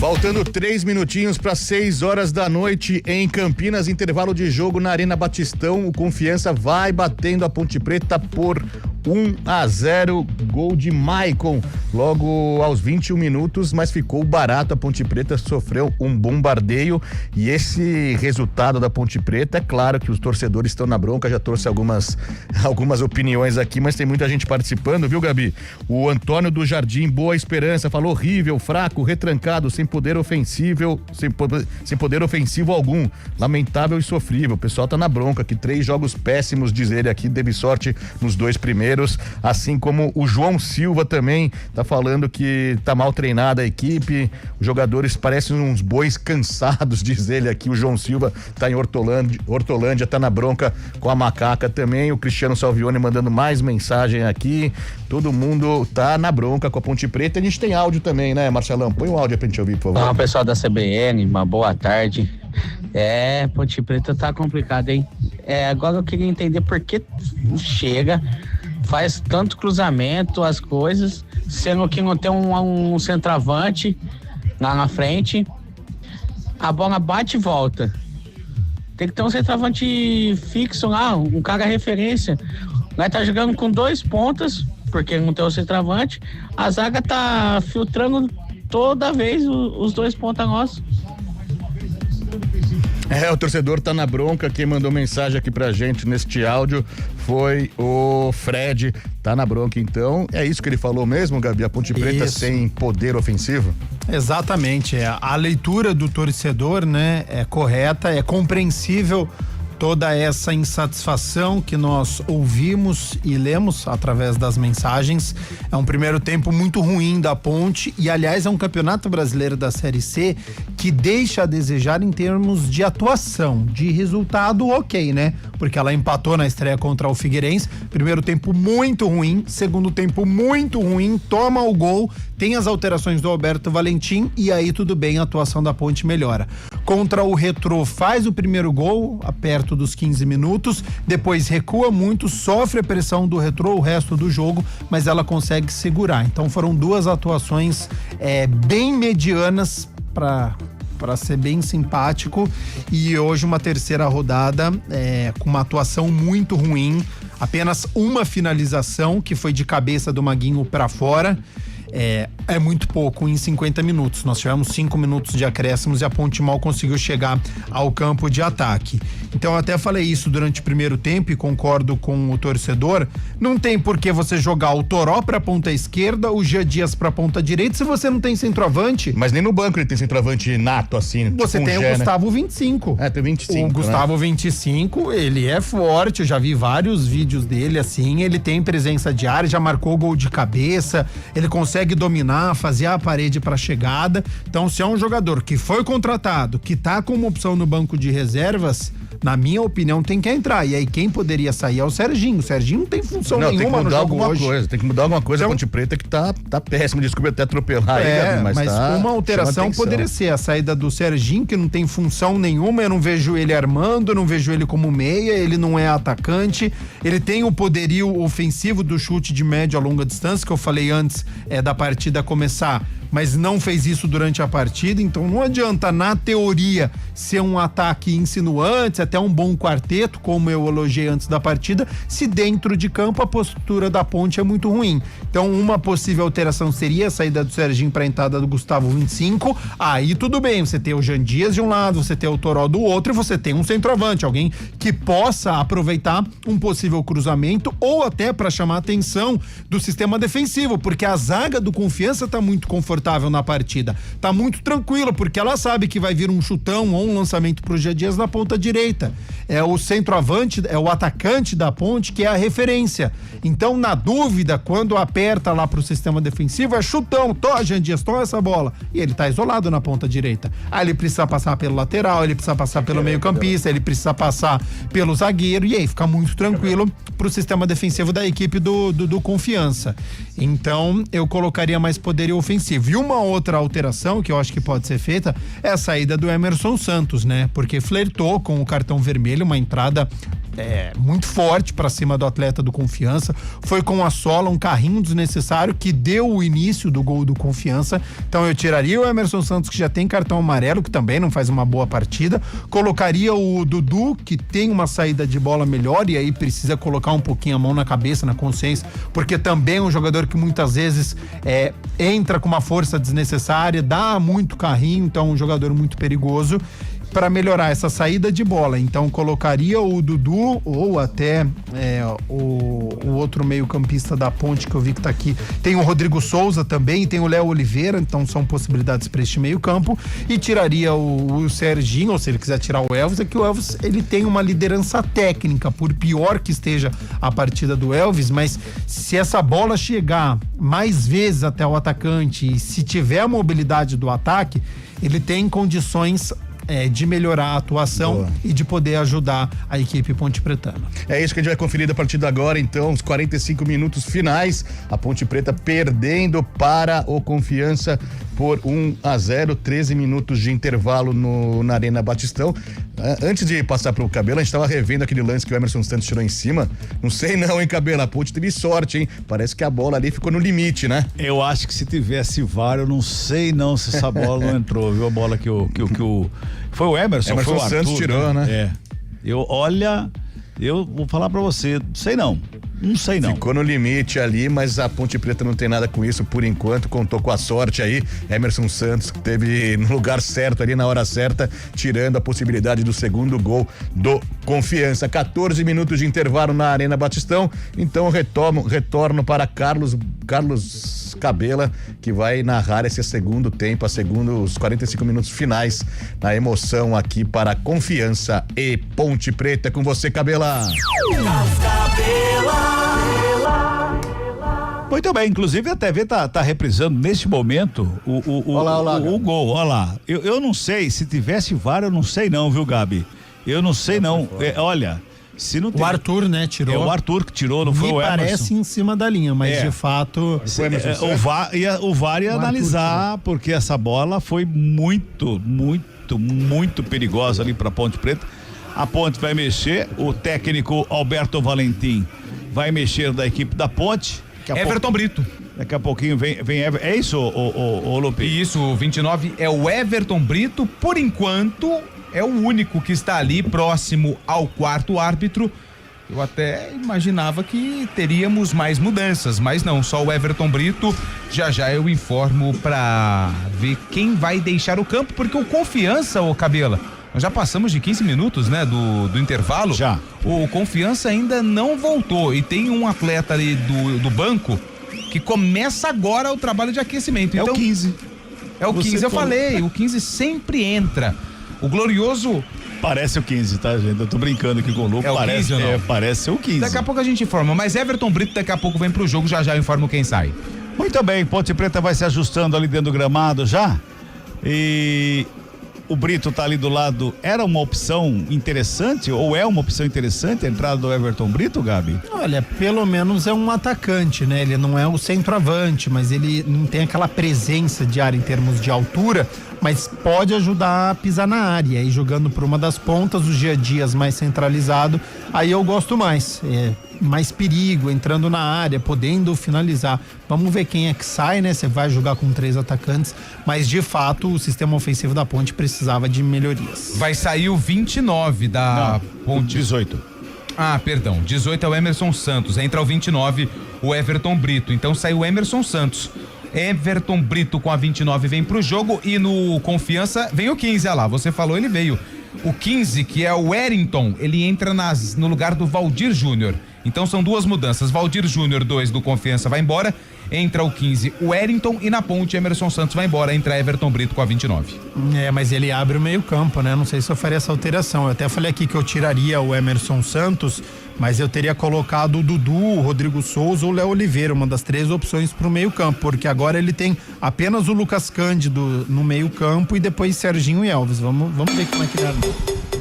G: Faltando 3 minutinhos para 6 horas da noite em Campinas, intervalo de jogo na Arena Batistão. O Confiança vai batendo a Ponte Preta por 1-0, gol de Maicon, logo aos 21 minutos, mas ficou barato. A Ponte Preta sofreu um bombardeio e esse resultado da Ponte Preta, é claro que os torcedores estão na bronca. Já trouxe algumas opiniões aqui, mas tem muita gente participando, viu, Gabi? O Antônio do Jardim Boa Esperança falou: horrível, fraco, retrancado, sem poder ofensivo algum, lamentável e sofrível. O pessoal tá na bronca, que 3 jogos péssimos, diz ele aqui, teve sorte nos 2 primeiros, assim como o João Silva também tá falando que tá mal treinada a equipe, os jogadores parecem uns bois cansados, diz ele aqui. O João Silva tá em Hortolândia, tá na bronca com a Macaca também. O Cristiano Salvione mandando mais mensagem aqui, todo mundo tá na bronca com a Ponte Preta. A gente tem áudio também, né, Marcelão? Põe o áudio pra gente ouvir, por favor.
L: Olá, pessoal da CBN, uma boa tarde. Ponte Preta tá complicado, hein? Agora eu queria entender por que chega, faz tanto cruzamento, as coisas, sendo que não tem um centroavante lá na frente, a bola bate e volta. Tem que ter um centroavante fixo lá, um cara referência. Nós tá jogando com 2 pontas, porque não tem o centroavante, a zaga tá filtrando toda vez os 2 pontas nossos.
G: O torcedor tá na bronca. Quem mandou mensagem aqui pra gente neste áudio foi o Fred. Tá na bronca, então. É isso que ele falou mesmo, Gabi? A Ponte Preta sem poder ofensivo?
J: Exatamente. A leitura do torcedor, né, é correta, é compreensível toda essa insatisfação que nós ouvimos e lemos através das mensagens. É um primeiro tempo muito ruim da Ponte e, aliás, é um campeonato brasileiro da Série C que deixa a desejar em termos de atuação, de resultado, ok, né? Porque ela empatou na estreia contra o Figueirense. Primeiro tempo muito ruim, segundo tempo muito ruim, toma o gol, tem as alterações do Alberto Valentim e aí tudo bem, a atuação da Ponte melhora. Contra o Retrô faz o primeiro gol, perto dos 15 minutos, depois recua muito, sofre a pressão do Retrô o resto do jogo, mas ela consegue segurar. Então foram 2 atuações bem medianas para ser bem simpático, e hoje uma terceira rodada com uma atuação muito ruim, apenas uma finalização que foi de cabeça do Maguinho para fora. É muito pouco em 50 minutos. Nós tivemos 5 minutos de acréscimos e a Ponte mal conseguiu chegar ao campo de ataque. Então eu até falei isso durante o primeiro tempo e concordo com o torcedor. Não tem por que você jogar o Toró pra ponta esquerda, o Jean Dias pra ponta direita, se você não tem centroavante.
G: Mas nem no banco ele tem centroavante nato assim.
J: Você
G: tipo
J: tem o Gustavo 25.
G: Tem 25.
J: O Gustavo 25, ele é forte, eu já vi vários vídeos dele assim, ele tem presença de área, já marcou gol de cabeça, ele consegue dominar, fazer a parede para chegada. Então, se é um jogador que foi contratado, que tá com uma opção no banco de reservas, na minha opinião, tem que entrar. E aí quem poderia sair é o Serginho. O Serginho não tem função nenhuma no jogo hoje.
G: Tem que mudar alguma coisa. Então, a Ponte Preta que tá péssimo. Desculpa até atropelar aí,
J: mas uma alteração poderia ser a saída do Serginho, que não tem função nenhuma. Eu não vejo ele armando, não vejo ele como meia, ele não é atacante. Ele tem o poderio ofensivo do chute de média a longa distância, que eu falei antes da partida começar, mas não fez isso durante a partida. Então não adianta, na teoria, ser um ataque insinuante, até um bom quarteto, como eu elogiei antes da partida, se dentro de campo a postura da Ponte é muito ruim. Então uma possível alteração seria a saída do Serginho para a entrada do Gustavo 25. Aí tudo bem, você tem o Jean Dias de um lado, você tem o Toró do outro e você tem um centroavante, alguém que possa aproveitar um possível cruzamento ou até para chamar a atenção do sistema defensivo, porque a zaga do Confiança tá muito confortável na partida, tá muito tranquila, porque ela sabe que vai vir um chutão ou um lançamento pro Jean Dias na ponta direita. É o centroavante, é o atacante da Ponte que é a referência. Então, na dúvida, quando aperta lá pro sistema defensivo, é chutão, Jean Dias, toma essa bola. E ele tá isolado na ponta direita. Aí ele precisa passar pelo lateral, ele precisa passar pelo meio-campista, ele precisa passar pelo zagueiro, e aí fica muito tranquilo pro sistema defensivo da equipe do Confiança. Então, eu colocaria mais poderio ofensivo. E uma outra alteração que eu acho que pode ser feita é a saída do Emerson Santos, né? Porque flertou com o cartão vermelho, uma entrada muito forte para cima do atleta do Confiança, foi com a sola, um carrinho desnecessário que deu o início do gol do Confiança. Então eu tiraria o Emerson Santos, que já tem cartão amarelo, que também não faz uma boa partida, colocaria o Dudu, que tem uma saída de bola melhor e aí precisa colocar um pouquinho a mão na cabeça, na consciência, porque também é um jogador que muitas vezes entra com uma força desnecessária, dá muito carrinho, então é um jogador muito perigoso. Para melhorar essa saída de bola, então colocaria o Dudu ou até o outro meio-campista da Ponte que eu vi que tá aqui. Tem o Rodrigo Souza também, tem o Léo Oliveira, então são possibilidades para este meio-campo, e tiraria o Serginho, ou se ele quiser tirar o Elvis, é que o Elvis ele tem uma liderança técnica, por pior que esteja a partida do Elvis, mas se essa bola chegar mais vezes até o atacante e se tiver a mobilidade do ataque, ele tem condições de melhorar a atuação e de poder ajudar a equipe Ponte Pretana.
G: É isso que a gente vai conferir a partir de agora, então, os 45 minutos finais, a Ponte Preta perdendo para o Confiança por 1-0, 13 minutos de intervalo na Arena Batistão. Antes de passar pro Cabelo, a gente tava revendo aquele lance que o Emerson Santos tirou em cima. Não sei não, hein, Cabelo, a Ponte teve sorte, hein? Parece que a bola ali ficou no limite, né?
I: Eu acho que se tivesse VAR, eu não sei não se essa bola não entrou, viu? A bola que o foi o Emerson foi o Arthur,
G: Santos tirou, né?
I: Eu vou falar pra você, não sei não.
G: Ficou no limite ali, mas a Ponte Preta não tem nada com isso por enquanto, contou com a sorte aí. Emerson Santos que teve no lugar certo ali na hora certa, tirando a possibilidade do segundo gol do Confiança. 14 minutos de intervalo na Arena Batistão, então retorno para Carlos Cabela, que vai narrar esse segundo tempo, os 45 minutos finais na emoção aqui para Confiança e Ponte Preta. Com você, Cabela.
I: Muito bem, inclusive a TV tá reprisando neste momento o gol, olha lá. Eu não sei, se tivesse VAR, eu não sei não, viu, Gabi? Eu não sei não. Olha, se não tem...
J: O Arthur, né, tirou.
I: É o Arthur que tirou, não foi o Emerson.
J: Parece em cima da linha, mas de fato...
I: O VAR ia analisar, porque essa bola foi muito perigosa ali pra Ponte Preta. A Ponte vai mexer, o técnico Alberto Valentim vai mexer da equipe da Ponte.
H: Everton Brito.
I: Daqui a pouquinho vem é isso, o Lupe?
H: Isso, o 29 é o Everton Brito, por enquanto é o único que está ali próximo ao quarto árbitro. Eu até imaginava que teríamos mais mudanças, mas não, só o Everton Brito. Já eu informo pra ver quem vai deixar o campo, porque o Confiança, ô Cabela, nós já passamos de 15 minutos, né, do intervalo.
I: Já.
H: O Confiança ainda não voltou e tem um atleta ali do banco que começa agora o trabalho de aquecimento.
I: É
H: então,
I: o 15.
H: É o 15, eu falei, o 15 sempre entra. O Glorioso...
I: Parece o 15, tá, gente? Eu tô brincando aqui com o Lu.
H: É o 15 ou não?
I: Parece o 15.
H: Daqui a pouco a gente informa, mas Everton Brito daqui a pouco vem pro jogo, já eu informo quem sai.
I: Muito bem, Ponte Preta vai se ajustando ali dentro do gramado já. E o Brito tá ali do lado. Era uma opção interessante, ou é uma opção interessante a entrada do Everton Brito, Gabi?
J: Olha, pelo menos é um atacante, né? Ele não é o centroavante, mas ele não tem aquela presença de área em termos de altura, mas pode ajudar a pisar na área. E jogando por uma das pontas, os dia a dias mais centralizado, aí eu gosto mais. Mais perigo, entrando na área, podendo finalizar. Vamos ver quem é que sai, né? Você vai jogar com 3 atacantes, mas de fato o sistema ofensivo da Ponte precisava de melhorias.
H: Vai sair o 29 da Ponte.
I: 18.
H: Ah, perdão. 18 é o Emerson Santos. Entra o 29, o Everton Brito. Então sai o Emerson Santos. Everton Brito com a 29 vem pro jogo e no Confiança vem o 15, olha lá, você falou, ele veio. O 15, que é o Wellington, ele entra no lugar do Valdir Júnior. Então são duas mudanças. Valdir Júnior, 2 do Confiança, vai embora. Entra o 15, o Wellington, e na ponte Emerson Santos vai embora. Entra Everton Brito com a 29.
J: Mas ele abre o meio campo, né? Não sei se eu faria essa alteração. Eu até falei aqui que eu tiraria o Emerson Santos, mas eu teria colocado o Dudu, o Rodrigo Souza ou o Léo Oliveira, uma das 3 opções pro meio campo, porque agora ele tem apenas o Lucas Cândido no meio campo e depois Serginho e Elvis. Vamos ver como é que dá.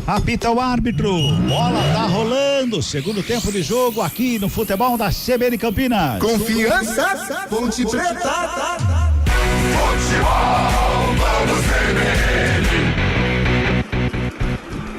I: Apita o árbitro, bola tá rolando, segundo tempo de jogo aqui no futebol da CBN Campinas.
F: Confiança, Ponte Preta. Futebol, vamos CBN.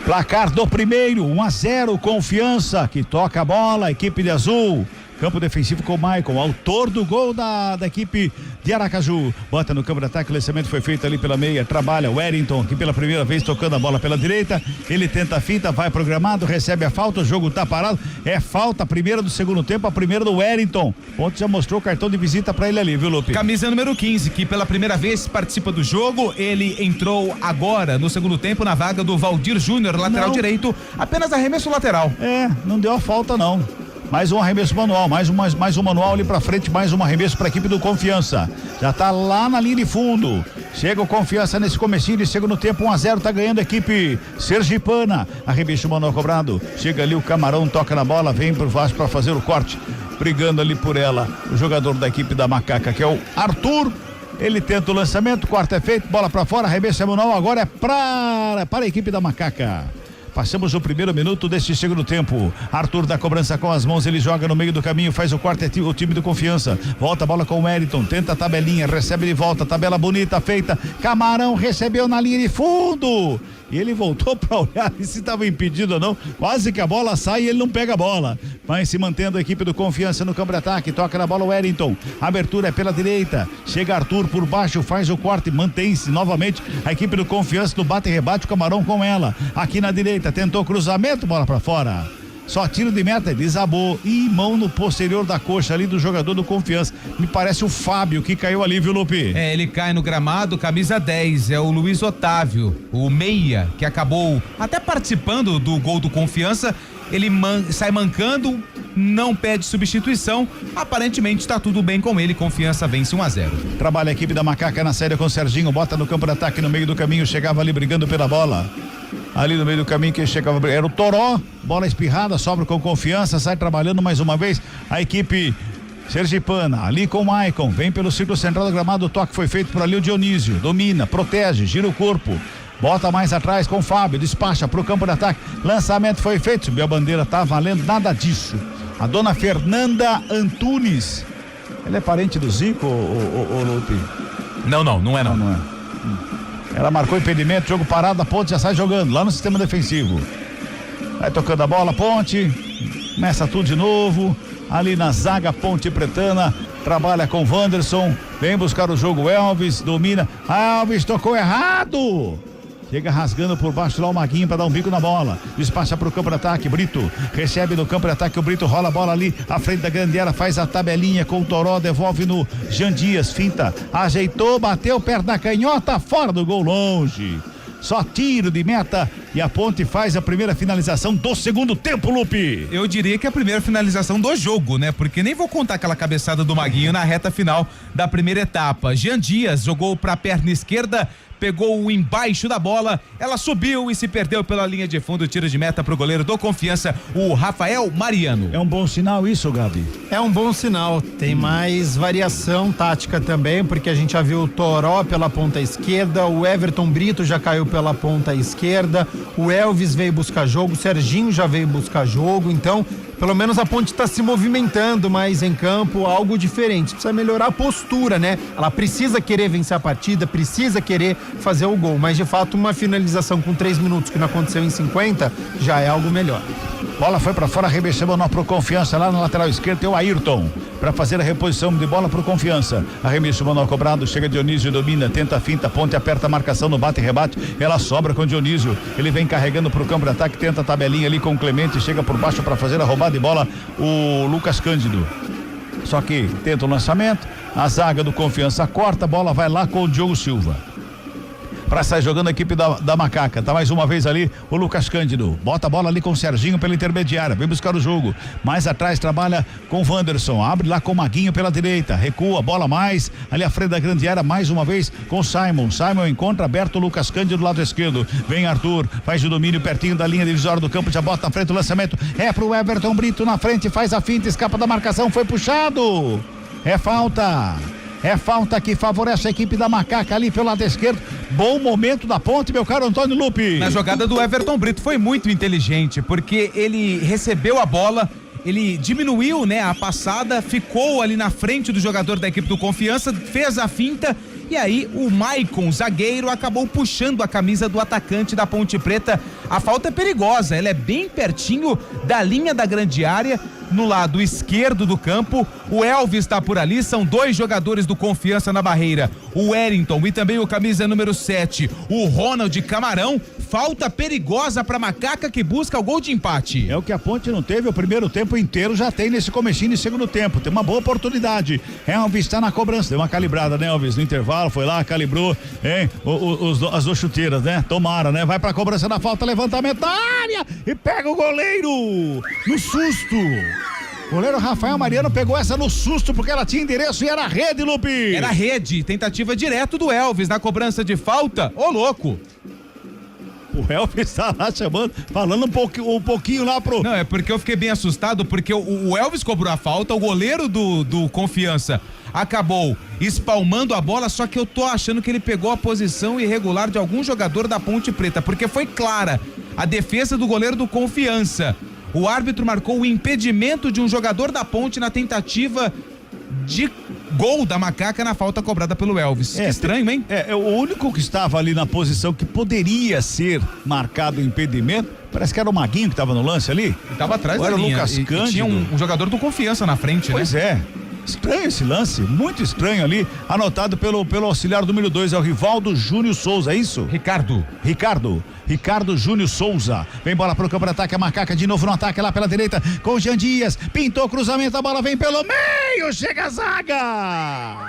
I: Placar do primeiro, 1-0, Confiança, que toca a bola, equipe de azul. Campo defensivo com o Maicon, autor do gol da equipe de Aracaju. Bota no campo de ataque, o lançamento foi feito ali pela meia, trabalha o Wellington, que pela primeira vez tocando a bola pela direita. Ele tenta a finta, vai programado, recebe a falta, o jogo tá parado. É falta, a primeira do segundo tempo, a primeira do Wellington. Ponte já mostrou o cartão de visita pra ele ali, viu, Lupe?
H: Camisa número 15, que pela primeira vez participa do jogo. Ele entrou agora no segundo tempo na vaga do Valdir Júnior, lateral direito, apenas arremesso lateral.
I: Não deu a falta não. Mais um arremesso manual, mais um manual ali pra frente, mais um arremesso pra equipe do Confiança. Já tá lá na linha de fundo. Chega o Confiança nesse comecinho de segundo tempo, 1-0, tá ganhando a equipe sergipana. Arremesso manual cobrado. Chega ali o Camarão, toca na bola, vem pro Vasco pra fazer o corte. Brigando ali por ela, o jogador da equipe da Macaca, que é o Arthur. Ele tenta o lançamento, corte é feito, bola pra fora, arremesso manual, agora é para a equipe da Macaca. Passamos o primeiro minuto deste segundo tempo. Arthur da cobrança com as mãos, ele joga no meio do caminho, faz o corte, o time do Confiança. Volta a bola com o Wellington, tenta a tabelinha, recebe de volta, tabela bonita feita. Camarão recebeu na linha de fundo. E ele voltou para olhar se estava impedido ou não. Quase que a bola sai e ele não pega a bola. Vai se mantendo a equipe do Confiança no campo de ataque. Toca na bola o Wellington. Abertura é pela direita. Chega Arthur por baixo, faz o corte, mantém-se novamente a equipe do Confiança no bate e rebate, o Camarão com ela. Aqui na direita, tentou cruzamento, bola para fora. Só tiro de meta, desabou e mão no posterior da coxa ali do jogador do Confiança. Me parece o Fábio que caiu ali, viu, Lupe?
H: Ele cai no gramado, camisa 10, é o Luiz Otávio, o meia, que acabou até participando do gol do Confiança. Ele sai mancando, não pede substituição, aparentemente está tudo bem com ele, Confiança vence 1-0.
I: Trabalha a equipe da Macaca na série com o Serginho, bota no campo de ataque no meio do caminho, chegava ali brigando pela bola. Ali no meio do caminho que chegava, era o Toró, bola espirrada, sobra com Confiança, sai trabalhando mais uma vez a equipe sergipana, ali com o Maicon, vem pelo círculo central do gramado, o toque foi feito por ali o Dionísio, domina, protege, gira o corpo, bota mais atrás com o Fábio, despacha pro campo de ataque, lançamento foi feito, subiu a bandeira, tá valendo nada disso. A dona Fernanda Antunes, ela é parente do Zico, o Lupe?
H: Não é não.
I: Não é. Ela marcou impedimento, jogo parado, a Ponte já sai jogando lá no sistema defensivo. Vai tocando a bola, Ponte, começa tudo de novo, ali na zaga, Ponte Pretana, trabalha com Wanderson, vem buscar o jogo, Elvis, domina, Elvis tocou errado! Chega rasgando por baixo lá o Maguinho para dar um bico na bola. Despacha pro campo de ataque. Brito recebe no campo de ataque. O Brito rola a bola ali à frente da grande área. Faz a tabelinha com o Toró. Devolve no Jean Dias. Finta. Ajeitou. Bateu perto da canhota. Fora do gol, longe. Só tiro de meta e a Ponte faz a primeira finalização do segundo tempo, Lupe.
H: Eu diria que é a primeira finalização do jogo, né? Porque nem vou contar aquela cabeçada do Maguinho na reta final da primeira etapa. Jean Dias jogou pra perna esquerda, pegou o embaixo da bola, ela subiu e se perdeu pela linha de fundo, tiro de meta pro goleiro do Confiança, o Rafael Mariano.
I: É um bom sinal isso, Gabi?
J: É um bom sinal, tem mais variação tática também, porque a gente já viu o Toró pela ponta esquerda, o Everton Brito já caiu pela ponta esquerda, o Elvis veio buscar jogo, o Serginho já veio buscar jogo, então pelo menos a Ponte está se movimentando mais em campo, algo diferente. Precisa melhorar a postura, né? Ela precisa querer vencer a partida, precisa querer fazer o gol, mas de fato uma finalização com 3 minutos que não aconteceu em 50 já é algo melhor.
I: Bola foi para fora, arremessou pro Confiança lá na lateral esquerda, tem o Ayrton para fazer a reposição de bola pro Confiança. Arremesso manual cobrado, chega Dionísio, domina, tenta a finta, Ponte aperta a marcação no bate e rebate, ela sobra com Dionísio, ele vem carregando pro campo de ataque, tenta a tabelinha ali com o Clemente, chega por baixo para fazer a roubada de bola o Lucas Cândido. Só que tenta o lançamento, a zaga do Confiança corta, a bola vai lá com o Diogo Silva. Para sair jogando a equipe da Macaca, tá mais uma vez ali o Lucas Cândido, bota a bola ali com o Serginho pela intermediária, vem buscar o jogo, mais atrás trabalha com o Wanderson, abre lá com o Maguinho pela direita, recua, bola mais, ali à frente da grande área, mais uma vez com o Simon encontra aberto o Lucas Cândido do lado esquerdo, vem Arthur, faz o domínio pertinho da linha divisória do campo, já bota na frente o lançamento, é pro Everton Brito na frente, faz a finta, escapa da marcação, foi puxado, é falta que favorece a equipe da Macaca ali pelo lado esquerdo. Bom momento da Ponte, meu caro Antônio Lupe.
H: Na jogada do Everton Brito foi muito inteligente, porque ele recebeu a bola, ele diminuiu, né, a passada, ficou ali na frente do jogador da equipe do Confiança, fez a finta E aí o Maicon, zagueiro, acabou puxando a camisa do atacante da Ponte Preta. A falta é perigosa, ela é bem pertinho da linha da grande área, no lado esquerdo do campo. O Elvis está por ali, são 2 jogadores do Confiança na barreira, o Wellington e também o camisa número 7, o Ronald Camarão. Falta perigosa para Macaca, que busca o gol de empate.
I: É o que a Ponte não teve o primeiro tempo inteiro, já tem nesse comecinho de segundo tempo. Tem uma boa oportunidade. Elvis está na cobrança, deu uma calibrada, né, Elvis? No intervalo, foi lá, calibrou, hein? As 2 chuteiras, né? Tomara, né? Vai pra cobrança da falta, levantamento da área e pega o goleiro no susto. O goleiro Rafael Mariano pegou essa no susto porque ela tinha endereço e era rede, Lupe.
H: Era rede, tentativa direto do Elvis na cobrança de falta. Ô, louco!
I: O Elvis tá lá chamando, falando um pouquinho lá pro...
H: Não, é porque eu fiquei bem assustado, porque o Elvis cobrou a falta, o goleiro do Confiança acabou espalmando a bola, só que eu tô achando que ele pegou a posição irregular de algum jogador da Ponte Preta, porque foi clara a defesa do goleiro do Confiança. O árbitro marcou o impedimento de um jogador da Ponte na tentativa de gol da Macaca na falta cobrada pelo Elvis. Que estranho, hein?
I: O único que estava ali na posição que poderia ser marcado o impedimento, parece que era o Maguinho que estava no lance ali.
H: Ele estava atrás da
I: linha. Era o Lucas Cândido.
H: E tinha um jogador do Confiança na frente,
I: pois
H: né?
I: Pois é. Estranho esse lance, muito estranho ali, anotado pelo auxiliar número 2, é o Rivaldo Júnior Souza, é isso? Ricardo Júnior Souza. Vem bola pro campo de ataque, a Macaca de novo no ataque lá pela direita, com o Jean Dias, pintou cruzamento, a bola vem pelo meio, chega a zaga!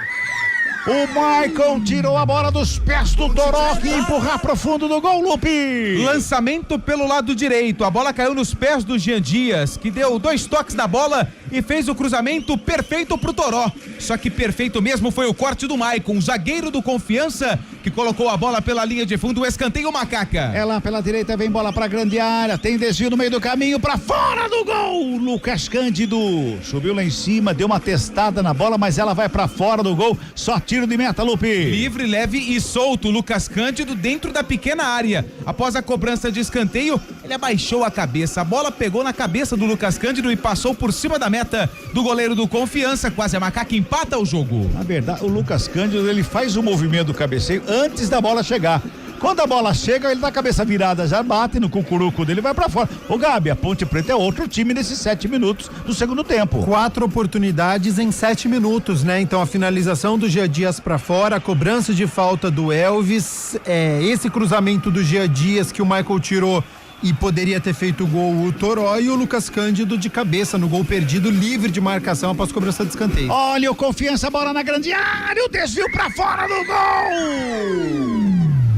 I: O Maicon tirou a bola dos pés do Toró, que ia empurrar pro fundo do gol, Lupe.
H: Lançamento pelo lado direito, a bola caiu nos pés do Jean Dias, que deu 2 toques da bola e fez o cruzamento perfeito pro Toró. Só que perfeito mesmo foi o corte do Maicon, zagueiro do Confiança, que colocou a bola pela linha de fundo, o escanteio Macaca.
I: É lá pela direita, vem bola pra grande área, tem desvio no meio do caminho, pra fora do gol. Lucas Cândido subiu lá em cima, deu uma testada na bola, mas ela vai pra fora do gol, só tiro de meta, Lupe.
H: Livre, leve e solto, Lucas Cândido dentro da pequena área. Após a cobrança de escanteio, ele abaixou a cabeça, a bola pegou na cabeça do Lucas Cândido e passou por cima da meta do goleiro do Confiança, quase a Macaca empata o jogo.
I: Na verdade, o Lucas Cândido, ele faz o movimento do cabeceio antes da bola chegar. Quando a bola chega, ele dá a cabeça virada, já bate no cucuruco dele e vai pra fora. Ô Gabi, a Ponte Preta é outro time nesses 7 minutos do segundo tempo.
J: 4 oportunidades em 7 minutos, né? Então a finalização do Jean Dias pra fora, a cobrança de falta do Elvis, esse cruzamento do Jean Dias que o Michael tirou e poderia ter feito o gol o Toró, e o Lucas Cândido de cabeça no gol perdido, livre de marcação após cobrança de escanteio.
I: Olha o Confiança, bola na grande área, o desvio pra fora do gol!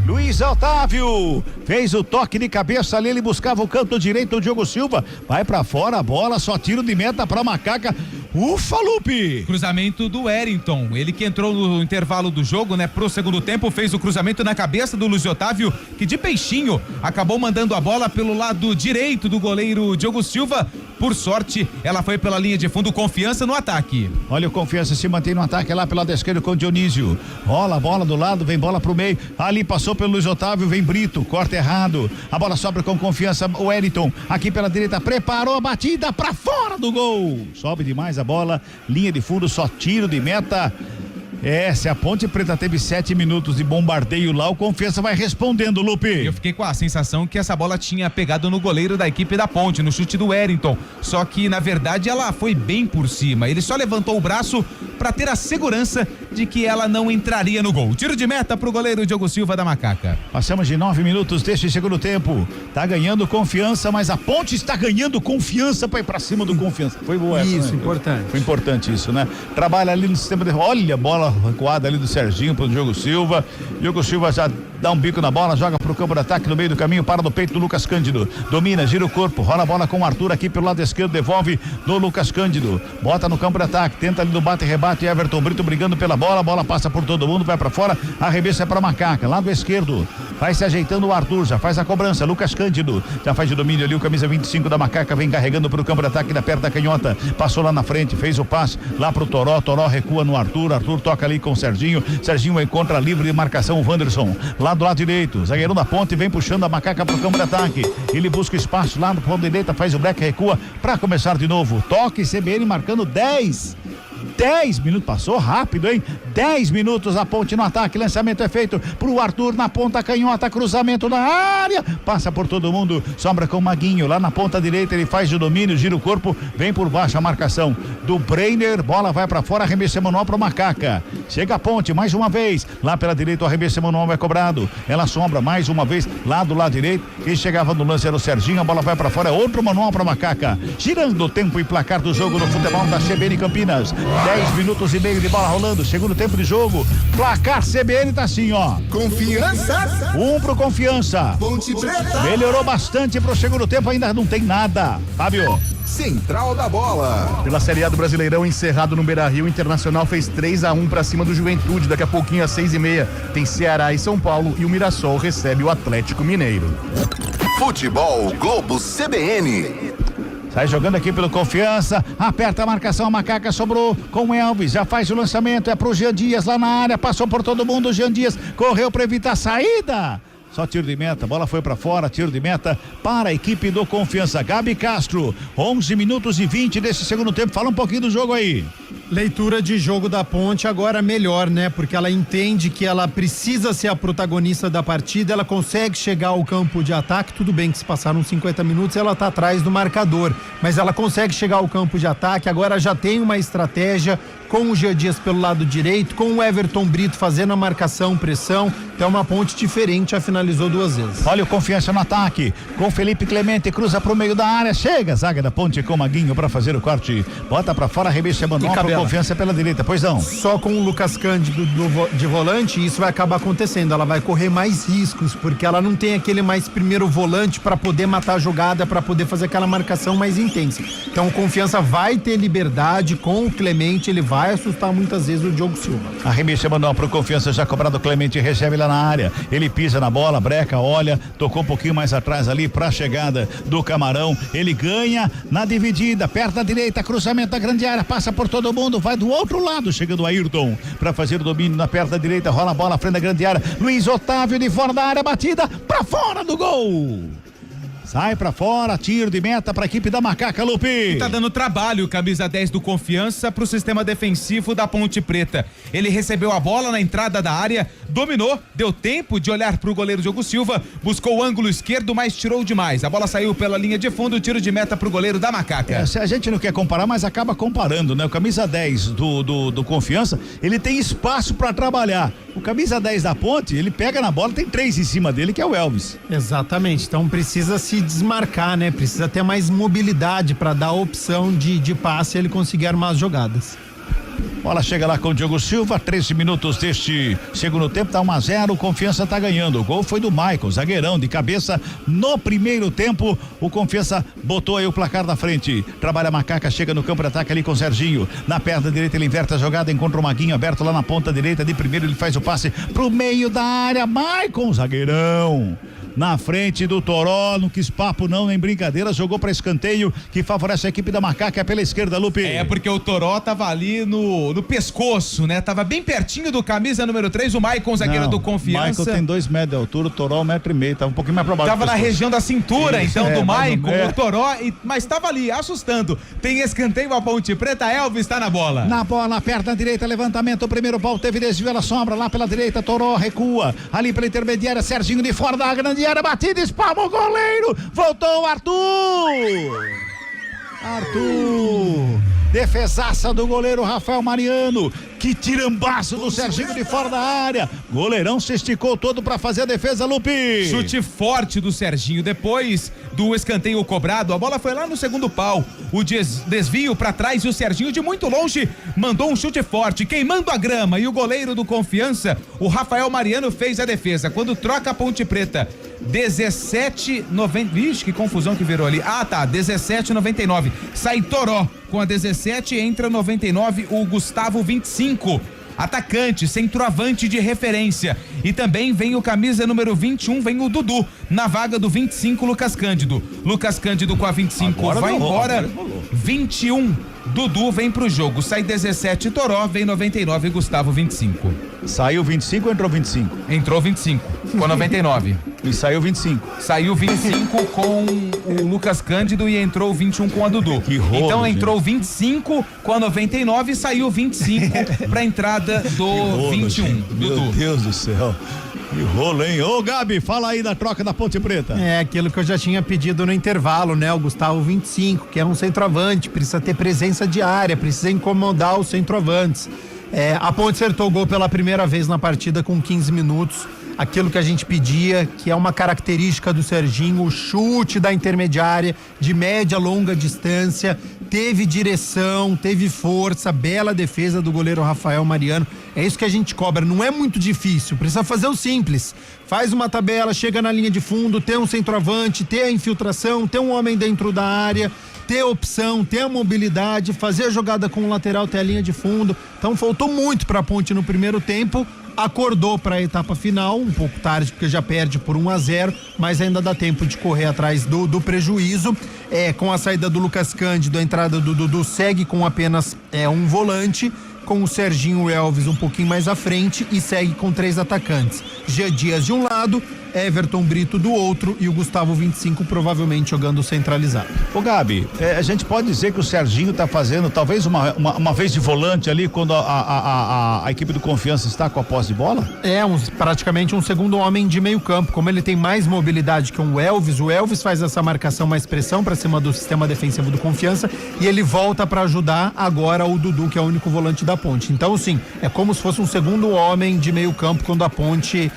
I: Luiz Otávio fez o toque de cabeça ali, ele buscava o canto direito do Diogo Silva, vai pra fora a bola, só tiro de meta pra Macaca. Ufa, Lupe!
H: Cruzamento do Wellington, ele que entrou no intervalo do jogo, né, pro segundo tempo, fez o cruzamento na cabeça do Luiz Otávio, que de peixinho acabou mandando a bola pelo lado direito do goleiro Diogo Silva. Por sorte, ela foi pela linha de fundo, Confiança no ataque.
I: Olha o Confiança se mantém no ataque lá pelo lado esquerdo com o Dionísio. Rola a bola do lado, vem bola pro meio. Ali passou pelo Luiz Otávio, vem Brito, corta errado. A bola sobra com Confiança, o Wellington aqui pela direita, preparou a batida pra fora do gol. Sobe demais a bola, linha de fundo, só tiro de meta. Se a Ponte Preta teve 7 minutos de bombardeio lá, o Confiança vai respondendo, Lupe.
H: Eu fiquei com a sensação que essa bola tinha pegado no goleiro da equipe da Ponte, no chute do Wellington. Só que, na verdade, ela foi bem por cima. Ele só levantou o braço para ter a segurança de que ela não entraria no gol. Tiro de meta pro goleiro Diogo Silva da Macaca.
I: Passamos de 9 minutos deste segundo tempo. Tá ganhando Confiança, mas a Ponte está ganhando confiança para ir pra cima do Confiança. Foi boa essa,
J: isso,
I: né?
J: Importante.
I: Foi importante isso, né? Trabalha ali no sistema de... Olha a bola recuada ali do Serginho pro Diogo Silva. Diogo Silva já dá um bico na bola, joga pro campo de ataque no meio do caminho, para no peito do Lucas Cândido. Domina, gira o corpo, rola a bola com o Arthur aqui pelo lado esquerdo, devolve do Lucas Cândido. Bota no campo de ataque, tenta ali no bate e rebate, Everton Brito brigando pela bola, a bola passa por todo mundo, vai pra fora, arremessa é pra Macaca, lado esquerdo, vai se ajeitando o Arthur, já faz a cobrança, Lucas Cândido, já faz de domínio ali, o camisa 25 da Macaca, vem carregando pro campo de ataque da perto da canhota, passou lá na frente, fez o passe lá pro Toró, Toró recua no Arthur, Arthur toca ali com o Serginho, Serginho encontra livre de marcação o Wanderson, lá do lado direito, zagueirão da Ponte, vem puxando a Macaca pro campo de ataque, ele busca espaço lá no ponto direita, faz o break, recua pra começar de novo, toque CBN marcando 10 10 minutos, passou rápido, hein? 10 minutos, a Ponte no ataque, lançamento é feito pro Arthur na ponta canhota, cruzamento na área, passa por todo mundo, sobra com o Maguinho, lá na ponta direita, ele faz o domínio, gira o corpo, vem por baixo a marcação do Breiner, bola vai pra fora, arremesso manual pro Macaca, chega a Ponte, mais uma vez, lá pela direita o arremesso manual é cobrado, ela sombra mais uma vez, lá do lado direito, quem chegava no lance era o Serginho, a bola vai pra fora, é outro manual pra Macaca, girando o tempo e placar do jogo no futebol da CBN Campinas, 10 minutos e meio de bola rolando, segundo tempo de jogo, placar CBN tá assim, ó.
F: Confiança.
I: 1 pro Confiança.
F: Ponte Preta.
I: Melhorou bastante pro segundo tempo, ainda não tem nada. Fábio.
F: Central da Bola.
G: Pela Série A do Brasileirão, encerrado no Beira-Rio, o Internacional fez 3-1 pra cima do Juventude. Daqui a pouquinho, às 6h30, tem Ceará e São Paulo e o Mirassol recebe o Atlético Mineiro.
F: Futebol Globo CBN.
I: Sai jogando aqui pelo Confiança, aperta a marcação, a Macaca sobrou com o Elvis, já faz o lançamento, é pro Jean Dias lá na área, passou por todo mundo, o Jean Dias correu para evitar a saída. Só tiro de meta, bola foi pra fora, tiro de meta para a equipe do Confiança. Gabi Castro, 11 minutos e 20 desse segundo tempo, fala um pouquinho do jogo aí.
J: Leitura de jogo da Ponte agora melhor, né? Porque ela entende que ela precisa ser a protagonista da partida, ela consegue chegar ao campo de ataque, tudo bem que se passaram 50 minutos ela tá atrás do marcador, mas ela consegue chegar ao campo de ataque, agora já tem uma estratégia com o Jean Dias pelo lado direito, com o Everton Brito fazendo a marcação, pressão, então uma Ponte diferente, já finalizou 2 vezes.
I: Olha o Confiança no ataque, com Felipe Clemente, cruza pro meio da área, chega, zaga da Ponte com Maguinho pra fazer o corte, bota pra fora, arremesso manual pro Confiança pela direita, pois não.
J: Só com o Lucas Cândido de volante, isso vai acabar acontecendo, ela vai correr mais riscos, porque ela não tem aquele mais primeiro volante pra poder matar a jogada, pra poder fazer aquela marcação mais intensa. Então o Confiança vai ter liberdade com o Clemente, ele vai assustar muitas vezes o Diogo Silva.
I: Arremesso manual pro Confiança, já cobrado, Clemente recebe lá na área, ele pisa na bola, breca, olha, tocou um pouquinho mais atrás ali pra chegada do Camarão, ele ganha na dividida, perto da direita, cruzamento da grande área, passa por todo mundo, vai do outro lado, chegando o Ayrton pra fazer o domínio na perna da direita, rola a bola à frente da grande área, Luiz Otávio de fora da área, batida pra fora do gol. Sai pra fora, tiro de meta pra equipe da Macaca, Lupe.
H: E tá dando trabalho, camisa 10 do Confiança, pro sistema defensivo da Ponte Preta. Ele recebeu a bola na entrada da área, dominou, deu tempo de olhar pro goleiro Diogo Silva, buscou o ângulo esquerdo, mas tirou demais. A bola saiu pela linha de fundo, tiro de meta pro goleiro da Macaca.
I: A gente não quer comparar, mas acaba comparando, né? O camisa 10 do Confiança, ele tem espaço pra trabalhar. O camisa 10 da Ponte, ele pega na bola, tem 3 em cima dele, que é o Elvis.
J: Exatamente, então precisa se desmarcar, né? Precisa ter mais mobilidade para dar a opção de passe e ele conseguir armar as jogadas.
I: Bola chega lá com o Diogo Silva, 13 minutos deste segundo tempo, tá 1-0, o Confiança tá ganhando. O gol foi do Michael, zagueirão de cabeça no primeiro tempo. O Confiança botou aí o placar da frente. Trabalha a Macaca, chega no campo de ataque ali com o Serginho. Na perna direita ele inverte a jogada, encontra o Maguinho aberto lá na ponta direita. De primeiro ele faz o passe pro meio da área. Michael, zagueirão. Na frente do Toró, não quis papo não, nem brincadeira, jogou para escanteio que favorece a equipe da Macaca pela esquerda, Lupe.
H: É, porque o Toró tava ali no pescoço, né? Tava bem pertinho do camisa número 3, o Maicon, zagueiro do Confiança.
I: O Michael tem 2 metros de altura, o Toró 1,5 m, tava um pouquinho mais pra baixo.
H: Tava na região da cintura,
I: isso,
H: então, do
I: Maicon,
H: o Toró, mas tava ali, assustando. Tem escanteio a Ponte Preta, Elvis tá na bola.
I: Na bola, perna direita, levantamento, o primeiro pau teve desvio, ela sombra lá pela direita, Toró recua, ali pela intermediária, Serginho de fora da grande área, batida, espalma o goleiro, voltou o Arthur, defesaça do goleiro Rafael Mariano, que tirambaço do Serginho de fora da área, goleirão se esticou todo pra fazer a defesa, Lupe.
H: Chute forte do Serginho, depois do escanteio cobrado, a bola foi lá no segundo pau, o desvio pra trás e o Serginho de muito longe mandou um chute forte, queimando a grama, e o goleiro do Confiança, o Rafael Mariano, fez a defesa. Quando troca a Ponte Preta, 17,90. Vixe, que confusão que virou ali. Ah, tá, 17,99. Sai Toró com a 17, entra 99 o Gustavo 25. Atacante, centroavante de referência. E também vem o camisa número 21, vem o Dudu, na vaga do 25, Lucas Cândido. Lucas Cândido com a 25 agora vai embora. 21, Dudu vem pro jogo. Sai 17, Toró, vem 99, Gustavo 25.
I: Saiu 25 ou entrou 25?
H: Entrou 25, com 99.
I: E saiu 25.
H: Saiu 25 com o Lucas Cândido e entrou 21 com a Dudu.
I: Que rolo,
H: então entrou
I: gente.
H: 25 com a 99 e saiu 25 pra entrada do
I: Rolo,
H: 21.
I: gente. Meu
H: Dudu.
I: Deus do céu. Que rolo, hein? Ô, Gabi, fala aí da troca da Ponte Preta.
J: É aquilo que eu já tinha pedido no intervalo, né? O Gustavo 25, que é um centroavante, precisa ter presença de área, precisa incomodar os centroavantes. A Ponte acertou o gol pela primeira vez na partida com 15 minutos. Aquilo que a gente pedia, que é uma característica do Serginho, o chute da intermediária, de média, longa distância, teve direção, teve força, bela defesa do goleiro Rafael Mariano. É isso que a gente cobra, não é muito difícil, precisa fazer o simples. Faz uma tabela, chega na linha de fundo, tem um centroavante, tem a infiltração, tem um homem dentro da área, ter opção, ter a mobilidade, fazer a jogada com o lateral, ter a linha de fundo. Então faltou muito pra Ponte no primeiro tempo. Acordou para a etapa final, um pouco tarde porque já perde por 1-0, mas ainda dá tempo de correr atrás do prejuízo. Com a saída do Lucas Cândido, a entrada do Dudu segue com apenas um volante, com o Serginho Elvis um pouquinho mais à frente e segue com 3 atacantes. Jean Dias de um lado, Everton Brito do outro e o Gustavo 25 provavelmente jogando centralizado.
I: Ô, Gabi, a gente pode dizer que o Serginho tá fazendo talvez uma vez de volante ali quando a equipe do Confiança está com a posse de bola?
J: Praticamente um segundo homem de meio campo. Como ele tem mais mobilidade que o Elvis faz essa marcação, mais pressão para cima do sistema defensivo do Confiança e ele volta para ajudar agora o Dudu, que é o único volante da Ponte. Então, sim, é como se fosse um segundo homem de meio campo quando a Ponte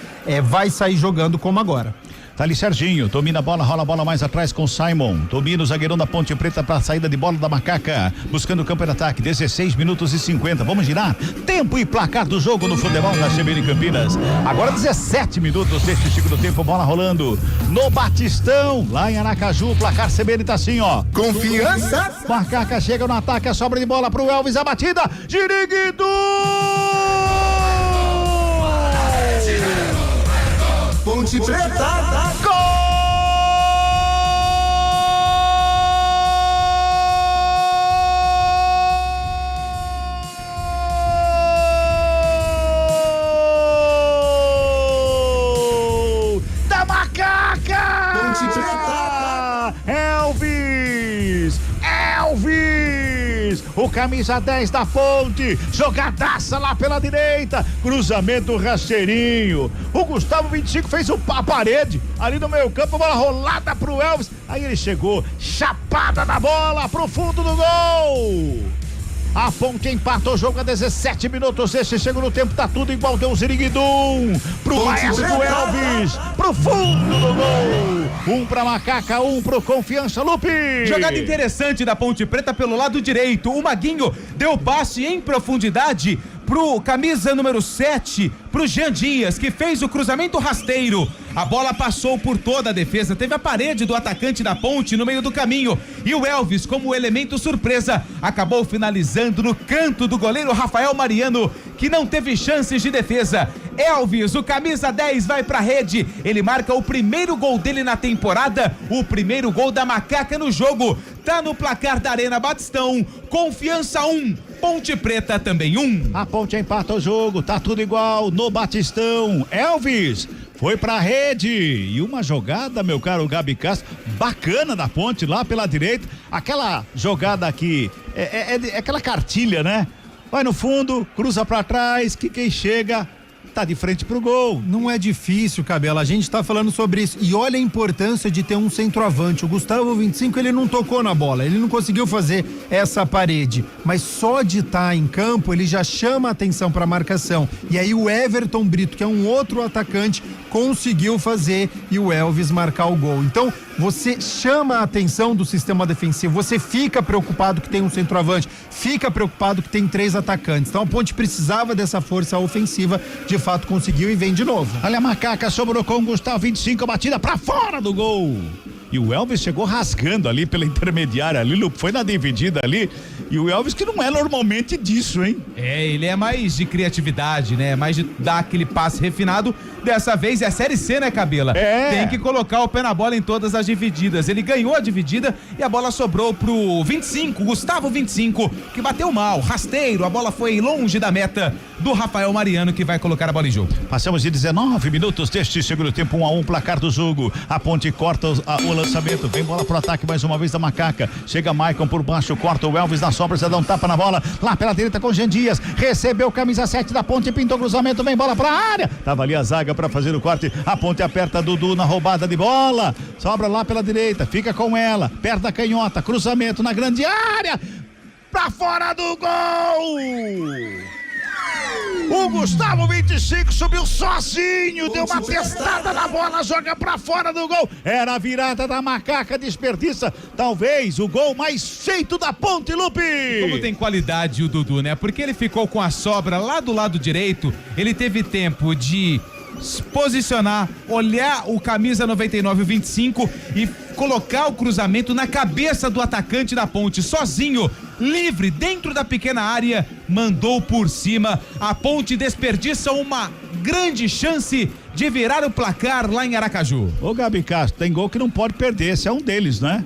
J: vai sair jogando como agora.
I: Tá ali Serginho, domina a bola, rola a bola mais atrás com Simon, domina o zagueirão da Ponte Preta para a saída de bola da Macaca, buscando o campo de ataque, 16 minutos e 50, vamos girar, tempo e placar do jogo no futebol da CBN Campinas, agora 17 minutos deste segundo tempo, bola rolando, no Batistão, lá em Aracaju, placar CBN tá assim, ó.
F: Confiança.
I: Macaca chega no ataque, a sobra de bola pro Elvis, a batida, Giriguidu!
F: Ponte Preta.
I: Gol! Da Macaca!
F: Ponte Preta.
I: Elvis! O camisa 10 da Ponte, jogadaça lá pela direita, cruzamento rasteirinho. O Gustavo 25 fez a parede ali no meio campo, bola rolada pro Elvis. Aí ele chegou, chapada na bola pro fundo do gol. A Ponte empata o jogo a 17 minutos desse segundo tempo, tá tudo igual, deu o Ziriguidum pro maestro Elvis, pro fundo do gol. Um pra Macaca, um pro Confiança, Lupe.
H: Jogada interessante da Ponte Preta pelo lado direito, o Maguinho deu passe em profundidade pro camisa número 7, pro Jean Dias, que fez o cruzamento rasteiro. A bola passou por toda a defesa, teve a parede do atacante da Ponte no meio do caminho e o Elvis, como elemento surpresa, acabou finalizando no canto do goleiro Rafael Mariano, que não teve chances de defesa. Elvis, o camisa 10, vai pra rede, ele marca o primeiro gol dele na temporada, o primeiro gol da Macaca no jogo, tá no placar da Arena Batistão, Confiança 1, Ponte Preta também 1.
I: A Ponte empata o jogo, tá tudo igual no Batistão. Elvis foi pra rede e uma jogada, meu caro Gabi Castro, bacana da Ponte lá pela direita, aquela jogada aqui, é aquela cartilha, né? Vai no fundo, cruza pra trás, que quem chega tá de frente pro gol.
J: Não é difícil, Cabela, a gente tá falando sobre isso e olha a importância de ter um centroavante. O Gustavo 25, ele não tocou na bola, ele não conseguiu fazer essa parede, mas só de estar em campo ele já chama a atenção pra marcação, e aí o Everton Brito, que é um outro atacante, conseguiu fazer e o Elvis marcar o gol. Então você chama a atenção do sistema defensivo, você fica preocupado que tem um centroavante, fica preocupado que tem 3 atacantes. Então a Ponte precisava dessa força ofensiva, de fato conseguiu e vem de novo.
I: Olha a Macaca, sobrou com o Gustavo 25, a batida pra fora do gol. E o Elvis chegou rasgando ali pela intermediária ali, foi na dividida ali. E o Elvis que não é normalmente disso, hein?
H: Ele é mais de criatividade, né? Mais de dar aquele passe refinado. Dessa vez é a Série C, né, Cabela? Tem que colocar o pé na bola em todas as divididas. Ele ganhou a dividida e a bola sobrou pro 25, Gustavo 25, que bateu mal, rasteiro, a bola foi longe da meta do Rafael Mariano, que vai colocar a bola em jogo.
I: Passamos de 19 minutos deste segundo tempo, 1-1, placar do jogo. A Ponte corta o lançamento, vem bola pro ataque mais uma vez da Macaca. Chega Maicon por baixo, corta o Elvis na sobra, já dá um tapa na bola, lá pela direita com Jean Dias, recebeu camisa 7 da Ponte, pintou cruzamento, vem bola pra área. Tava ali a zaga pra fazer o corte, a Ponte aperta Dudu na roubada de bola, sobra lá pela direita, fica com ela, perto da canhota, cruzamento na grande área, pra fora do gol! O Gustavo 25 subiu sozinho, deu uma testada na bola, joga pra fora do gol. Era a virada da Macaca, desperdiça talvez o gol mais feito da Ponte, Lupe.
H: Como tem qualidade o Dudu, né? Porque ele ficou com a sobra lá do lado direito, ele teve tempo de se posicionar, olhar o camisa 99, o 25 e colocar o cruzamento na cabeça do atacante da Ponte, sozinho, livre, dentro da pequena área, mandou por cima. A Ponte desperdiça uma grande chance de virar o placar lá em Aracaju.
I: Ô Gabi Castro, tem gol que não pode perder, esse é um deles, né?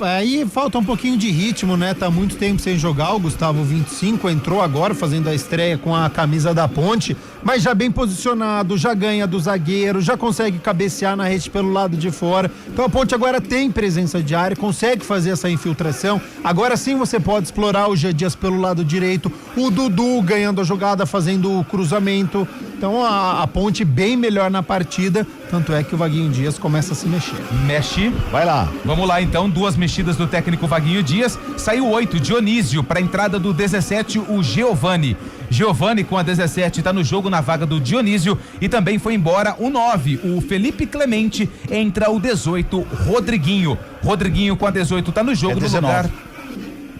J: Aí falta um pouquinho de ritmo, né? Tá muito tempo sem jogar, o Gustavo 25 entrou agora fazendo a estreia com a camisa da Ponte, mas já bem posicionado, já ganha do zagueiro, já consegue cabecear na rede pelo lado de fora. Então a Ponte agora tem presença de área, consegue fazer essa infiltração. Agora sim você pode explorar o Jean Dias pelo lado direito, o Dudu ganhando a jogada, fazendo o cruzamento. Então a Ponte bem melhor na partida, tanto é que o Vaguinho Dias começa a se mexer.
H: Mexe.
I: Vai lá.
H: Vamos lá então, 2 mexidas do técnico Vaguinho Dias. Saiu 8, Dionísio, para a entrada do 17, o Giovani. Giovani com a 17 tá no jogo na vaga do Dionísio e também foi embora o 9, o Felipe Clemente, entra o 18, Rodriguinho. Rodriguinho com a 18 tá no jogo no lugar...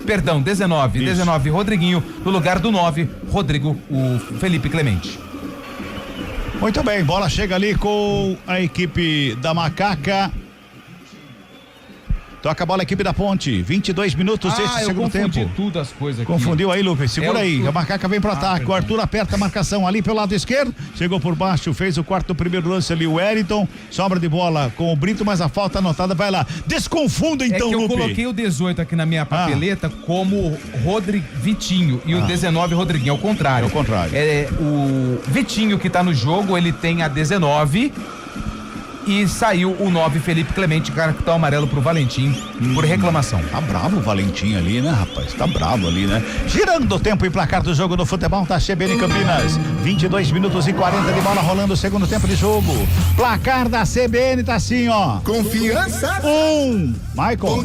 H: Perdão, 19, 19, Rodriguinho no lugar do 9, Rodrigo, o Felipe Clemente.
I: Muito bem, bola chega ali com a equipe da Macaca. Toca a bola a equipe da Ponte, 22 minutos deste segundo tempo.
H: Eu confundi tudo as coisas aqui.
I: Confundiu aí, Lucas, segura aí, a Macaca vem pro ataque, o Arthur aperta a marcação ali pelo lado esquerdo, chegou por baixo, fez o quarto do primeiro lance ali, o Wellington, sobra de bola com o Brito, mas a falta anotada vai lá, desconfunda então,
H: Lupe.
I: Lupe.
H: Eu coloquei o 18 aqui na minha papeleta como Vitinho e o 19 Rodriguinho, ao contrário.
I: Ao contrário.
H: O Vitinho que tá no jogo, ele tem a 19 e saiu o 9 Felipe Clemente, cartão amarelo pro Valentim por reclamação.
I: Tá bravo o Valentim ali, né, rapaz? Tá bravo ali, né? Girando o tempo e placar do jogo no futebol, tá CBN Campinas. 22 minutos e 40 de bola rolando o segundo tempo de jogo. Placar da CBN tá assim, ó.
F: Confiança.
I: 1, Maicon. 1,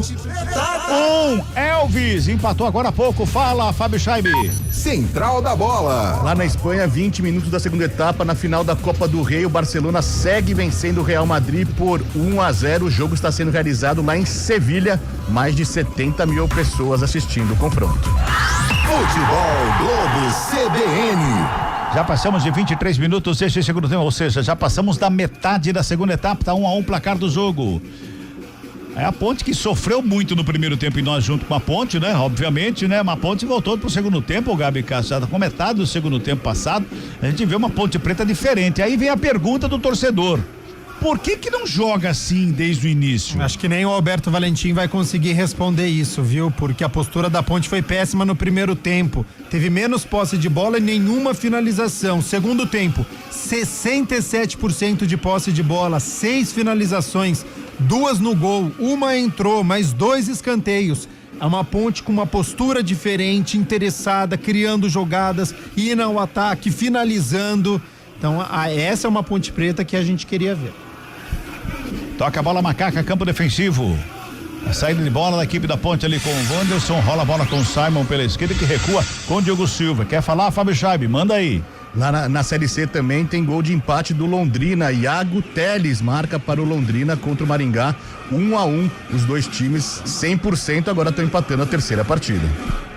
I: Elvis. Empatou agora há pouco. Fala, Fábio Scheibe.
F: Central da bola.
G: Lá na Espanha, 20 minutos da segunda etapa, na final da Copa do Rei, o Barcelona segue vencendo o Real Madrid por 1-0. O jogo está sendo realizado lá em Sevilha, mais de 70 mil pessoas assistindo o confronto.
F: Futebol Globo CBN.
I: Já passamos de 23 minutos deste segundo tempo, ou seja, já passamos da metade da segunda etapa, tá 1-1 placar do jogo. É a Ponte que sofreu muito no primeiro tempo e nós junto com a Ponte, né? Obviamente, né? Mas a Ponte voltou pro segundo tempo, o Gabi Castro, já tá com metade do segundo tempo passado, a gente vê uma Ponte Preta diferente. Aí vem a pergunta do torcedor. Por que não joga assim desde o início?
J: Acho que nem o Alberto Valentim vai conseguir responder isso, viu? Porque a postura da Ponte foi péssima no primeiro tempo. Teve menos posse de bola e nenhuma finalização. Segundo tempo, 67% de posse de bola, 6 finalizações, 2 no gol, 1 entrou, mais 2 escanteios. É uma Ponte com uma postura diferente, interessada, criando jogadas, indo ao ataque, finalizando. Então, essa é uma Ponte Preta que a gente queria ver.
I: Toca a bola Macaca, campo defensivo. A saída de bola da equipe da Ponte ali com o Wanderson, rola a bola com o Simon pela esquerda que recua com o Diogo Silva. Quer falar, Fábio Scheibe? Manda aí.
G: Lá na Série C também tem gol de empate do Londrina. Iago Teles marca para o Londrina contra o Maringá, 1-1. Os dois times 100% agora estão empatando a terceira partida.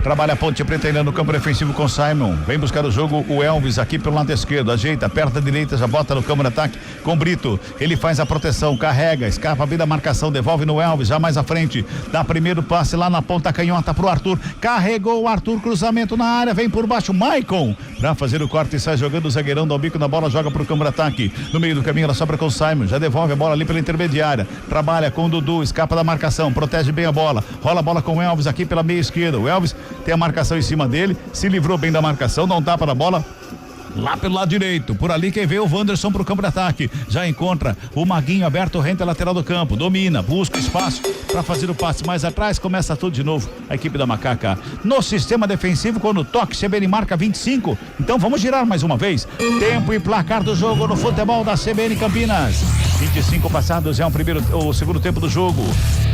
I: Trabalha a Ponte Preta ainda no campo defensivo com Simon. Vem buscar o jogo o Elvis aqui pelo lado esquerdo. Ajeita, aperta a direita, já bota no campo de ataque com Brito. Ele faz a proteção, carrega, escapa bem da marcação, devolve no Elvis, já mais à frente. Dá primeiro passe lá na ponta canhota pro Arthur. Carregou o Arthur, cruzamento na área, vem por baixo, Maicon. Pra fazer o corte e sai jogando o zagueirão, dá o bico na bola, joga pro campo de ataque. No meio do caminho ela sobra com o Simon, já devolve a bola ali pela intermediária. Trabalha com o Dudu, escapa da marcação, protege bem a bola. Rola a bola com o Elvis aqui pela meia esquerda. O Elvis tem a marcação em cima dele, se livrou bem da marcação, dá um tapa na bola lá pelo lado direito. Por ali quem vê o Wanderson pro campo de ataque. Já encontra o Maguinho aberto, rente à lateral do campo. Domina, busca espaço para fazer o passe mais atrás. Começa tudo de novo a equipe da Macaca. No sistema defensivo, quando toque, CBN marca 25. Então vamos girar mais uma vez. Tempo e placar do jogo no futebol da CBN Campinas. 25 passados, é o segundo tempo do jogo.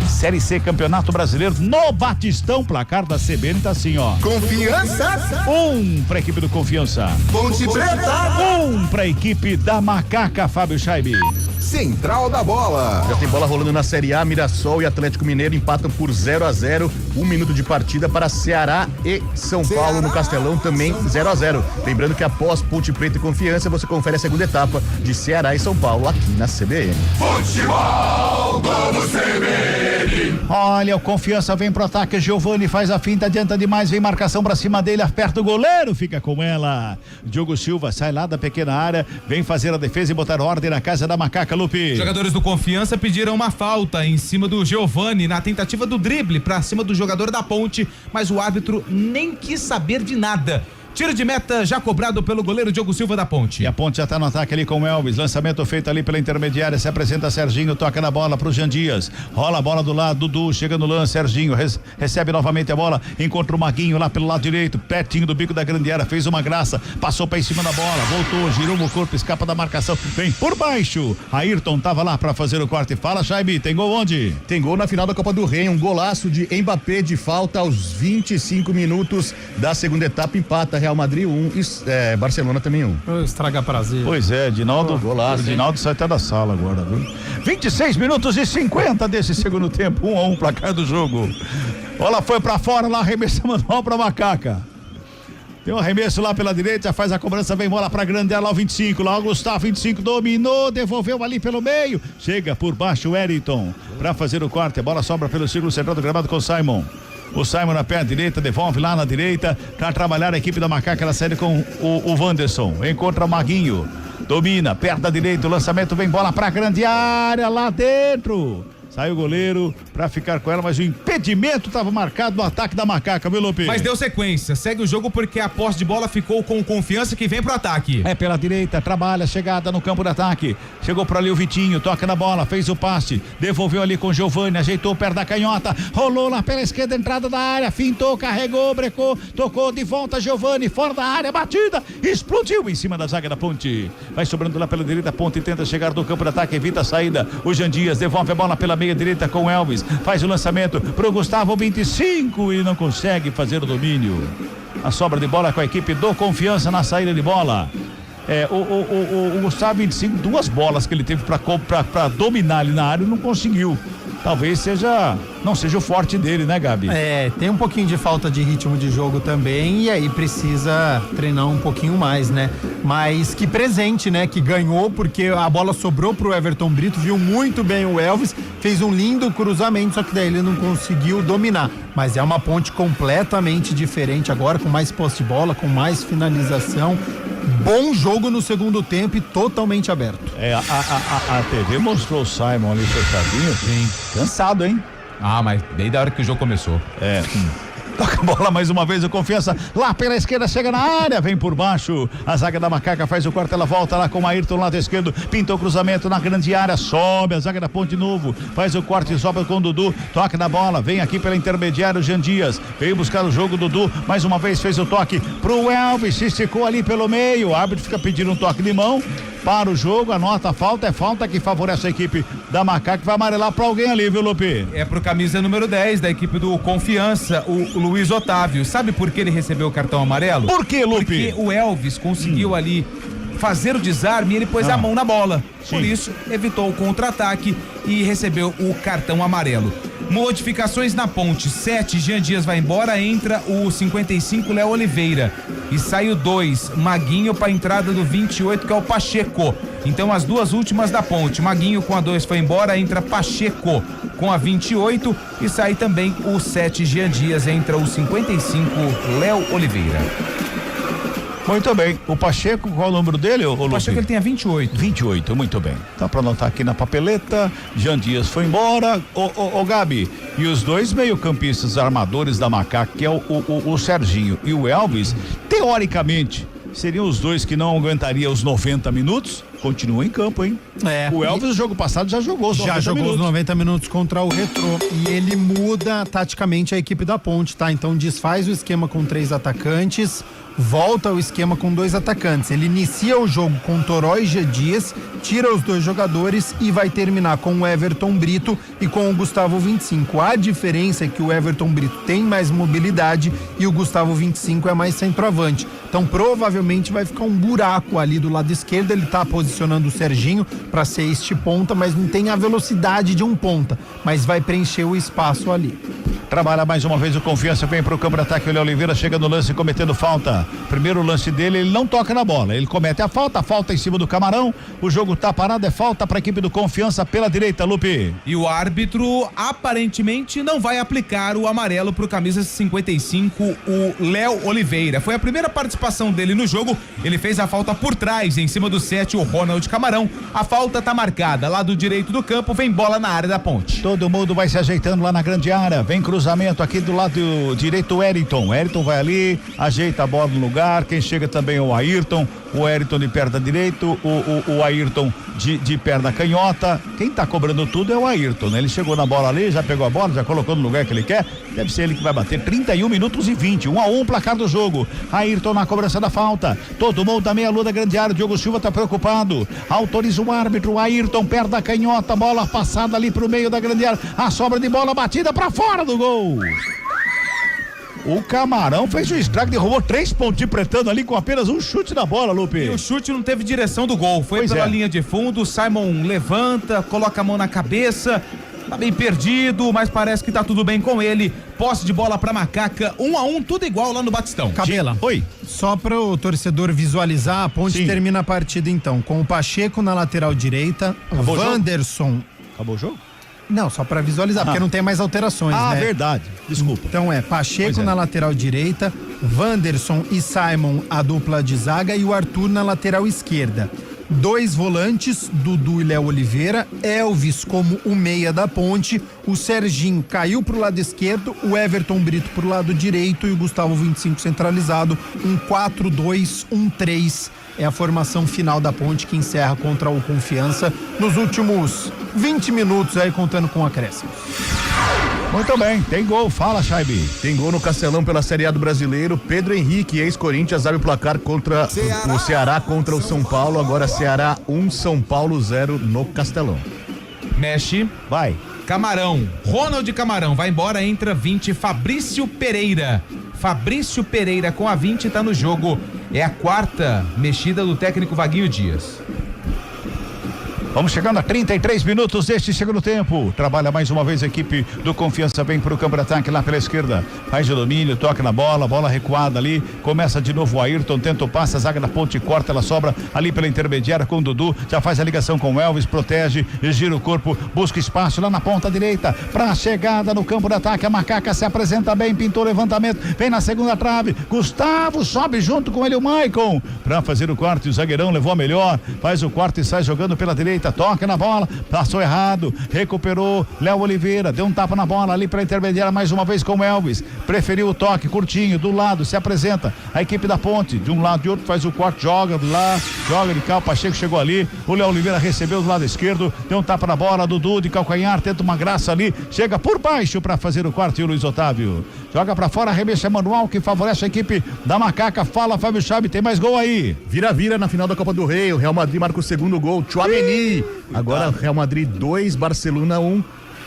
I: Série C, Campeonato Brasileiro no Batistão. Placar da CBN tá assim, ó.
F: Confiança.
I: 1 pra equipe do Confiança.
F: Ponte Preta.
I: 1 pra equipe da Macaca, Fábio Scheibe.
F: Central da bola.
G: Já tem bola rolando na Série A. Mirassol e Atlético Mineiro empatam por 0-0. 1 minuto de partida para Ceará e São Paulo no Castelão, também 0-0. Lembrando que após Ponte Preta e Confiança, você confere a segunda etapa de Ceará e São Paulo aqui na CBN.
F: Futebol Globo CBN.
I: Olha, o Confiança vem pro ataque, Giovani faz a finta, adianta demais, vem marcação pra cima dele, aperta o goleiro, fica com ela. Diogo Silva sai lá da pequena área, vem fazer a defesa e botar ordem na casa da Macaca, Lupe.
H: Jogadores do Confiança pediram uma falta em cima do Giovani na tentativa do drible pra cima do jogador da Ponte, mas o árbitro nem quis saber de nada. Tiro de meta já cobrado pelo goleiro Diogo Silva da Ponte.
I: E a Ponte já tá no ataque ali com o Elvis. Lançamento feito ali pela intermediária. Se apresenta Serginho, toca na bola pro Jean Dias. Rola a bola do lado, Dudu chega no lance. Serginho recebe novamente a bola. Encontra o Maguinho lá pelo lado direito, pertinho do bico da grande área. Fez uma graça, passou pra em cima da bola, voltou, girou o corpo, escapa da marcação. Vem por baixo. Ayrton tava lá pra fazer o corte. Fala, Scheibe, tem gol onde?
G: Tem gol na final da Copa do Rei. Um golaço de Mbappé de falta aos 25 minutos da segunda etapa. Empata Real Madrid 1 e Barcelona também 1.
J: Estraga prazer.
I: Pois é, Dinaldo.
G: Golaço,
I: Dinaldo sai até da sala agora, viu? 26 minutos e 50 desse segundo tempo. 1-1 placar do jogo. Bola foi pra fora lá, arremesso manual pra Macaca. Tem um arremesso lá pela direita, faz a cobrança, vem bola pra grande área lá o 25, lá o Gustavo 25 dominou, devolveu ali pelo meio, chega por baixo o Wellington pra fazer o corte, a bola sobra pelo círculo central do gramado com o Simon. O Simon na perna direita, devolve lá na direita, pra trabalhar a equipe da Macaca na série com o Wanderson, encontra o Maguinho, domina, perto da direita, o lançamento vem bola pra grande área, lá dentro. Sai o goleiro pra ficar com ela, mas o impedimento estava marcado no ataque da Macaca, viu, Lupe?
H: Mas deu sequência, segue o jogo porque a posse de bola ficou com Confiança que vem pro ataque.
I: É pela direita, trabalha, chegada no campo de ataque, chegou por ali o Vitinho, toca na bola, fez o passe, devolveu ali com o Giovani, ajeitou perto da canhota, rolou lá pela esquerda, entrada da área, fintou, carregou, brecou, tocou de volta Giovani, fora da área, batida, explodiu em cima da zaga da Ponte, vai sobrando lá pela direita, a Ponte tenta chegar no campo de ataque, evita a saída, o Jean Dias devolve a bola pela meia direita com o Elvis, faz o lançamento pro Gustavo 25 e não consegue fazer o domínio. A sobra de bola com a equipe do Confiança na saída de bola. O Gustavo 25, 2 bolas que ele teve pra dominar ali na área e não conseguiu. Talvez não seja o forte dele, né, Gabi?
J: Tem um pouquinho de falta de ritmo de jogo também e aí precisa treinar um pouquinho mais, né? Mas que presente, né? Que ganhou porque a bola sobrou pro Everton Brito, viu muito bem o Elvis, fez um lindo cruzamento, só que daí ele não conseguiu dominar. Mas é uma Ponte completamente diferente agora, com mais posse de bola, com mais finalização. Bom jogo no segundo tempo e totalmente aberto.
I: A TV mostrou o Simon ali fechadinho.
H: Sim.
I: Cansado, hein?
H: Mas desde a hora que o jogo começou.
I: Toca a bola mais uma vez, o Confiança lá pela esquerda, chega na área, vem por baixo, a zaga da Macaca faz o corte, ela volta lá com o Ayrton, lado esquerdo, pintou o cruzamento na grande área, sobe a zaga da Ponte de novo, faz o corte, sobe com o Dudu, toca na bola, vem aqui pela intermediária o Jean Dias, veio buscar o jogo, Dudu, mais uma vez fez o toque pro Elvis, se esticou ali pelo meio, o árbitro fica pedindo um toque de mão, para o jogo, anota a falta, é falta que favorece a equipe da Macaca, que vai amarelar pra alguém ali, viu, Lupe?
H: É pro camisa número 10 da equipe do Confiança, o Luiz Otávio. Sabe por que ele recebeu o cartão amarelo?
I: Por que, Lupe?
H: Porque o Elvis conseguiu ali fazer o desarme e ele pôs a mão na bola. Sim. Por isso, evitou o contra-ataque e recebeu o cartão amarelo. Modificações na Ponte. 7, Jean Dias vai embora, entra o 55, Léo Oliveira. E sai o 2, Maguinho, para entrada do 28, que é o Pacheco. Então as duas últimas da Ponte. Maguinho com a 2 foi embora, entra Pacheco com a 28 e sai também o 7, Jean Dias, entra o 55, Léo Oliveira.
I: Muito bem. O Pacheco, qual é o número dele,
H: O Pacheco, ele tem a 28.
I: 28, muito bem. Tá pra anotar aqui na papeleta. Jean Dias foi embora. Ô Gabi, e os dois meio-campistas armadores da Macaca, que é o Serginho e o Elvis, teoricamente, seriam os dois que não aguentariam os 90 minutos. Continua em campo, hein? O Elvis, no jogo passado, já jogou os 90 minutos.
J: Já jogou os 90 minutos contra o Retrô. E ele muda taticamente a equipe da Ponte, tá? Então desfaz o esquema com 3 atacantes, volta ao esquema com 2 atacantes. Ele inicia o jogo com Toró e Jean Dias, tira os 2 jogadores e vai terminar com o Everton Brito e com o Gustavo 25. A diferença é que o Everton Brito tem mais mobilidade e o Gustavo 25 é mais centroavante. Então provavelmente vai ficar um buraco ali do lado esquerdo. Ele tá posicionando o Serginho para ser este ponta, mas não tem a velocidade de um ponta, mas vai preencher o espaço ali.
I: Trabalha mais uma vez o Confiança, vem pro campo de ataque, o Léo Oliveira chega no lance cometendo falta. Primeiro lance dele, ele não toca na bola, ele comete a falta em cima do Camarão, o jogo tá parado, é falta pra equipe do Confiança pela direita, Lupe.
H: E o árbitro aparentemente não vai aplicar o amarelo pro camisa 55, o Léo Oliveira. Foi a primeira participação dele no jogo, ele fez a falta por trás, em cima do 7, o Ronald Camarão. A falta tá marcada, lado direito do campo, vem bola na área da Ponte.
I: Todo mundo vai se ajeitando lá na grande área, vem cruzamento aqui do lado direito, o Eriton vai ali, ajeita a bola no lugar, quem chega também é o Ayrton, o Eriton de perna direita, o Ayrton de perna canhota. Quem tá cobrando tudo é o Ayrton, né? Ele chegou na bola ali, já pegou a bola, já colocou no lugar que ele quer, deve ser ele que vai bater. 31 minutos e 20, 1-1 placar do jogo. Ayrton na cobrança da falta, todo mundo da meia lua da grande área, o Diogo Silva tá preocupado, autoriza o árbitro, Ayrton perna canhota, bola passada ali pro meio da grande área, a sobra de bola batida pra fora do gol. O Camarão fez o estrago, derrubou 3 pontinhos pretando ali com apenas um chute na bola, Lupe.
H: E o chute não teve direção do gol, foi pela linha de fundo, o Simon levanta, coloca a mão na cabeça, tá bem perdido, mas parece que tá tudo bem com ele. Posse de bola pra Macaca, 1-1, tudo igual lá no Batistão.
J: Cabela.
I: Oi.
J: Só para o torcedor visualizar, a Ponte termina a partida então, com o Pacheco na lateral direita,
I: Acabou
J: Wanderson.
I: Acabou o jogo?
J: Não, só para visualizar, porque não tem mais alterações, né?
I: Verdade. Desculpa.
J: Então Pacheco na lateral direita, Wanderson e Simon a dupla de zaga e o Arthur na lateral esquerda. 2 volantes, Dudu e Léo Oliveira, Elvis como o meia da Ponte, o Serginho caiu pro lado esquerdo, o Everton Brito pro lado direito e o Gustavo 25 centralizado, um 4-2-1-3 é a formação final da Ponte que encerra contra o Confiança nos últimos 20 minutos aí contando com acréscimos.
I: Muito bem, tem gol, fala, Chaibi.
G: Tem gol no Castelão pela Série A do Brasileiro. Pedro Henrique, ex-Corinthians, abre o placar contra o Ceará contra o São Paulo. Agora Ceará 1, São Paulo 0 no Castelão.
H: Mexe,
I: vai.
H: Camarão, Ronald Camarão vai embora, entra 20, Fabrício Pereira com a 20 tá no jogo, é a 4ª mexida do técnico Vaguinho Dias.
I: Vamos chegando a 33 minutos deste segundo tempo. Trabalha mais uma vez a equipe do Confiança, vem pro campo de ataque lá pela esquerda. Faz o domínio, toca na bola recuada ali. Começa de novo o Ayrton, tenta o passe, a zaga da Ponte corta, ela sobra ali pela intermediária com o Dudu. Já faz a ligação com o Elvis, protege, gira o corpo, busca espaço lá na ponta direita. Pra chegada no campo de ataque, a Macaca se apresenta bem, pintou o levantamento, vem na segunda trave. Gustavo sobe junto com ele o Maicon. Pra fazer o corte, o zagueirão levou a melhor, faz o corte e sai jogando pela direita. Toca na bola, passou errado, recuperou, Léo Oliveira, deu um tapa na bola ali para intermediária mais uma vez com o Elvis, preferiu o toque, curtinho, do lado, se apresenta a equipe da Ponte, de um lado e de outro, faz o corte, joga do lado, joga de cá, o Pacheco chegou ali, o Léo Oliveira recebeu do lado esquerdo, deu um tapa na bola, Dudu de calcanhar, tenta uma graça ali, chega por baixo para fazer o corte e o Luiz Otávio, joga para fora, arremesso manual que favorece a equipe da Macaca. Fala, Fábio Chabe, tem mais gol aí.
G: Vira na final da Copa do Rei, o Real Madrid marca o segundo gol, Tchouaméni. Agora Real Madrid 2, Barcelona 1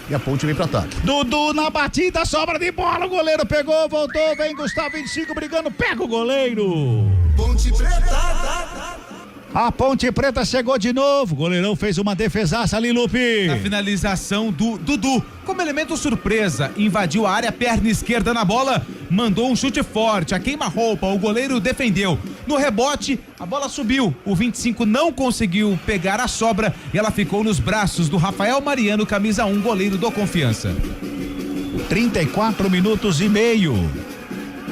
G: e a Ponte vem para ataque.
I: Dudu na batida, sobra de bola, o goleiro pegou, voltou, vem Gustavo 25 brigando, pega o goleiro.
F: Ponte Preta.
I: A Ponte Preta chegou de novo. O goleirão fez uma defesaça ali, Lupe.
H: Na finalização do Dudu, como elemento surpresa, invadiu a área, perna esquerda na bola, mandou um chute forte, a queima-roupa, o goleiro defendeu. No rebote, a bola subiu, o 25 não conseguiu pegar a sobra e ela ficou nos braços do Rafael Mariano, camisa 1, goleiro do Confiança.
I: 34 minutos e meio.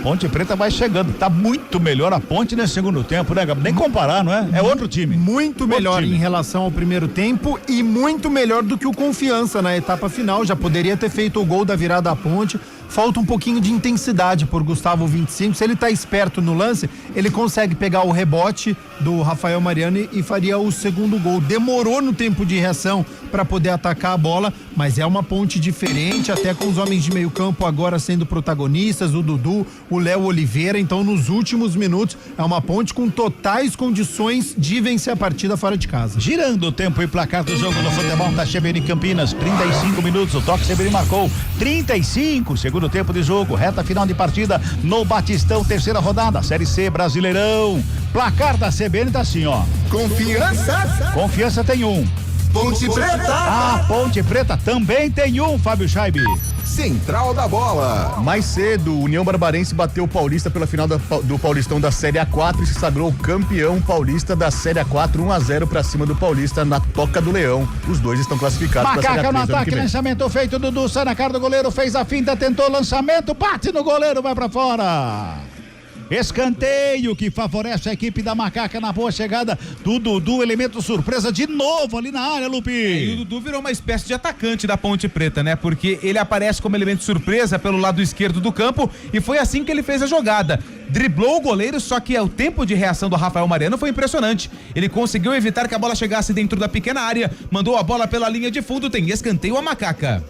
I: Ponte Preta vai chegando, tá muito melhor a Ponte nesse segundo tempo, né, Gabi? Nem comparar, não é? É outro time.
J: Muito melhor em relação ao primeiro tempo e muito melhor do que o Confiança na etapa final. Já poderia ter feito o gol da virada à Ponte. Falta um pouquinho de intensidade por Gustavo 25. Se ele tá esperto no lance, ele consegue pegar o rebote do Rafael Mariano e faria o segundo gol. Demorou no tempo de reação para poder atacar a bola, mas é uma Ponte diferente, até com os homens de meio campo agora sendo protagonistas, o Dudu, o Léo Oliveira. Então, nos últimos minutos, é uma Ponte com totais condições de vencer a partida fora de casa.
I: Girando o tempo e placar do jogo no futebol da CBN Campinas, 35 minutos, o toque CBN marcou 35, segundo tempo de jogo, reta final de partida no Batistão, terceira rodada, Série C, Brasileirão. Placar da CBN tá assim, ó. Confiança tem 1.
F: Ponte Preta.
I: A Ponte Preta também tem 1, Fábio Scheibe.
F: Central da bola.
G: Mais cedo, o União Barbarense bateu o Paulista pela final do Paulistão da Série A4 e se sagrou campeão paulista da Série A4, 1-0 pra cima do Paulista na Toca do Leão. Os dois estão classificados pra Série
I: Macaca
G: A3
I: no
G: ano que
I: ataque,
G: vem.
I: lançamento feito, Dudu sai na cara do goleiro, fez a finta, tentou lançamento, bate no goleiro, vai pra fora. Escanteio que favorece a equipe da Macaca na boa chegada do Dudu, elemento surpresa de novo ali na área, Lupe.
H: E o Dudu virou uma espécie de atacante da Ponte Preta, né? Porque ele aparece como elemento surpresa pelo lado esquerdo do campo e foi assim que ele fez a jogada. Driblou o goleiro, só que o tempo de reação do Rafael Mariano foi impressionante. Ele conseguiu evitar que a bola chegasse dentro da pequena área, mandou a bola pela linha de fundo, tem escanteio a Macaca.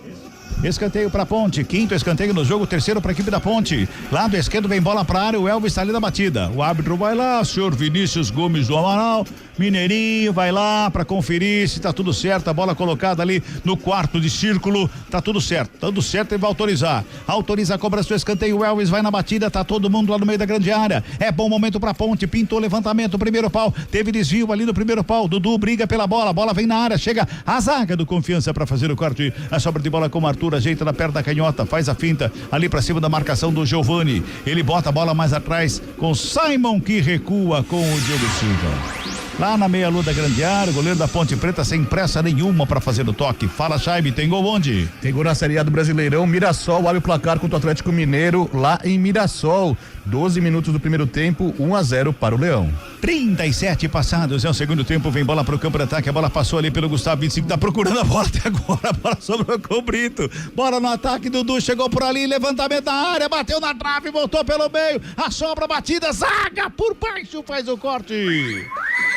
I: Escanteio pra Ponte, quinto escanteio no jogo, terceiro pra equipe da Ponte. Lado esquerdo vem bola pra área, o Elvis está ali na batida. O árbitro vai lá, senhor Vinícius Gomes do Amaral, Mineirinho, vai lá pra conferir se tá tudo certo. A bola colocada ali no quarto de círculo, tá tudo certo. Tudo certo, ele vai autorizar. Autoriza a cobrança do escanteio, o Elvis vai na batida, tá todo mundo lá no meio da grande área. É bom momento pra Ponte, pintou levantamento, primeiro pau, teve desvio ali no primeiro pau. Dudu briga pela bola, a bola vem na área, chega a zaga do Confiança pra fazer o corte. A sobra de bola com o Arthur, ajeita na perna da canhota, faz a finta ali pra cima da marcação do Giovani. Ele bota a bola mais atrás com Simon que recua com o Diogo Silva. Lá na meia-lua da grande área, o goleiro da Ponte Preta sem pressa nenhuma pra fazer o toque. Fala, Scheibe, tem gol onde?
G: Tem gol na Série A do Brasileirão, Mirassol abre o placar contra o Atlético Mineiro lá em Mirassol. 12 minutos do primeiro tempo, 1-0 para o Leão.
I: 37 passados, é o segundo tempo, vem bola pro campo de ataque, a bola passou ali pelo Gustavo 25, tá procurando a bola até agora, a bola sobrou com o Brito. Bola no ataque, Dudu chegou por ali, levantamento da área, bateu na trave, voltou pelo meio, a sobra batida, zaga por baixo, faz o corte.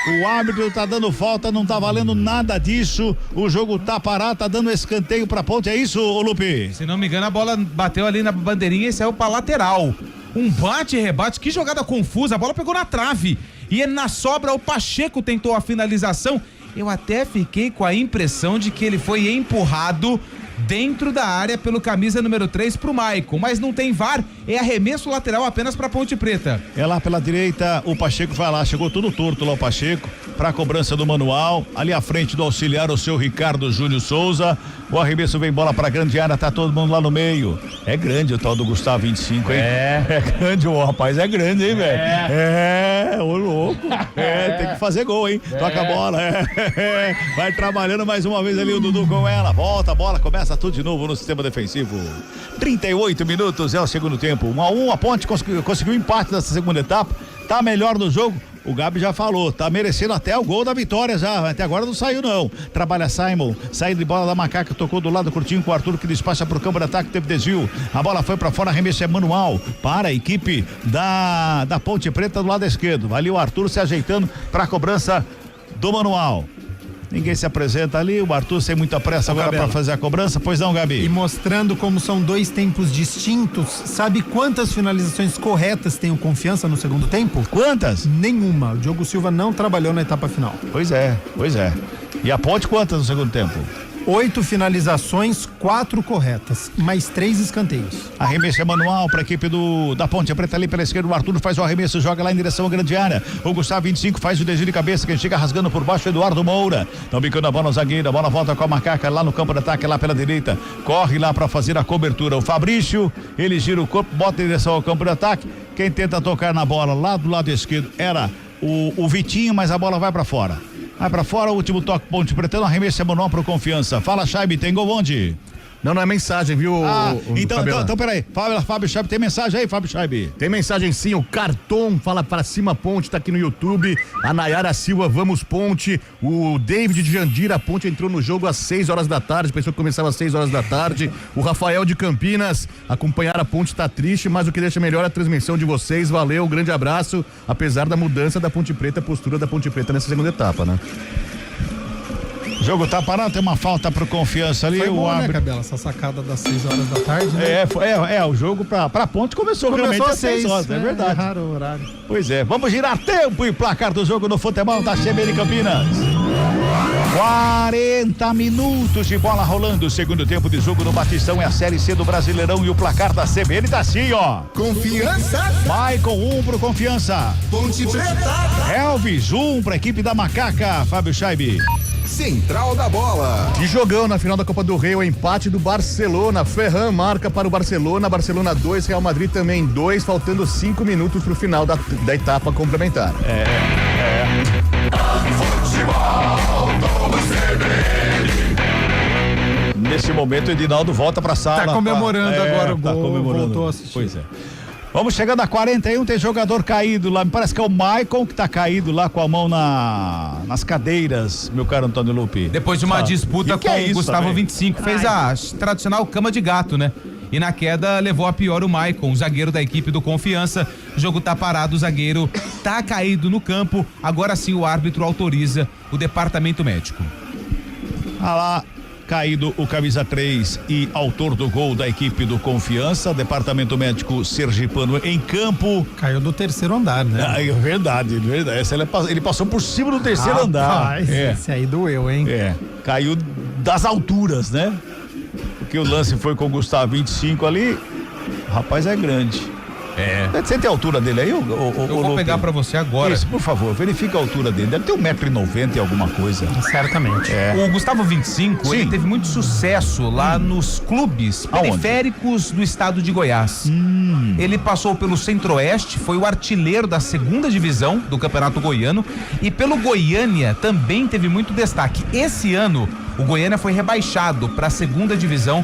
I: O árbitro tá dando falta, não tá valendo nada disso. O jogo tá parado, tá dando escanteio pra Ponte, é isso, Lupe?
H: Se não me engano, a bola bateu ali na bandeirinha e saiu pra lateral. Um bate e rebate, que jogada confusa, a bola pegou na trave. E na sobra, o Pacheco tentou a finalização. Eu até fiquei com a impressão de que ele foi empurrado dentro da área pelo camisa número 3 pro Maicon, mas não tem VAR, é arremesso lateral apenas pra Ponte Preta.
I: É lá pela direita, o Pacheco vai lá, chegou tudo torto lá o Pacheco, pra cobrança do manual, ali à frente do auxiliar o seu Ricardo Júnior Souza, o arremesso vem bola pra grande área, tá todo mundo lá no meio. É grande o tal do Gustavo 25, hein? É grande o rapaz, é grande, hein, velho? Ô louco, tem que fazer gol, hein? Toca a bola, vai trabalhando mais uma vez ali o Dudu com ela, volta a bola, começa tudo de novo no sistema defensivo. 38 minutos é o segundo tempo, 1-1, a Ponte conseguiu empate nessa segunda etapa, tá melhor no jogo. O Gabi já falou, tá merecendo até o gol da vitória já, até agora não saiu não. Trabalha Simon, saída de bola da Macaca, tocou do lado curtinho com o Arthur que despacha pro campo de ataque, teve desvio. A bola foi pra fora, arremesso é manual para a equipe da Ponte Preta do lado esquerdo. Ali o Arthur se ajeitando pra cobrança do manual. Ninguém se apresenta ali, o Arthur sem muita pressa agora para fazer a cobrança, pois não, Gabi?
J: E mostrando como são dois tempos distintos, sabe quantas finalizações corretas tem o Confiança no segundo tempo?
I: Quantas?
J: Nenhuma, o Diogo Silva não trabalhou na etapa final.
I: Pois é. E a Ponte quantas no segundo tempo?
J: 8 finalizações, 4 corretas, mais 3 escanteios.
I: Arremesso é manual para a equipe da Ponte Preta ali pela esquerda. O Arthur faz o arremesso, joga lá em direção à grande área. O Gustavo 25 faz o desvio de cabeça, quem chega rasgando por baixo, Eduardo Moura. Estão bicando a bola no zagueiro, a bola volta com a macaca lá no campo de ataque, lá pela direita. Corre lá para fazer a cobertura. O Fabrício, ele gira o corpo, bota em direção ao campo de ataque. Quem tenta tocar na bola lá do lado esquerdo era o Vitinho, mas a bola vai para fora. Vai pra fora, o último toque, Ponte Preta, arremesso é manual pro Confiança. Fala, Chaibe, tem gol onde?
G: Não é mensagem, viu?
I: Então peraí. Fábio Chaibe, tem mensagem aí, Fábio Chaibe?
G: Tem mensagem sim, o Carton fala pra cima Ponte, tá aqui no YouTube. A Nayara Silva, vamos Ponte. O David de Jandira, a Ponte entrou no jogo às 6 horas da tarde, pensou que começava às 6 horas da tarde. O Rafael de Campinas, acompanhar a Ponte tá triste, mas o que deixa melhor é a transmissão de vocês. Valeu, grande abraço, apesar da mudança da Ponte Preta, a postura da Ponte Preta nessa segunda etapa, né?
I: O jogo tá parado, tem uma falta pro Confiança ali.
J: Foi
I: o
J: bom,
I: árbitro...
J: né, Cabela? Essa sacada das 6 horas da tarde, né?
I: O jogo pra Ponte começou realmente às 6 horas, é verdade.
J: Erraram o horário.
I: Pois é, vamos girar tempo e placar do jogo no futebol da CBN Campinas. 40 minutos de bola rolando, segundo tempo de jogo no Batistão, é a Série C do Brasileirão e o placar da CBN tá assim, ó.
F: Confiança.
I: Maicon 1 pro Confiança.
F: Ponte Preta.
I: Elvis 1 pra equipe da Macaca, Fábio Chaibe.
F: Central da Bola.
G: Que jogão na final da Copa do Rei, o empate do Barcelona. Ferran marca para o Barcelona 2, Real Madrid também 2, faltando 5 minutos pro final da etapa complementar.
I: Nesse momento o Edinaldo volta pra sala.
J: Tá comemorando agora o gol,
I: tá comemorando.
J: voltou a assistir.
I: Pois é. Vamos chegando a 41, tem jogador caído lá, me parece que é o Maicon que tá caído lá com a mão nas cadeiras, meu caro Antônio Lupe.
H: Depois de uma disputa com o Gustavo
I: também?
H: 25, fez a tradicional cama de gato, né? E na queda levou a pior o Maicon, o zagueiro da equipe do Confiança. O jogo tá parado, o zagueiro tá caído no campo. Agora sim o árbitro autoriza o departamento médico.
I: Ah lá, caído o camisa 3 e autor do gol da equipe do Confiança, departamento médico sergipano em campo.
J: Caiu do 3º andar, né?
I: É verdade. Ele passou por cima do 3º andar.
J: Esse aí doeu, hein?
I: Caiu das alturas, né? Porque o lance foi com o Gustavo 25 ali, o rapaz é grande. Você tem a altura dele aí,
H: eu vou pegar pra você agora.
I: Isso, por favor, verifica a altura dele. Deve ter 1,90 m e alguma coisa.
J: Certamente.
H: O Gustavo 25, ele teve muito sucesso lá nos clubes periféricos do estado de Goiás. Ele passou pelo Centro-Oeste, foi o artilheiro da 2ª divisão do Campeonato Goiano e pelo Goiânia também teve muito destaque. Esse ano, o Goiânia foi rebaixado para a 2ª divisão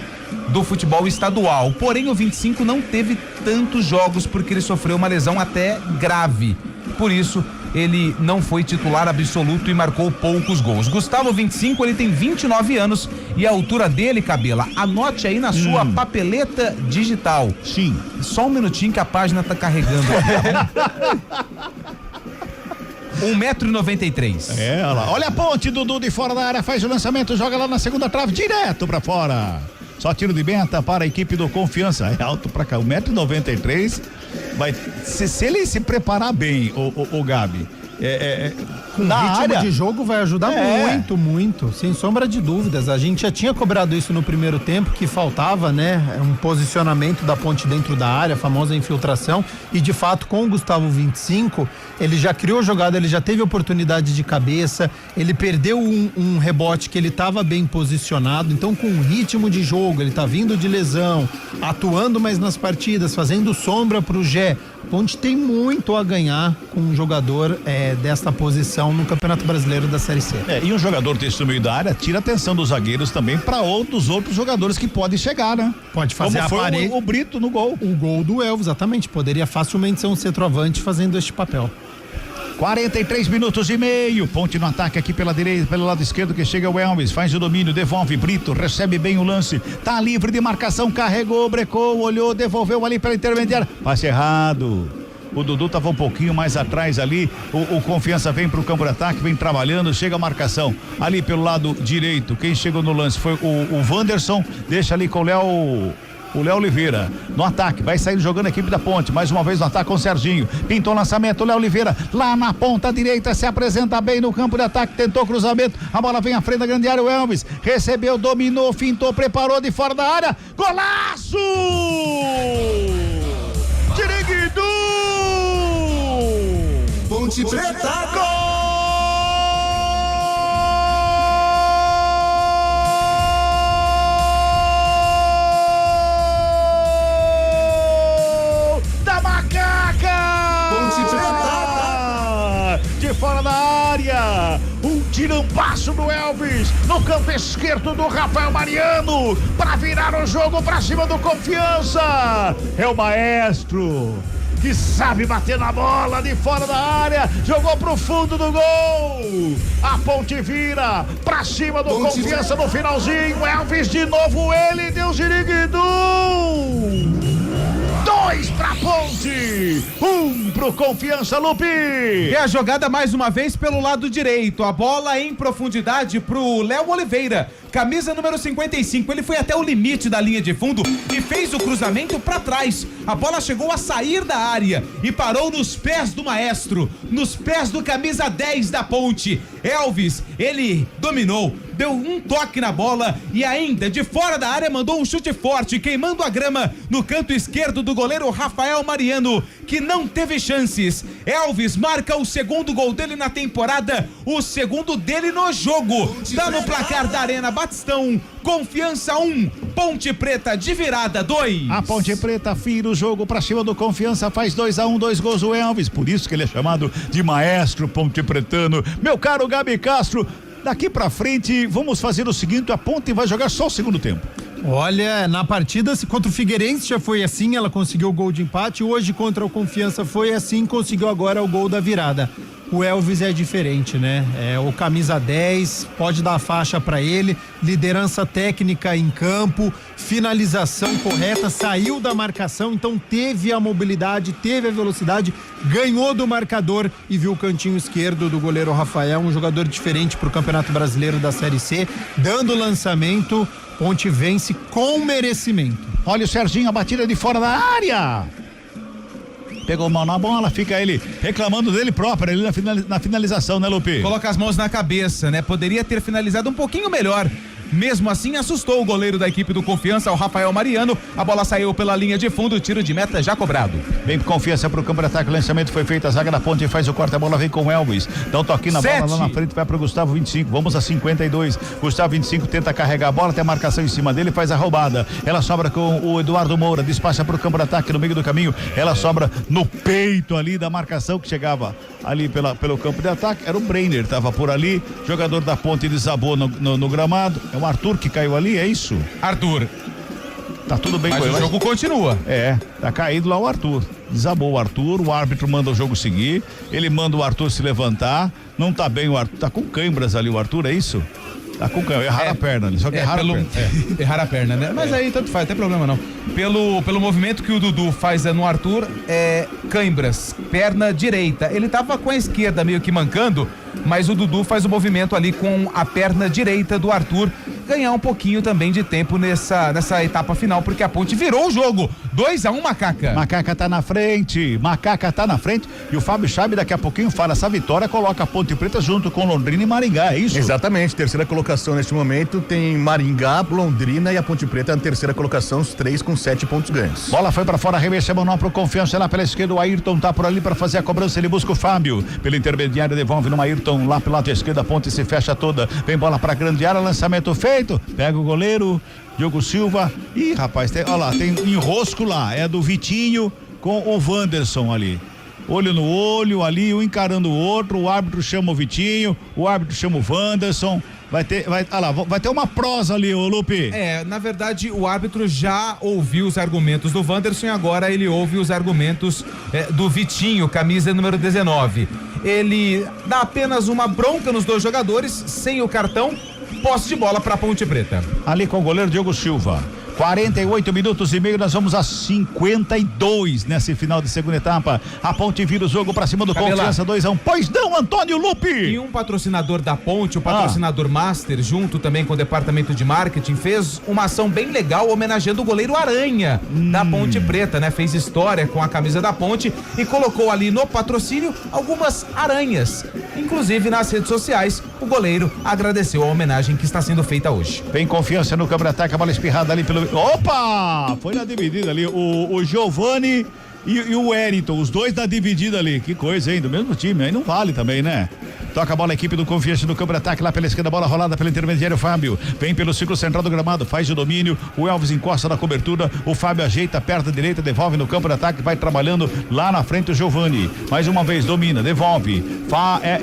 H: do futebol estadual. Porém, o 25 não teve tantos jogos porque ele sofreu uma lesão até grave. Por isso, ele não foi titular absoluto e marcou poucos gols. Gustavo 25, ele tem 29 anos e a altura dele, Cabela, anote aí na sua papeleta digital.
I: Sim.
H: Só um minutinho que a página tá carregando. 1,93 m.
I: Olha lá. Olha a Ponte, Dudu de fora da área, faz o lançamento, joga lá na segunda trave, direto pra fora. Só tiro de meta para a equipe do Confiança. É alto pra cá, 1,93 m. Se ele se preparar bem, o Gabi,
J: com ritmo de jogo vai ajudar muito, sem sombra de dúvidas. A gente já tinha cobrado isso no primeiro tempo, que faltava, né, um posicionamento da Ponte dentro da área, a famosa infiltração, e de fato com o Gustavo 25, ele já criou jogada, ele já teve oportunidade de cabeça, ele perdeu um rebote que ele estava bem posicionado, então com o ritmo de jogo, ele tá vindo de lesão, atuando mais nas partidas, fazendo sombra pro Gé. Ponte tem muito a ganhar com um jogador desta posição no Campeonato Brasileiro da Série C.
I: E um jogador desse no meio da área tira a atenção dos zagueiros também para outros jogadores que podem chegar, né?
J: Pode fazer
I: como
J: a parede.
I: O Brito no gol.
J: O gol do Elvis, exatamente. Poderia facilmente ser um centroavante fazendo este papel.
I: 43 minutos e meio. Ponte no ataque aqui pela direita, pelo lado esquerdo que chega o Elvis, faz o domínio, devolve, Brito, recebe bem o lance, tá livre de marcação, carregou, brecou, olhou, devolveu ali pela intermediária, passe errado. O Dudu tava um pouquinho mais atrás ali, o Confiança vem pro campo de ataque, vem trabalhando, chega a marcação ali pelo lado direito, quem chegou no lance foi o Wanderson, deixa ali com o Léo o Léo Oliveira. No ataque, vai sair jogando a equipe da Ponte. Mais uma vez no ataque com o Serginho. Pintou o lançamento, o Léo Oliveira lá na ponta direita, se apresenta bem no campo de ataque, tentou cruzamento. A bola vem à frente da grande área, o Elvis recebeu, dominou, fintou, preparou de fora da área. Golaço! Tiriguidu!
F: Ponte Preta!
I: Gol! Da Macaca!
F: Ponte Preta!
I: De fora da área, um tirambaço do Elvis no canto esquerdo do Rafael Mariano para virar o jogo para cima do Confiança. É o maestro que sabe bater na bola de fora da área, jogou pro fundo do gol. A Ponte vira pra cima do Confiança no finalzinho. Elvis de novo, ele deu Ziriguidu. 2 pra Ponte, 1 pro Confiança, Lupe.
H: E a jogada mais uma vez pelo lado direito, a bola em profundidade pro Léo Oliveira, camisa número 55, ele foi até o limite da linha de fundo e fez o cruzamento pra trás. A bola chegou a sair da área e parou nos pés do maestro, nos pés do camisa 10 da Ponte. Elvis, ele dominou, deu um toque na bola e ainda de fora da área mandou um chute forte, queimando a grama no canto esquerdo do goleiro Rafael Mariano, que não teve chances. Elvis marca o segundo gol dele na temporada, o segundo dele no jogo. Tá no placar da Arena Batistão, Confiança 1, Ponte Preta de virada 2.
I: A Ponte Preta vira o jogo pra cima do Confiança, faz 2-1, 2 gols o Elvis, por isso que ele é chamado de maestro ponte pretano. Meu caro Gabi Castro, daqui pra frente vamos fazer o seguinte, a Ponte vai jogar só o segundo tempo.
J: Olha, na partida contra o Figueirense já foi assim, ela conseguiu o gol de empate, hoje contra o Confiança foi assim, conseguiu agora o gol da virada. O Elvis é diferente, né? É o camisa 10, pode dar a faixa pra ele, liderança técnica em campo, finalização correta, saiu da marcação, então teve a mobilidade, teve a velocidade, ganhou do marcador e viu o cantinho esquerdo do goleiro Rafael, um jogador diferente pro Campeonato Brasileiro da Série C, dando lançamento, Ponte vence com merecimento.
I: Olha o Serginho, a batida de fora da área. Pegou mal na bola, fica ele reclamando dele próprio, ele na finalização, né, Lupe?
H: Coloca as mãos na cabeça, né? Poderia ter finalizado um pouquinho melhor. Mesmo assim, assustou o goleiro da equipe do Confiança, o Rafael Mariano. A bola saiu pela linha de fundo, tiro de meta já cobrado.
I: Vem com Confiança pro campo de ataque, o lançamento foi feito, a zaga da Ponte faz o corte, a bola vem com o Elvis. Dá um toquinho na bola lá na frente, vai pro Gustavo 25, vamos a 52. Gustavo 25 tenta carregar a bola, tem a marcação em cima dele, faz a roubada. Ela sobra com o Eduardo Moura, despacha pro campo de ataque no meio do caminho. Ela sobra no peito ali da marcação que chegava ali pelo campo de ataque. Era o Breiner, tava por ali, jogador da Ponte desabou no gramado. É o Arthur que caiu ali, é isso?
H: Arthur.
I: Tá tudo bem
H: com ele. Mas o jogo continua.
I: É, tá caído lá o Arthur. Desabou o Arthur, o árbitro manda o jogo seguir, ele manda o Arthur se levantar, não tá bem o Arthur, tá com câimbras ali o Arthur, é isso? Tá com câimbras, erraram a perna ali, só que erraram a perna.
H: Erraram a perna, né? Mas aí tanto faz, não tem problema não. Pelo movimento que o Dudu faz no Arthur, câimbras, perna direita. Ele tava com a esquerda meio que mancando, mas o Dudu faz o movimento ali com a perna direita do Arthur, ganhar um pouquinho também de tempo nessa etapa final, porque a Ponte virou o jogo. 2-1, Macaca.
I: Macaca tá na frente e o Fábio Chabe daqui a pouquinho fala, essa vitória coloca a Ponte Preta junto com Londrina e Maringá, é isso?
G: Exatamente, terceira colocação neste momento tem Maringá, Londrina e a Ponte Preta na terceira colocação, os três com 7 pontos ganhos.
I: Bola foi pra fora, arremesso manual pro Confiança lá pela esquerda, o Ayrton tá por ali pra fazer a cobrança, ele busca o Fábio, pelo intermediário devolve no Ayrton lá pelo lado esquerdo, a Ponte se fecha toda, vem bola pra grande área, lançamento feito, pega o goleiro Diogo Silva. Ih, rapaz, olha lá, tem enrosco lá, é do Vitinho com o Wanderson ali. Olho no olho ali, um encarando o outro, o árbitro chama o Vitinho, o árbitro chama o Wanderson. Vai ter uma prosa ali, ô Lupe.
H: Na verdade, o árbitro já ouviu os argumentos do Wanderson e agora ele ouve os argumentos do Vitinho, camisa número 19. Ele dá apenas uma bronca nos dois jogadores, sem o cartão, posse de bola pra Ponte Preta.
I: Ali com o goleiro Diogo Silva. 48 minutos e meio, nós vamos a 52 nesse final de segunda etapa. A Ponte vira o jogo pra cima do Confiança, 2-1. Pois não, Antônio Lupe!
H: E um patrocinador da Ponte, o patrocinador Master, junto também com o departamento de marketing, fez uma ação bem legal homenageando o goleiro Aranha da Ponte Preta, né? Fez história com a camisa da Ponte e colocou ali no patrocínio algumas aranhas. Inclusive nas redes sociais, o goleiro agradeceu a homenagem que está sendo feita hoje.
I: Tem Confiança no contra-ataque, a bola espirrada ali pelo... Opa! Foi na dividida ali, o Giovani e o Wellington, os dois na dividida ali. Que coisa, hein? Do mesmo time, aí não vale também, né? Toca a bola a equipe do Confiança no contra-ataque lá pela esquerda, bola rolada pelo intermediário Fábio, vem pelo círculo central do gramado, faz o domínio, o Elvis encosta na cobertura, o Fábio ajeita, perna direita, devolve no campo de ataque, vai trabalhando lá na frente o Giovani, mais uma vez domina, devolve,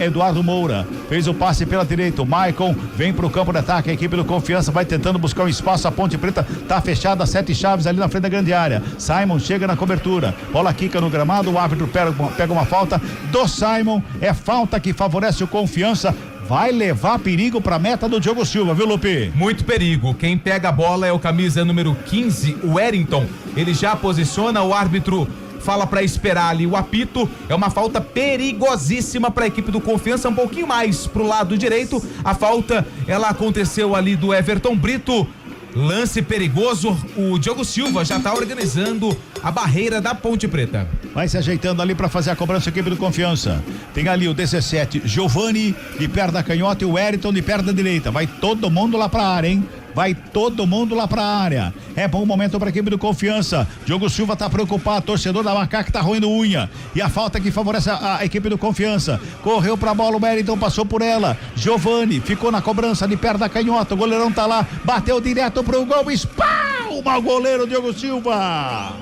I: Eduardo Moura, fez o passe pela direita, o Maicon vem pro campo de ataque, a equipe do Confiança vai tentando buscar um espaço, a Ponte Preta tá fechada, 7 chaves ali na frente da grande área, Simon chega na cobertura, bola quica no gramado, o árbitro pega uma falta do Simon, é falta que favorece o Confiança, vai levar perigo pra meta do Diogo Silva, viu, Lupe?
H: Muito perigo, quem pega a bola é o camisa número 15, o Wellington, ele já posiciona, o árbitro fala pra esperar ali o apito, é uma falta perigosíssima pra equipe do Confiança, um pouquinho mais pro lado direito, a falta, ela aconteceu ali do Everton Brito, lance perigoso, o Diogo Silva já tá organizando a barreira da Ponte Preta.
I: Vai se ajeitando ali pra fazer a cobrança, a equipe do Confiança. Tem ali o 17, Giovani de perna canhota e o Wellington de perna direita. Vai todo mundo lá pra área, hein? Vai todo mundo lá pra área. É bom momento pra equipe do Confiança. Diogo Silva tá preocupado, torcedor da Macaca tá roendo unha. E a falta que favorece a equipe do Confiança. Correu pra bola, o Wellington passou por ela. Giovani ficou na cobrança de perna canhota. O goleirão tá lá, bateu direto pro gol. Espalma o goleiro Diogo Silva.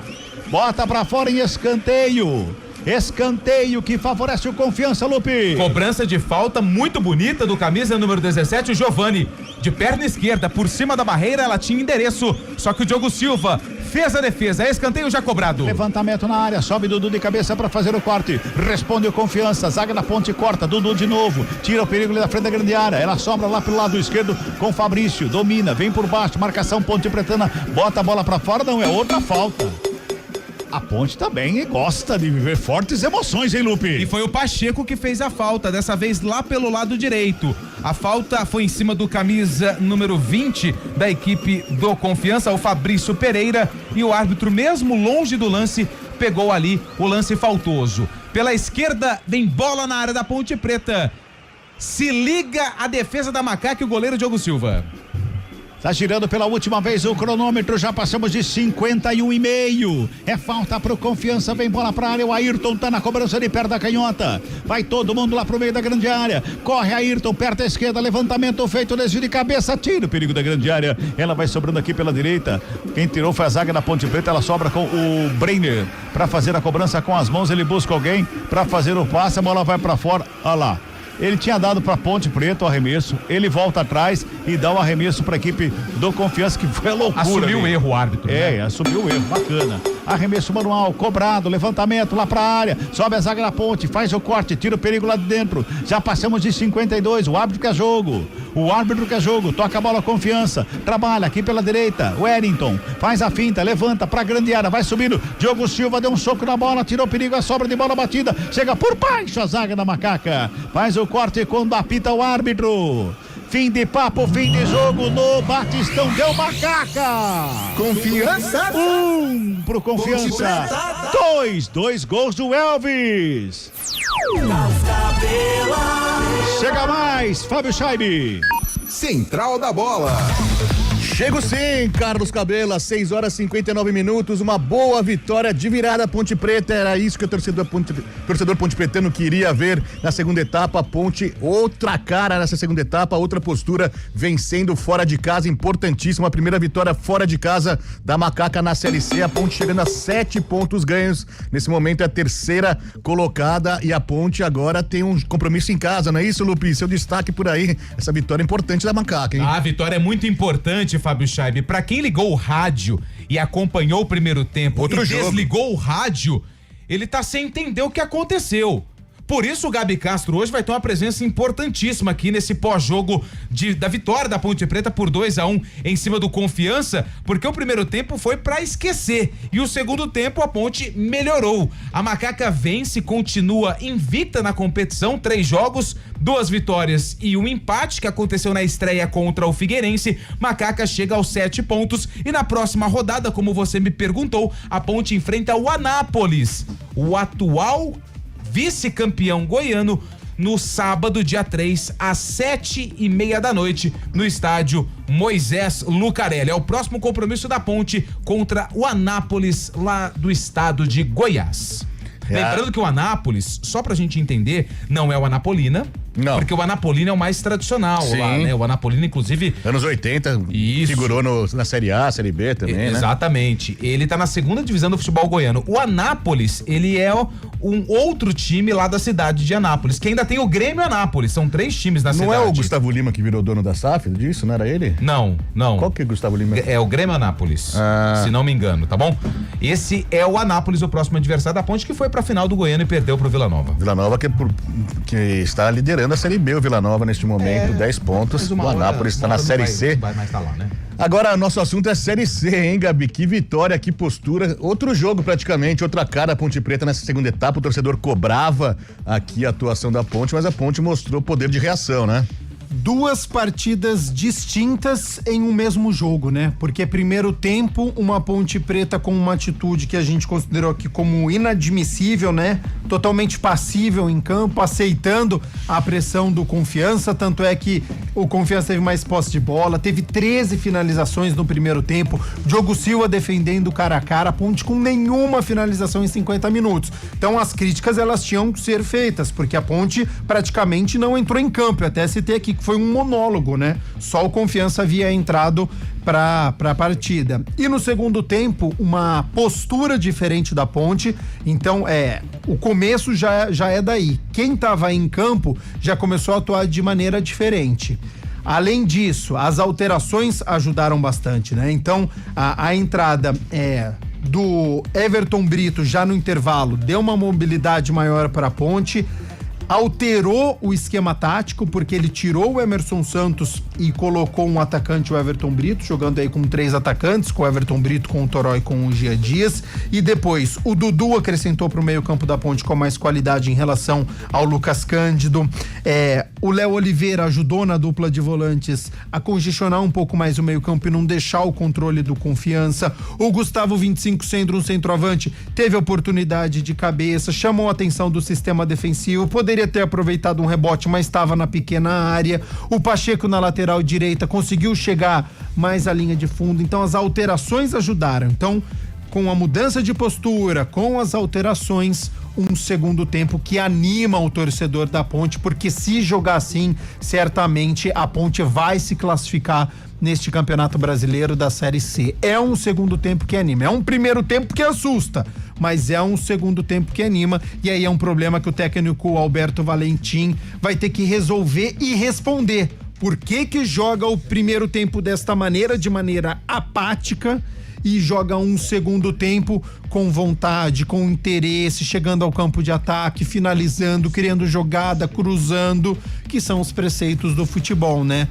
I: Bota pra fora em escanteio. Escanteio que favorece o Confiança, Lupe.
H: Cobrança de falta muito bonita do camisa número 17, o Giovani. De perna esquerda, por cima da barreira, ela tinha endereço. Só que o Diogo Silva fez a defesa. Escanteio já cobrado.
I: Levantamento na área, sobe Dudu de cabeça para fazer o corte. Responde o Confiança, zaga da Ponte corta. Dudu de novo, tira o perigo ali da frente da grande área. Ela sobra lá pelo lado esquerdo com Fabrício. Domina, vem por baixo, marcação Ponte Pretana. Bota a bola para fora, não é outra falta. A Ponte também gosta de viver fortes emoções, hein, Lupe?
H: E foi o Pacheco que fez a falta, dessa vez lá pelo lado direito. A falta foi em cima do camisa número 20 da equipe do Confiança, o Fabrício Pereira, e o árbitro, mesmo longe do lance, pegou ali o lance faltoso. Pela esquerda, vem bola na área da Ponte Preta. Se liga a defesa da Macaca e o goleiro Diogo Silva.
I: Tá girando pela última vez o cronômetro, já passamos de 51,5. É falta pro Confiança, vem bola pra área, o Ayrton tá na cobrança de perto da canhota. Vai todo mundo lá pro meio da grande área. Corre Ayrton, perto da esquerda, levantamento feito, desvio de cabeça, tira o perigo da grande área. Ela vai sobrando aqui pela direita. Quem tirou foi a zaga da Ponte Preta, ela sobra com o Brenner pra fazer a cobrança com as mãos, ele busca alguém pra fazer o passe, a bola vai pra fora. Olha lá. Ele tinha dado para Ponte Preta o arremesso, ele volta atrás e dá o arremesso para a equipe do Confiança, que foi a loucura.
H: Assumiu o erro o árbitro.
I: Assumiu o erro, bacana. Arremesso manual, cobrado, levantamento lá para a área, sobe a zaga da Ponte, faz o corte, tira o perigo lá de dentro. Já passamos de 52, o árbitro quer jogo. O árbitro quer jogo, toca a bola Confiança, trabalha aqui pela direita, Wellington, faz a finta, levanta pra grande área, vai subindo, Diogo Silva deu um soco na bola, tirou o perigo, a sobra de bola batida, chega por baixo a zaga da Macaca, faz o corte quando apita o árbitro. Fim de papo, fim de jogo no Batistão, deu Macaca.
F: Confiança.
I: 1 pro Confiança. 2 gols do Elvis. Chega mais, Fábio Scheibe.
F: Central da Bola.
G: Chego sim, Carlos Cabela, 6 horas e 59 minutos, uma boa vitória de virada Ponte Preta, era isso que o torcedor Ponte Pretano queria ver na segunda etapa. A Ponte, outra cara nessa segunda etapa, outra postura, vencendo fora de casa, importantíssima, a primeira vitória fora de casa da Macaca na Série C, a Ponte chegando a 7 pontos ganhos, nesse momento é a terceira colocada e a Ponte agora tem um compromisso em casa, não é isso, Lupi? Seu destaque por aí, essa vitória importante da Macaca, hein?
H: A vitória é muito importante, Fábio Scheibe. Pra quem ligou o rádio e acompanhou o primeiro tempo desligou o rádio, ele tá sem entender o que aconteceu. Por isso o Gabi Castro hoje vai ter uma presença importantíssima aqui nesse pós-jogo da vitória da Ponte Preta por 2-1 em cima do Confiança, porque o primeiro tempo foi pra esquecer e o segundo tempo a Ponte melhorou. A Macaca vence, continua invicta na competição, 3 jogos, 2 vitórias e um empate que aconteceu na estreia contra o Figueirense. Macaca chega aos 7 pontos e na próxima rodada, como você me perguntou, a Ponte enfrenta o Anápolis, o atual vice-campeão goiano, no sábado, dia 3, às 7:30 da noite, no estádio Moisés Lucarelli. É o próximo compromisso da Ponte contra o Anápolis, lá do estado de Goiás. Lembrando que o Anápolis, só pra gente entender, não é o Anapolina. Não. Porque o Anapolina é o mais tradicional. Sim. Lá, né? O Anapolina, inclusive.
G: Anos 80, isso. Figurou na Série A, Série B também, né?
H: Exatamente. Ele tá na 2ª divisão do futebol goiano. O Anápolis, ele é um outro time lá da cidade de Anápolis, que ainda tem o Grêmio Anápolis. São 3 times na cidade.
G: Não é o Gustavo Lima que virou dono da SAF disso? Não era ele?
H: Não.
G: Qual que é o Gustavo Lima?
H: É o Grêmio Anápolis, se não me engano, tá bom? Esse é o Anápolis, o próximo adversário da Ponte, que foi pra final do Goiano e perdeu pro Vila Nova.
G: Vila Nova que está liderando a Série B, o Vila Nova neste momento, 10 pontos. O Anápolis está na Série C.
H: Vai mais tá lá, né?
G: Agora, nosso assunto é Série C, hein, Gabi? Que vitória, que postura. Outro jogo praticamente, outra cara, a Ponte Preta nessa segunda etapa. O torcedor cobrava aqui a atuação da Ponte, mas a Ponte mostrou poder de reação, né?
J: 2 partidas distintas em um mesmo jogo, né? Porque primeiro tempo, uma Ponte Preta com uma atitude que a gente considerou aqui como inadmissível, né? Totalmente passível em campo, aceitando a pressão do Confiança, tanto é que o Confiança teve mais posse de bola, teve 13 finalizações no primeiro tempo, Diogo Silva defendendo cara a cara, a Ponte com nenhuma finalização em 50 minutos. Então as críticas, elas tinham que ser feitas, porque a Ponte praticamente não entrou em campo. Eu até citei aqui que foi um monólogo, né? Só o Confiança havia entrado para a partida. E no segundo tempo, uma postura diferente da Ponte. Então, o começo já é daí. Quem estava em campo já começou a atuar de maneira diferente. Além disso, as alterações ajudaram bastante, né? Então, a entrada do Everton Brito já no intervalo deu uma mobilidade maior para a Ponte. Alterou o esquema tático, porque ele tirou o Emerson Santos e colocou um atacante, o Everton Brito, jogando aí com 3 atacantes, com o Everton Brito, com o Toró e com o Gia Dias. E depois o Dudu acrescentou para o meio-campo da Ponte com mais qualidade em relação ao Lucas Cândido. O Léo Oliveira ajudou na dupla de volantes a congestionar um pouco mais o meio-campo e não deixar o controle do Confiança. O Gustavo 25, sendo um centroavante, teve oportunidade de cabeça, chamou a atenção do sistema defensivo, poderia ter aproveitado um rebote, mas estava na pequena área. O Pacheco na lateral direita conseguiu chegar mais à linha de fundo. Então as alterações ajudaram. Então, com a mudança de postura, com as alterações, um segundo tempo que anima o torcedor da Ponte, porque se jogar assim, certamente a Ponte vai se classificar neste Campeonato Brasileiro da Série C. É um segundo tempo que anima, é um primeiro tempo que assusta, mas é um segundo tempo que anima, e aí é um problema que o técnico Alberto Valentim vai ter que resolver e responder. Por que joga o primeiro tempo desta maneira, de maneira apática, e joga um segundo tempo com vontade, com interesse, chegando ao campo de ataque, finalizando, criando jogada, cruzando, que são os preceitos do futebol, né?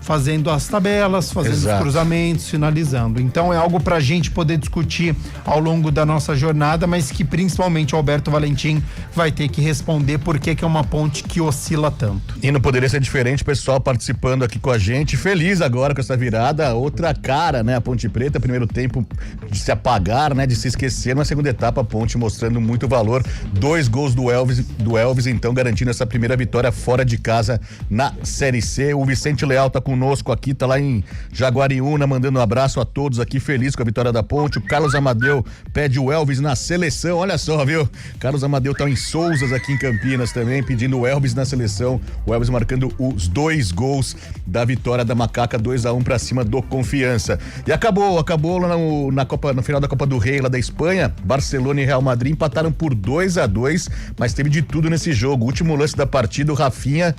J: Fazendo as tabelas, fazendo os cruzamentos, finalizando. Então é algo pra gente poder discutir ao longo da nossa jornada, mas que principalmente o Alberto Valentim vai ter que responder por que é uma Ponte que oscila tanto.
G: E não poderia ser diferente, o pessoal participando aqui com a gente, feliz agora com essa virada, outra cara, né? A Ponte Preta, primeiro tempo de se apagar, né? De se esquecer, na segunda etapa a Ponte mostrando muito valor, 2 gols do Elvis, então garantindo essa primeira vitória fora de casa na Série C. O Vicente Leal tá conosco aqui, tá lá em Jaguariúna, mandando um abraço a todos aqui, feliz com a vitória da Ponte. O Carlos Amadeu pede o Elvis na seleção, olha só, viu? Carlos Amadeu tá em Souzas aqui em Campinas também, pedindo o Elvis na seleção. O Elvis marcando os 2 gols da vitória da Macaca, 2-1 pra cima do Confiança. E acabou lá no final da Copa do Rei lá da Espanha, Barcelona e Real Madrid empataram por 2-2, mas teve de tudo nesse jogo. O último lance da partida, o Rafinha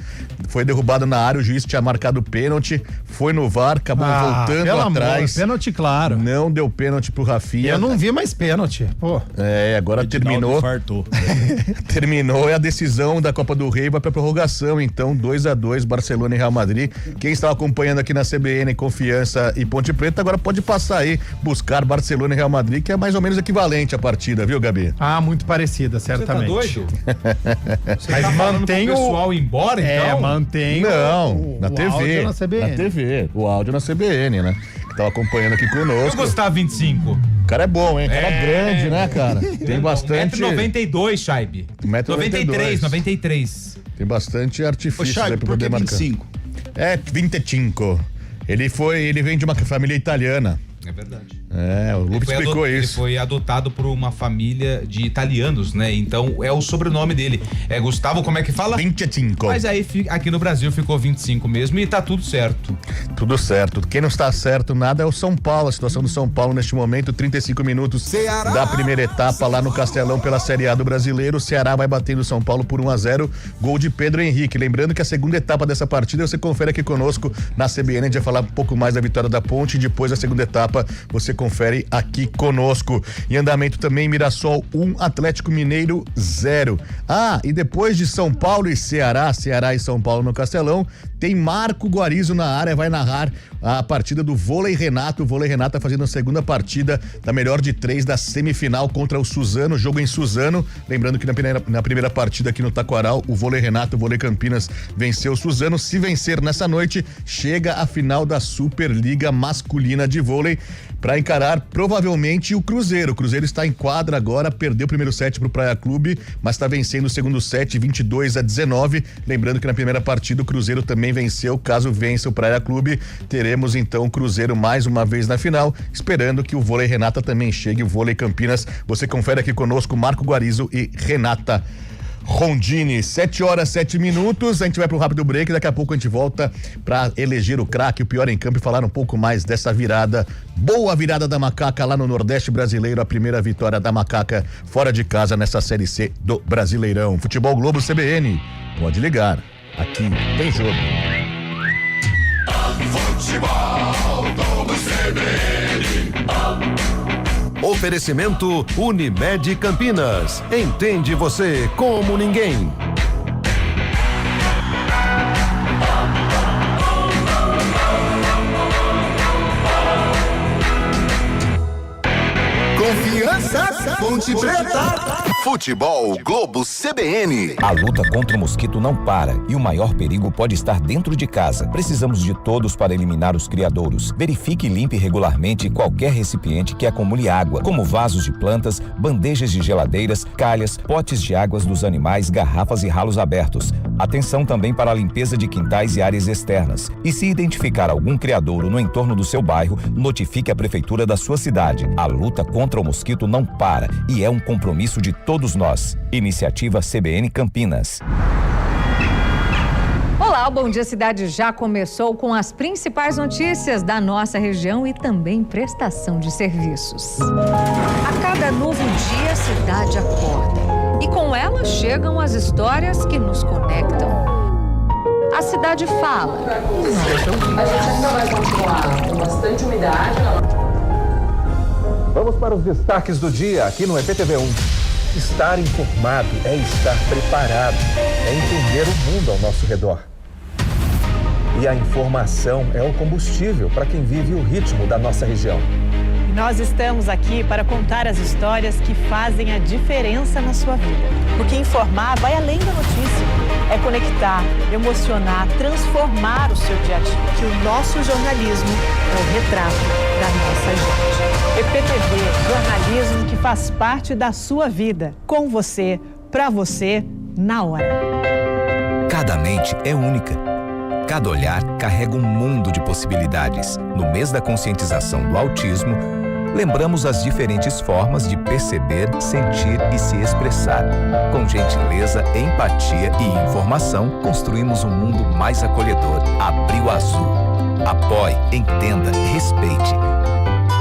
G: foi derrubado na área, o juiz tinha marcado pênalti, foi no VAR, acabou voltando atrás.
J: Pênalti, claro.
G: Não deu pênalti pro Rafinha.
J: Eu não vi mais pênalti, pô.
G: Agora terminou. Terminou, a decisão da Copa do Rei vai pra prorrogação, então 2-2, Barcelona e Real Madrid. Quem estava acompanhando aqui na CBN, Confiança e Ponte Preta, agora pode passar aí, buscar Barcelona e Real Madrid, que é mais ou menos equivalente a partida, viu, Gabi?
J: Muito parecida, certamente.
H: Você tá doido?
J: Mas mantém
H: o pessoal ir embora, então?
J: Mantém
G: na TV.
J: Áudio na CBN.
G: Na TV, o áudio na CBN, né? Que tava acompanhando aqui conosco.
H: Eu gostava 25.
G: O cara é bom, hein? O cara é grande, né, cara? Tem bastante.
H: 1,92m, Chaibe. 93.
G: Tem bastante artifício
I: Chaibe,
G: aí pra poder marcar.
I: 25?
G: 25. Ele vem de uma família italiana.
H: É verdade.
G: O Lupe explicou isso.
H: Ele foi adotado por uma família de italianos, né? Então é o sobrenome dele. É Gustavo, como é que fala?
G: 25.
H: Mas aí aqui no Brasil ficou 25 mesmo e tá tudo certo.
G: Tudo certo. Quem não está certo nada é o São Paulo. A situação do São Paulo neste momento, 35 minutos da primeira etapa lá no Castelão pela Série A do Brasileiro. O Ceará vai batendo o São Paulo por 1-0. Gol de Pedro Henrique. Lembrando que a segunda etapa dessa partida você confere aqui conosco na CBN. A gente vai falar um pouco mais da vitória da Ponte e depois da segunda etapa você confere aqui conosco. Em andamento também Mirassol 1, Atlético Mineiro 0. E depois de São Paulo e Ceará e São Paulo no Castelão, tem Marco Guarizo na área, vai narrar a partida do Vôlei Renato. O Vôlei Renato tá fazendo a segunda partida da melhor de 3 da semifinal contra o Suzano, jogo em Suzano. Lembrando que na primeira partida aqui no Taquaral, o Vôlei Renato, o Vôlei Campinas venceu o Suzano. Se vencer nessa noite, chega a final da Superliga Masculina de Vôlei para encarar provavelmente o Cruzeiro. O Cruzeiro está em quadra agora, perdeu o primeiro set pro Praia Clube, mas está vencendo o segundo set 22-19. Lembrando que na primeira partida o Cruzeiro também venceu. Caso vença o Praia Clube, teremos então o Cruzeiro mais uma vez na final, esperando que o Vôlei Renata também chegue, o Vôlei Campinas. Você confere aqui conosco Marco Guarizo e Renata Rondini. 7h07. A gente vai pro rápido break, daqui a pouco a gente volta pra eleger o craque, o pior em campo, e falar um pouco mais dessa virada, boa virada da Macaca lá no Nordeste Brasileiro, a primeira vitória da Macaca fora de casa nessa Série C do Brasileirão. Futebol Globo CBN, pode ligar, aqui tem jogo.
E: Futebol Globo CBN. Oferecimento Unimed Campinas. Entende você como ninguém.
F: Confiança, Ponte Preta. Futebol Globo CBN.
C: A luta contra o mosquito não para e o maior perigo pode estar dentro de casa. Precisamos de todos para eliminar os criadouros. Verifique e limpe regularmente qualquer recipiente que acumule água, como vasos de plantas, bandejas de geladeiras, calhas, potes de águas dos animais, garrafas e ralos abertos. Atenção também para a limpeza de quintais e áreas externas. E se identificar algum criadouro no entorno do seu bairro, notifique a prefeitura da sua cidade. A luta contra o mosquito não para e é um compromisso de todos nós. Iniciativa CBN Campinas.
M: Olá, o Bom Dia Cidade já começou com as principais notícias da nossa região e também prestação de serviços. A cada novo dia, a cidade acorda e com ela chegam as histórias que nos conectam. A cidade fala.
N: A gente ainda vai continuar com bastante umidade.
E: Vamos para os destaques do dia aqui no EPTV1. Estar informado é estar preparado, é entender o mundo ao nosso redor. E a informação é o combustível para quem vive o ritmo da nossa região.
O: Nós estamos aqui para contar as histórias que fazem a diferença na sua vida. Porque informar vai além da notícia. É conectar, emocionar, transformar o seu dia a dia. Que o nosso jornalismo é o retrato da nossa gente. EPTV, jornalismo que faz parte da sua vida. Com você, pra você, na hora.
C: Cada mente é única. Cada olhar carrega um mundo de possibilidades. No mês da conscientização do autismo, lembramos as diferentes formas de perceber, sentir e se expressar. Com gentileza, empatia e informação, construímos um mundo mais acolhedor. Abril Azul. Apoie, entenda, respeite.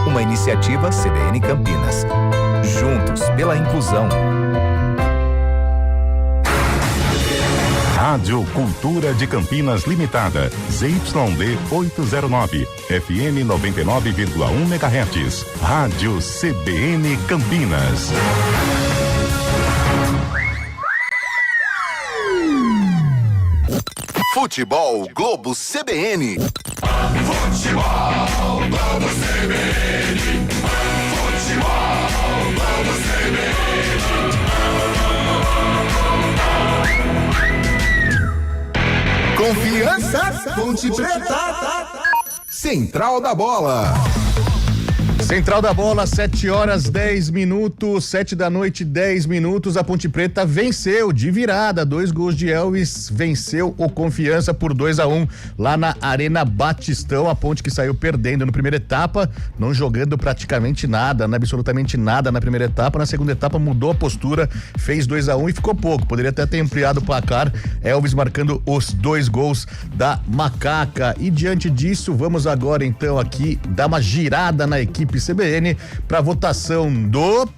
C: Uma iniciativa CBN Campinas. Juntos pela inclusão.
B: Rádio Cultura de Campinas Limitada, ZYD 809, FM 99,1 MHz. Rádio CBN Campinas.
F: Futebol Globo CBN.
K: Futebol Globo CBN. Futebol Globo CBN.
F: Confiança, Ponte Preta. Central da Bola.
G: Central da Bola, 7h10, 7 da noite, 10 minutos. A Ponte Preta venceu de virada, 2 gols de Elvis, venceu o Confiança por 2-1 lá na Arena Batistão. A Ponte que saiu perdendo na primeira etapa, não jogando praticamente nada, absolutamente nada na primeira etapa. Na segunda etapa mudou a postura, fez 2-1 e ficou pouco. Poderia até ter ampliado o placar. Elvis marcando os 2 gols da Macaca. E diante disso, vamos agora então aqui dar uma girada na equipe CBN para votação do
F: o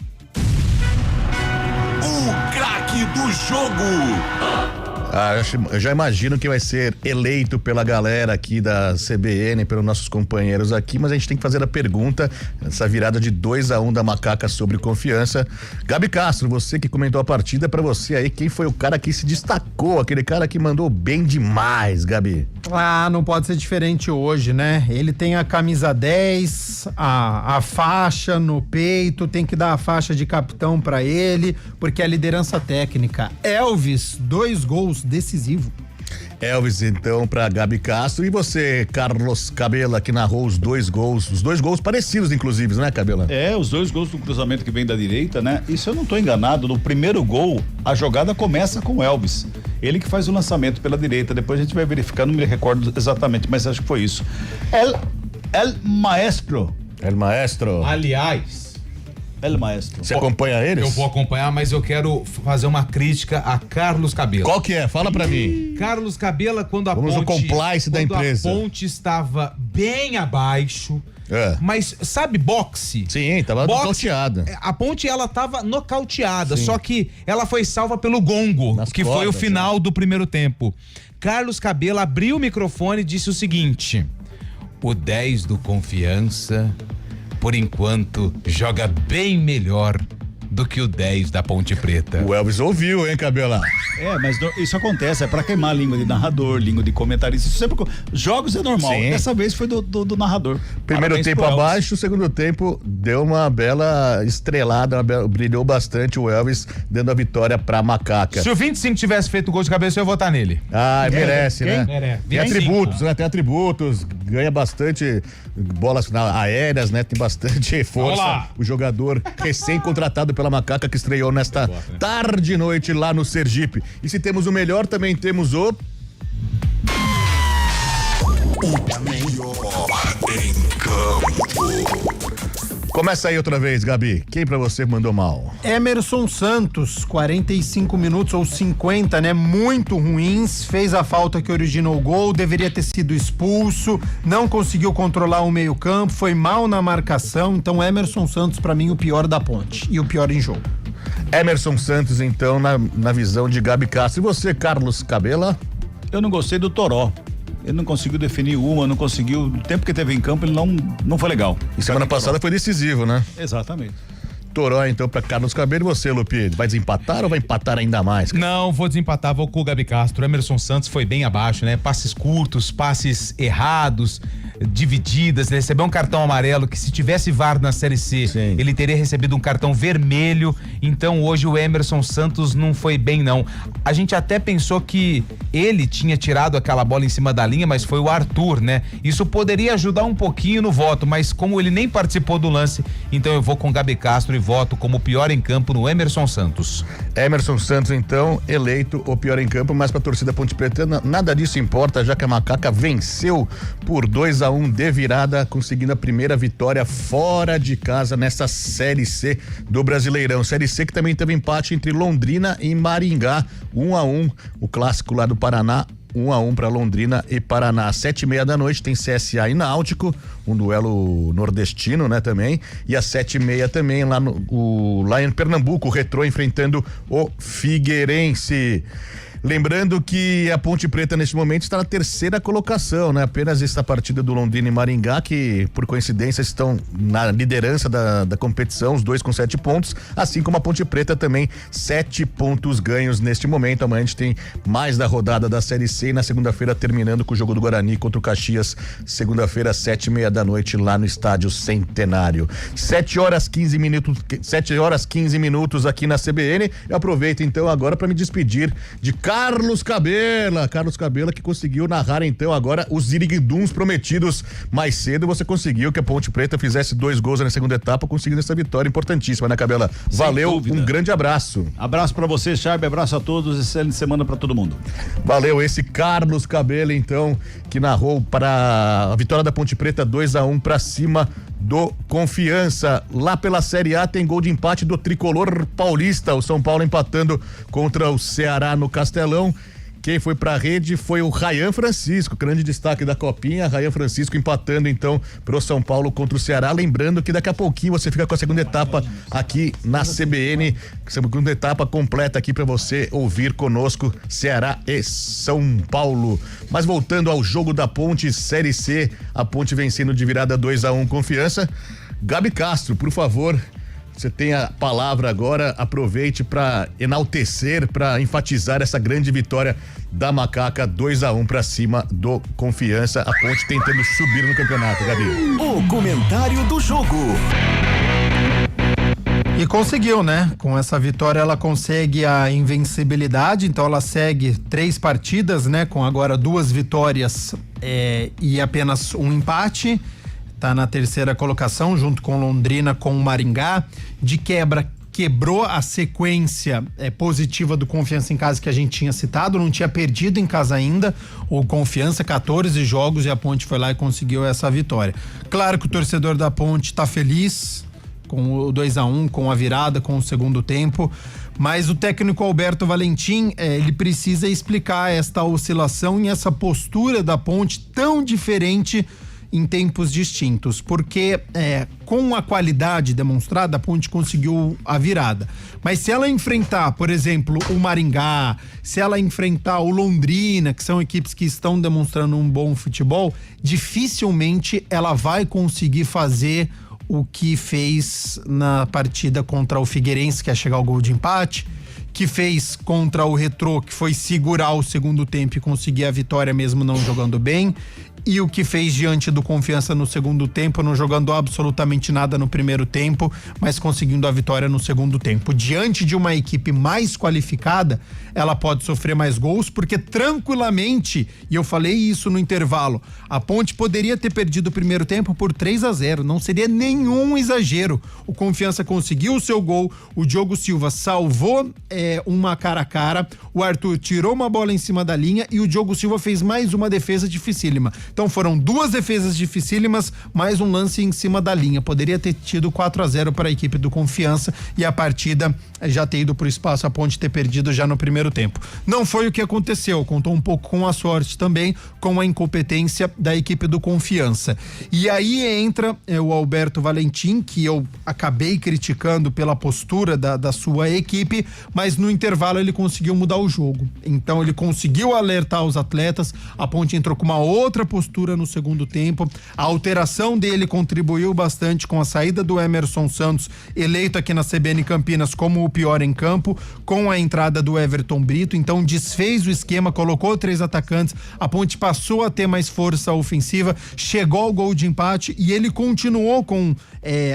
F: craque do jogo.
G: Eu já imagino que vai ser eleito pela galera aqui da CBN, pelos nossos companheiros aqui, mas a gente tem que fazer a pergunta, essa virada de 2-1 da Macaca sobre Confiança. Gabi Castro, você que comentou a partida, pra você aí, quem foi o cara que se destacou, aquele cara que mandou bem demais, Gabi?
J: Não pode ser diferente hoje, né? Ele tem a camisa 10, a faixa no peito, tem que dar a faixa de capitão pra ele, porque é a liderança técnica. Elvis, 2 gols decisivo.
G: Elvis, então, pra Gabi Castro. E você, Carlos Cabela, que narrou os 2 gols parecidos, inclusive, né, Cabela?
I: Os 2 gols do cruzamento que vem da direita, né? E se eu não tô enganado, no primeiro gol, a jogada começa com o Elvis. Ele que faz o lançamento pela direita, depois a gente vai verificar, não me recordo exatamente, mas acho que foi isso. El Maestro.
P: Aliás,
I: El Maestro.
G: Você acompanha eles?
P: Eu vou acompanhar, mas eu quero fazer uma crítica a Carlos Cabela.
G: Qual que é? Fala pra mim.
P: Carlos Cabela, quando a
G: Vamos
P: Ponte...
G: ao compliance da empresa.
P: A Ponte estava bem abaixo, mas sabe boxe?
G: Sim, tava nocauteada.
P: A Ponte, ela tava nocauteada, só que ela foi salva pelo gongo, que foi o final do primeiro tempo. Carlos Cabela abriu o microfone e disse o seguinte: o 10 do Confiança, por enquanto, joga bem melhor do que o 10 da Ponte Preta.
G: O Elvis ouviu, hein, Cabela?
I: Mas isso acontece, é pra queimar a língua de narrador, língua de comentarista. Isso sempre, jogos é normal.
G: Sim.
I: Dessa vez foi do narrador.
G: Primeiro
I: Parabéns
G: tempo abaixo, o segundo tempo deu uma bela estrelada, brilhou bastante o Elvis, dando a vitória pra Macaca.
P: Se o 25 tivesse feito gol de cabeça, eu ia votar nele.
G: Merece, né?
P: Merece.
G: Tem atributos, né? Tem atributos, ganha bastante bolas aéreas, né? Tem bastante força. O jogador recém-contratado pela Macaca que estreou nesta tarde e noite lá no Sergipe. E se temos o melhor, também temos o
F: melhor em campo.
G: Começa aí outra vez, Gabi. Quem pra você mandou mal?
J: Emerson Santos, 45 minutos ou 50, né? Muito ruins, fez a falta que originou o gol, deveria ter sido expulso, não conseguiu controlar o meio-campo, foi mal na marcação. Então, Emerson Santos, pra mim, o pior da Ponte e o pior em jogo.
G: Emerson Santos, então, na visão de Gabi Castro. E você, Carlos Cabela?
I: Eu não gostei do Toró. Ele não conseguiu definir não conseguiu. O tempo que teve em campo, ele não foi legal.
G: E semana passada foi decisivo, né?
I: Exatamente.
G: Toró, então, pra Carlos Cabelo. E você, Lupi, vai desempatar ou vai empatar ainda mais? Cara?
P: Não, vou desempatar, vou com o Gabi Castro. O Emerson Santos foi bem abaixo, né? Passes curtos, passes errados, divididas, ele recebeu um cartão amarelo que, se tivesse VAR na Série C, ele teria recebido um cartão vermelho. Então hoje o Emerson Santos não foi bem, não. A gente até pensou que ele tinha tirado aquela bola em cima da linha, mas foi o Arthur, né? Isso poderia ajudar um pouquinho no voto, mas como ele nem participou do lance, então eu vou com Gabi Castro e voto como pior em campo no Emerson Santos.
G: Emerson Santos, então, eleito o pior em campo, mas pra torcida Ponte Preta nada disso importa, já que a Macaca venceu por 2-1 de virada, conseguindo a primeira vitória fora de casa nessa Série C do Brasileirão. Série C que também teve empate entre Londrina e Maringá, 1-1, o clássico lá do Paraná. 1-1 para Londrina e Paraná. 7h30 da noite tem CSA e Náutico, um duelo nordestino, né, também. E às 7h30 também lá em Pernambuco, o Retrô enfrentando o Figueirense. Lembrando que a Ponte Preta neste momento está na terceira colocação, né? Apenas esta partida do Londrina e Maringá, que por coincidência estão na liderança da competição, os dois com 7 pontos, assim como a Ponte Preta também 7 pontos ganhos neste momento. Amanhã a gente tem mais da rodada da Série C e na segunda-feira terminando com o jogo do Guarani contra o Caxias, segunda-feira 7:30 da noite lá no Estádio Centenário. 7 horas 15 minutos aqui na CBN. Eu aproveito então agora para me despedir de Carlos Cabela, que conseguiu narrar então agora os ziriguiduns prometidos mais cedo. Você conseguiu que a Ponte Preta fizesse 2 gols na segunda etapa, conseguindo essa vitória importantíssima, né, Cabela? Valeu, um grande abraço.
I: Abraço pra você, Charbe, abraço a todos, excelente semana pra todo mundo.
G: Valeu, esse Carlos Cabela então, que narrou para a vitória da Ponte Preta 2-1 pra cima do Confiança. Lá pela Série A tem gol de empate do tricolor paulista, o São Paulo empatando contra o Ceará no Castelão. Quem foi pra rede foi o Ryan Francisco, grande destaque da Copinha. Ryan Francisco empatando então pro São Paulo contra o Ceará. Lembrando que daqui a pouquinho você fica com a segunda etapa aqui na CBN, segunda etapa completa aqui pra você ouvir conosco, Ceará e São Paulo. Mas voltando ao jogo da Ponte, Série C, a Ponte vencendo de virada 2-1 Confiança. Gabi Castro, por favor, você tem a palavra agora, aproveite para enaltecer, para enfatizar essa grande vitória da Macaca 2-1 para cima do Confiança, a Ponte tentando subir no campeonato, Gabi.
F: O comentário do jogo.
J: E conseguiu, né? Com essa vitória ela consegue a invencibilidade, então ela segue 3 partidas, né? Com agora 2 vitórias e apenas um empate. Tá na terceira colocação, junto com Londrina, com o Maringá. De quebra, quebrou a sequência positiva do Confiança em casa que a gente tinha citado, não tinha perdido em casa ainda. O Confiança, 14 jogos, e a Ponte foi lá e conseguiu essa vitória. Claro que o torcedor da Ponte tá feliz com o 2-1, com a virada, com o segundo tempo, mas o técnico Alberto Valentim, ele precisa explicar esta oscilação e essa postura da Ponte tão diferente em tempos distintos, porque com a qualidade demonstrada a Ponte conseguiu a virada, mas se ela enfrentar, por exemplo, o Maringá, se ela enfrentar o Londrina, que são equipes que estão demonstrando um bom futebol, dificilmente ela vai conseguir fazer o que fez na partida contra o Figueirense, que é chegar ao gol de empate, que fez contra o Retrô, que foi segurar o segundo tempo e conseguir a vitória mesmo não jogando bem, e o que fez diante do Confiança no segundo tempo, não jogando absolutamente nada no primeiro tempo, mas conseguindo a vitória no segundo tempo. Diante de uma equipe mais qualificada, ela pode sofrer mais gols, porque tranquilamente, e eu falei isso no intervalo, a Ponte poderia ter perdido o primeiro tempo por 3-0, não seria nenhum exagero. O Confiança conseguiu o seu gol, o Diogo Silva salvou uma cara a cara, o Arthur tirou uma bola em cima da linha e o Diogo Silva fez mais uma defesa dificílima. Então foram 2 defesas dificílimas, mais um lance em cima da linha. Poderia ter tido 4-0 para a equipe do Confiança e a partida já ter ido pro espaço, a Ponte ter perdido já no primeiro tempo. Não foi o que aconteceu, contou um pouco com a sorte também, com a incompetência da equipe do Confiança. E aí entra o Alberto Valentim, que eu acabei criticando pela postura da sua equipe, mas no intervalo ele conseguiu mudar o jogo. Então ele conseguiu alertar os atletas, a Ponte entrou com uma outra postura no segundo tempo, a alteração dele contribuiu bastante com a saída do Emerson Santos, eleito aqui na CBN Campinas como o pior em campo, com a entrada do Everton Brito, então desfez o esquema, colocou 3 atacantes, a Ponte passou a ter mais força ofensiva, chegou ao gol de empate e ele continuou com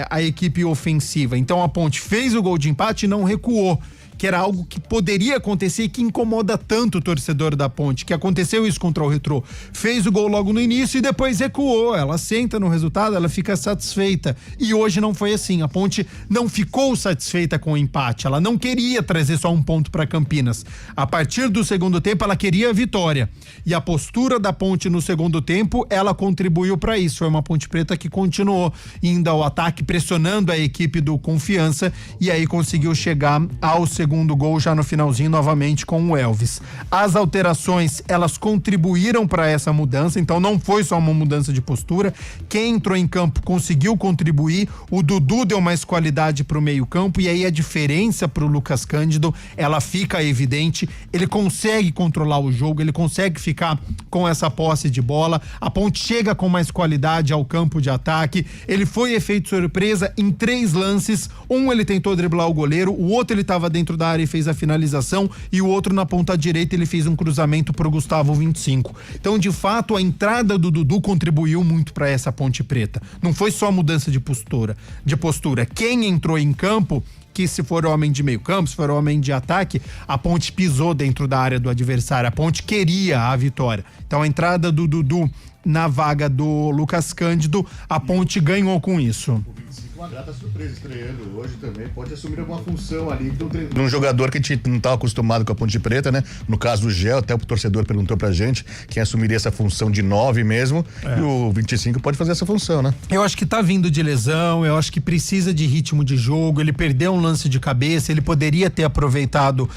J: a equipe ofensiva. Então a Ponte fez o gol de empate e não recuou, que era algo que poderia acontecer e que incomoda tanto o torcedor da Ponte, que aconteceu isso contra o Retrô. Fez o gol logo no início e depois recuou. Ela senta no resultado, ela fica satisfeita. E hoje não foi assim. A Ponte não ficou satisfeita com o empate. Ela não queria trazer só um ponto para Campinas. A partir do segundo tempo, ela queria a vitória. E a postura da Ponte no segundo tempo, ela contribuiu para isso. Foi uma Ponte Preta que continuou indo ao ataque, pressionando a equipe do Confiança e aí conseguiu chegar ao segundo segundo gol já no finalzinho novamente com o Elvis. As alterações, elas contribuíram para essa mudança, então não foi só uma mudança de postura. Quem entrou em campo conseguiu contribuir, o Dudu deu mais qualidade pro meio-campo e aí a diferença pro Lucas Cândido, ela fica evidente. Ele consegue controlar o jogo, ele consegue ficar com essa posse de bola. A Ponte chega com mais qualidade ao campo de ataque. Ele foi efeito surpresa em 3 lances. Um ele tentou driblar o goleiro, o outro ele estava dentro da área e fez a finalização, e o outro na ponta direita ele fez um cruzamento pro Gustavo 25. Então, de fato, a entrada do Dudu contribuiu muito para essa Ponte Preta. Não foi só mudança de postura. Quem entrou em campo, que se for homem de meio campo, se for homem de ataque, a Ponte pisou dentro da área do adversário, a Ponte queria a vitória. Então a entrada do Dudu na vaga do Lucas Cândido, a Ponte ganhou com isso.
G: Uma grata surpresa estreando hoje também, pode assumir alguma função ali de um jogador que a gente não estava acostumado com a Ponte Preta, né? No caso do Gel, até o torcedor perguntou pra gente quem assumiria essa função de 9 mesmo, e o 25 pode fazer essa função, né?
J: Eu acho que tá vindo de lesão, eu acho que precisa de ritmo de jogo, ele perdeu um lance de cabeça, ele poderia ter aproveitado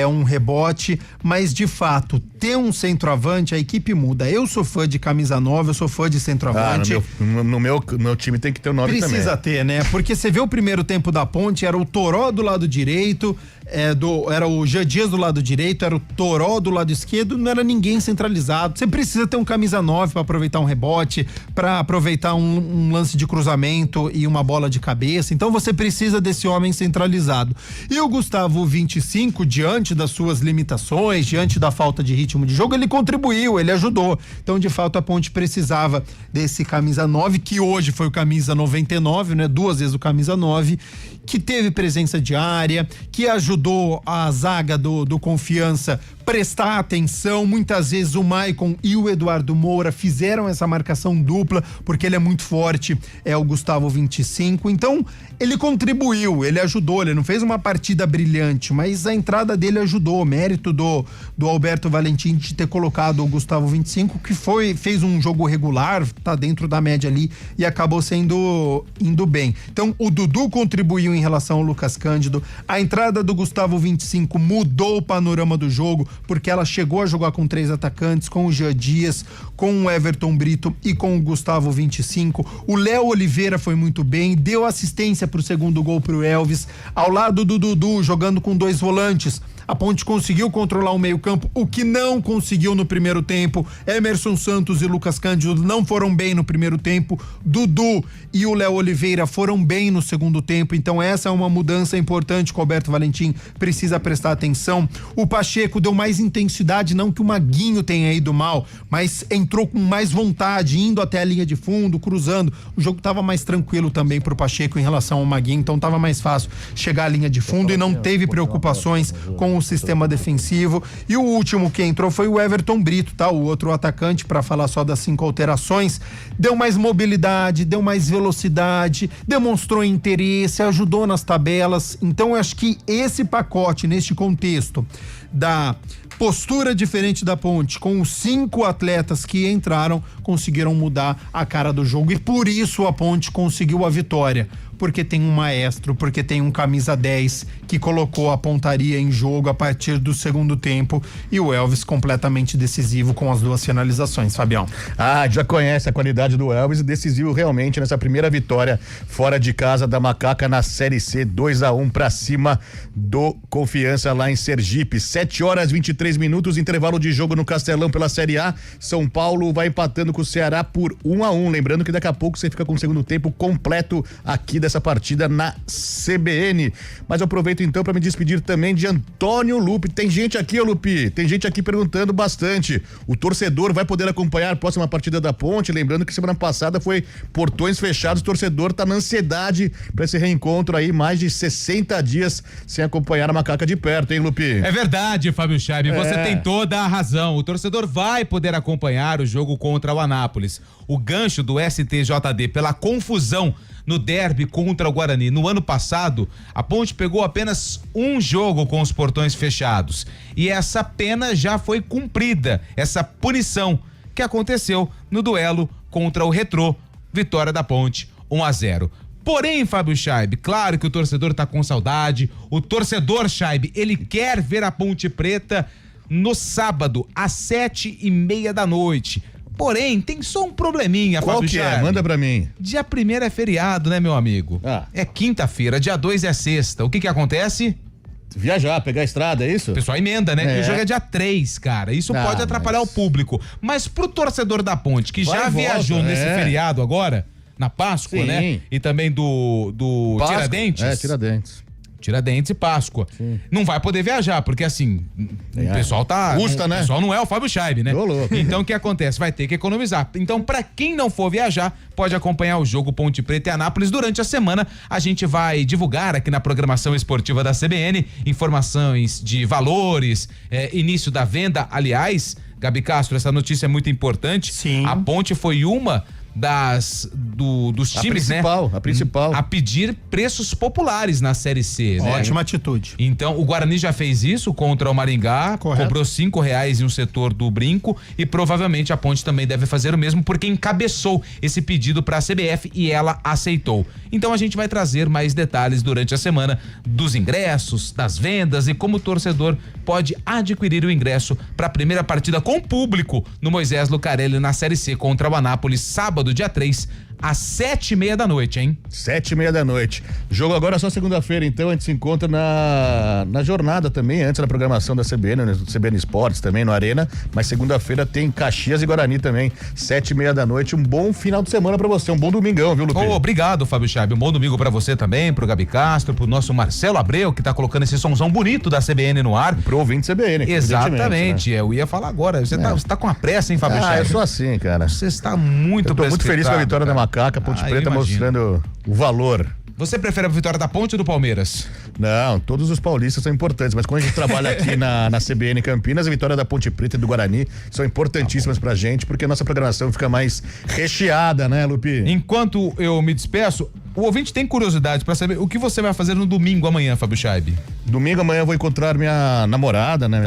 J: um rebote, mas de fato, ter um centroavante, a equipe muda. Eu sou fã de camisa 9, eu sou fã de centroavante.
G: No meu time tem que ter o 9 também.
J: Precisa ter, né? Porque você vê o primeiro tempo da Ponte, era o Toró do lado direito, era o Jean Dias do lado direito, era o Toró do lado esquerdo, não era ninguém centralizado. Você precisa ter um camisa 9 para aproveitar um rebote, para aproveitar um lance de cruzamento e uma bola de cabeça. Então você precisa desse homem centralizado. E o Gustavo 25, diante das suas limitações, diante da falta de ritmo de jogo, ele contribuiu, ele ajudou. Então, de fato, a Ponte precisava desse camisa 9, que hoje foi o camisa 99, né? 2 vezes o camisa 9, que teve presença diária, que ajudou a zaga do Confiança prestar atenção. Muitas vezes o Maicon e o Eduardo Moura fizeram essa marcação dupla, porque ele é muito forte, o Gustavo 25. Então, ele contribuiu, ele ajudou, ele não fez uma partida brilhante, mas a entrada dele ajudou. Mérito do Alberto Valentim de ter colocado o Gustavo 25, que fez um jogo regular, tá dentro da média ali e acabou indo bem. Então, o Dudu contribuiu em relação ao Lucas Cândido. A entrada do Gustavo 25 mudou o panorama do jogo, porque ela chegou a jogar com 3 atacantes, com o Jean Dias, com o Everton Brito e com o Gustavo 25. O Léo Oliveira foi muito bem, deu assistência pro segundo gol pro Elvis, ao lado do Dudu, jogando com 2 volantes. A Ponte conseguiu controlar o meio-campo, o que não conseguiu no primeiro tempo. Emerson Santos e Lucas Cândido não foram bem no primeiro tempo. Dudu e o Léo Oliveira foram bem no segundo tempo. Então, essa é uma mudança importante que o Alberto Valentim precisa prestar atenção. O Pacheco deu mais intensidade, não que o Maguinho tenha ido mal, mas entrou com mais vontade, indo até a linha de fundo, cruzando. O jogo estava mais tranquilo também pro Pacheco em relação ao Maguinho, então estava mais fácil chegar à linha de fundo e não teve preocupações com o sistema defensivo. E o último que entrou foi o Everton Brito, tá? O outro atacante, para falar só das 5 alterações. Deu mais mobilidade, deu mais velocidade, demonstrou interesse, ajudou nas tabelas. Então eu acho que esse pacote, neste contexto da postura diferente da Ponte, com os 5 atletas que entraram, conseguiram mudar a cara do jogo, e por isso a Ponte conseguiu a vitória, porque tem um maestro, porque tem um camisa 10 que colocou a pontaria em jogo a partir do segundo tempo, e o Elvis completamente decisivo com as 2 finalizações, Fabião.
G: Já conhece a qualidade do Elvis, decisivo realmente nessa primeira vitória fora de casa da Macaca na Série C, 2-1 pra cima do Confiança lá em Sergipe. 7h23, intervalo de jogo no Castelão pela Série A. São Paulo vai empatando com o Ceará por 1-1. Lembrando que daqui a pouco você fica com o segundo tempo completo aqui dessa partida na CBN. Mas eu aproveito então para me despedir também de Antônio Lupe. Tem gente aqui, Lupe, tem gente aqui perguntando bastante. O torcedor vai poder acompanhar a próxima partida da Ponte? Lembrando que semana passada foi portões fechados, o torcedor tá na ansiedade para esse reencontro aí, mais de 60 dias sem acompanhar a Macaca de perto, hein, Lupe?
P: É verdade, Fábio Chave, você tem toda a razão. O torcedor vai poder acompanhar o jogo contra o Anápolis. O gancho do STJD pela confusão no derby contra o Guarani no ano passado, a Ponte pegou apenas um jogo com os portões fechados. E essa pena já foi cumprida, essa punição que aconteceu no duelo contra o Retrô. Vitória da Ponte, 1-0. Porém, Fábio Schaibe, claro que o torcedor tá com saudade. O torcedor, Schaibe, ele quer ver a Ponte Preta no sábado, às 7:30 da noite. Porém, tem só um probleminha,
G: Qual
P: Fábio
G: que
P: Schaibe.
G: é? Manda pra mim.
P: Dia 1º é feriado, né, meu amigo? É quinta-feira, dia 2 é sexta. O que acontece?
G: Viajar, pegar a estrada, é isso?
P: O pessoal emenda, né?
G: É.
P: E o jogo é dia 3, cara. Isso pode atrapalhar o público. Mas pro torcedor da Ponte, que
G: Vai
P: já
G: e volta,
P: viajou nesse
G: é.
P: feriado agora, na Páscoa,
G: Sim.
P: né? E também do
G: Páscoa.
P: Tiradentes.
G: É, Tiradentes.
P: Tiradentes e Páscoa. Não vai poder viajar, porque assim, o pessoal tá...
G: Custa, né?
P: O pessoal não é o Fábio Schaibe, né?
G: Ô, louco.
P: Então o que acontece? Vai ter que economizar. Então, pra quem não for viajar, pode acompanhar o jogo Ponte Preta e Anápolis. Durante a semana, a gente vai divulgar aqui na programação esportiva da CBN informações de valores, início da venda. Aliás, Gabi Castro, essa notícia é muito importante.
J: Sim.
P: A Ponte foi uma dos times,
G: A principal.
P: a pedir preços populares na Série C, né?
J: Ótima atitude.
P: Então, o Guarani já fez isso contra o Maringá, cobrou R$5 em um setor do brinco e provavelmente a Ponte também deve fazer o mesmo porque encabeçou esse pedido para a CBF e ela aceitou. Então, a gente vai trazer mais detalhes durante a semana dos ingressos, das vendas e como o torcedor pode adquirir o ingresso para a primeira partida com público no Moisés Lucarelli na Série C contra o Anápolis, sábado, dia 3, às 7:30 da noite, hein?
G: 7:30 da noite. Jogo agora só segunda-feira, então a gente se encontra na jornada também, antes da programação da CBN, no CBN Esportes também, no Arena, mas segunda-feira tem Caxias e Guarani também, 7:30 da noite. Um bom final de semana pra você, um bom domingão, viu, Lupinho?
P: Obrigado, Fábio Schaibe. Um bom domingo pra você também, pro Gabi Castro, pro nosso Marcelo Abreu, que tá colocando esse somzão bonito da CBN no ar.
G: Pro ouvinte CBN.
P: Exatamente,
G: né?
P: Eu ia falar agora. Você tá com a pressa, hein, Fábio Schaibe?
G: Eu sou assim, cara.
P: Você está muito
G: Eu tô muito feliz com a vitória da Macaca, a Ponte Preta
P: imagino.
G: mostrando o valor.
P: Você prefere a vitória da Ponte ou do Palmeiras?
G: Não, todos os paulistas são importantes, mas quando a gente trabalha aqui na CBN Campinas, a vitória da Ponte Preta e do Guarani são importantíssimas pra gente, porque a nossa programação fica mais recheada, né, Lupi?
P: Enquanto eu me despeço, o ouvinte tem curiosidade pra saber o que você vai fazer no domingo amanhã, Fábio Schaibe.
G: Domingo amanhã eu vou encontrar minha namorada, né?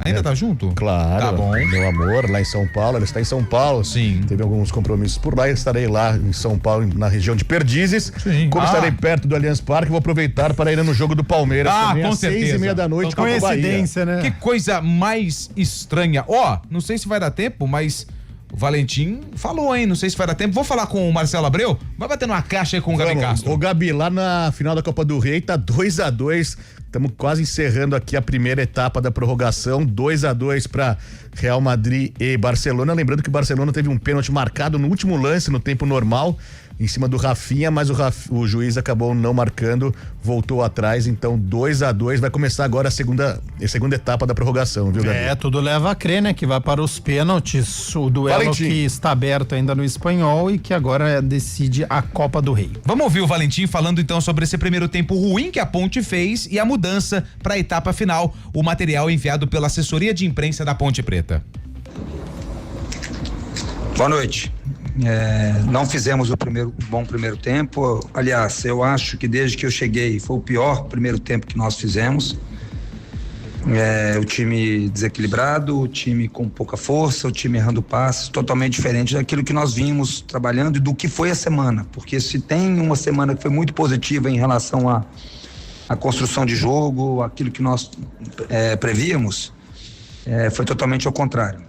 P: Ainda tá junto?
G: Claro.
P: Tá bom.
G: Meu amor, lá em São Paulo. Ela está em São Paulo.
P: Sim.
G: Teve alguns compromissos por lá. Eu estarei lá em São Paulo, na região de Perdizes.
P: Sim.
G: Como estarei perto do Allianz Parque, vou aproveitar para ir no jogo do Palmeiras também,
P: com
G: às
P: certeza.
G: 6:30 da noite. contra o Bahia.
J: Coincidência, né?
P: Que coisa mais estranha. Não sei se vai dar tempo, mas o Valentim falou, hein? Não sei se vai dar tempo. Vou falar com o Marcelo Abreu. Vai bater numa caixa aí com o Gabi Castro.
G: O Gabi, lá na final da Copa do Rei, tá 2-2. Estamos quase encerrando aqui a primeira etapa da prorrogação. 2-2 para Real Madrid e Barcelona. Lembrando que o Barcelona teve um pênalti marcado no último lance, no tempo normal, em cima do Rafinha, mas o juiz acabou não marcando, voltou atrás, então 2-2, vai começar agora a segunda etapa da prorrogação, viu, Gabi?
J: Tudo leva a crer, né, que vai para os pênaltis, o duelo
G: Valentim.
J: que está aberto ainda no Espanhol e que agora decide a Copa do Rei.
P: Vamos ouvir o Valentim falando então sobre esse primeiro tempo ruim que a Ponte fez e a mudança para a etapa final, o material enviado pela assessoria de imprensa da Ponte Preta.
Q: Boa noite. Não fizemos o bom primeiro tempo. Aliás, eu acho que desde que eu cheguei foi o pior primeiro tempo que nós fizemos. O time desequilibrado, o time com pouca força, o time errando passes, totalmente diferente daquilo que nós vimos trabalhando e do que foi a semana. Porque se tem uma semana que foi muito positiva em relação à construção de jogo, aquilo que nós prevíamos, foi totalmente ao contrário.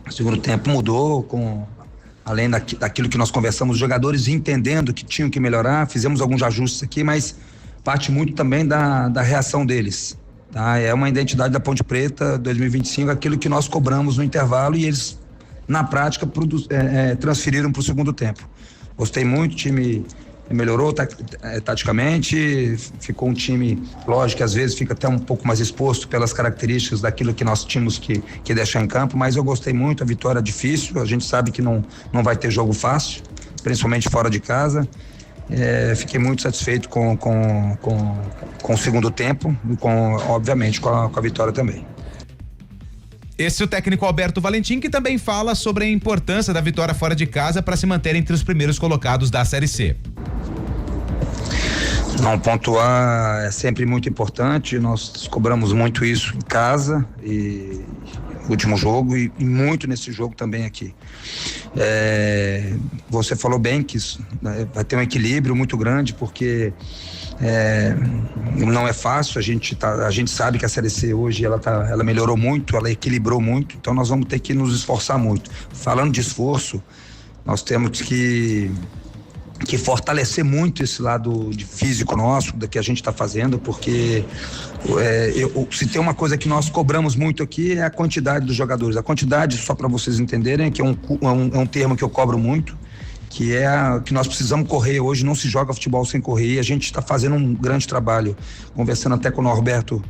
Q: O segundo tempo mudou além daquilo que nós conversamos, os jogadores entendendo que tinham que melhorar, fizemos alguns ajustes aqui, mas parte muito também da reação deles, tá? É uma identidade da Ponte Preta 2025, aquilo que nós cobramos no intervalo e eles, na prática, transferiram para o segundo tempo. Gostei muito, o time melhorou taticamente, ficou um time, lógico que às vezes fica até um pouco mais exposto pelas características daquilo que nós tínhamos que deixar em campo, mas eu gostei muito, a vitória é difícil, a gente sabe que não vai ter jogo fácil, principalmente fora de casa. Fiquei muito satisfeito com o segundo tempo e obviamente com a vitória também.
P: Esse é o técnico Alberto Valentim, que também fala sobre a importância da vitória fora de casa para se manter entre os primeiros colocados da Série C.
Q: Não pontuar é sempre muito importante, nós cobramos muito isso em casa e no último jogo e muito nesse jogo também aqui. você falou bem que isso, né, vai ter um equilíbrio muito grande, porque não é fácil. A gente sabe que a Série C hoje ela melhorou muito, ela equilibrou muito, então nós vamos ter que nos esforçar muito. Falando de esforço, nós temos que fortalecer muito esse lado de físico nosso, da que a gente está fazendo, porque se tem uma coisa que nós cobramos muito aqui é a quantidade dos jogadores. A quantidade, só para vocês entenderem, que é um termo que eu cobro muito, que que nós precisamos correr. Hoje não se joga futebol sem correr, e a gente está fazendo um grande trabalho. Conversando até com o Norberto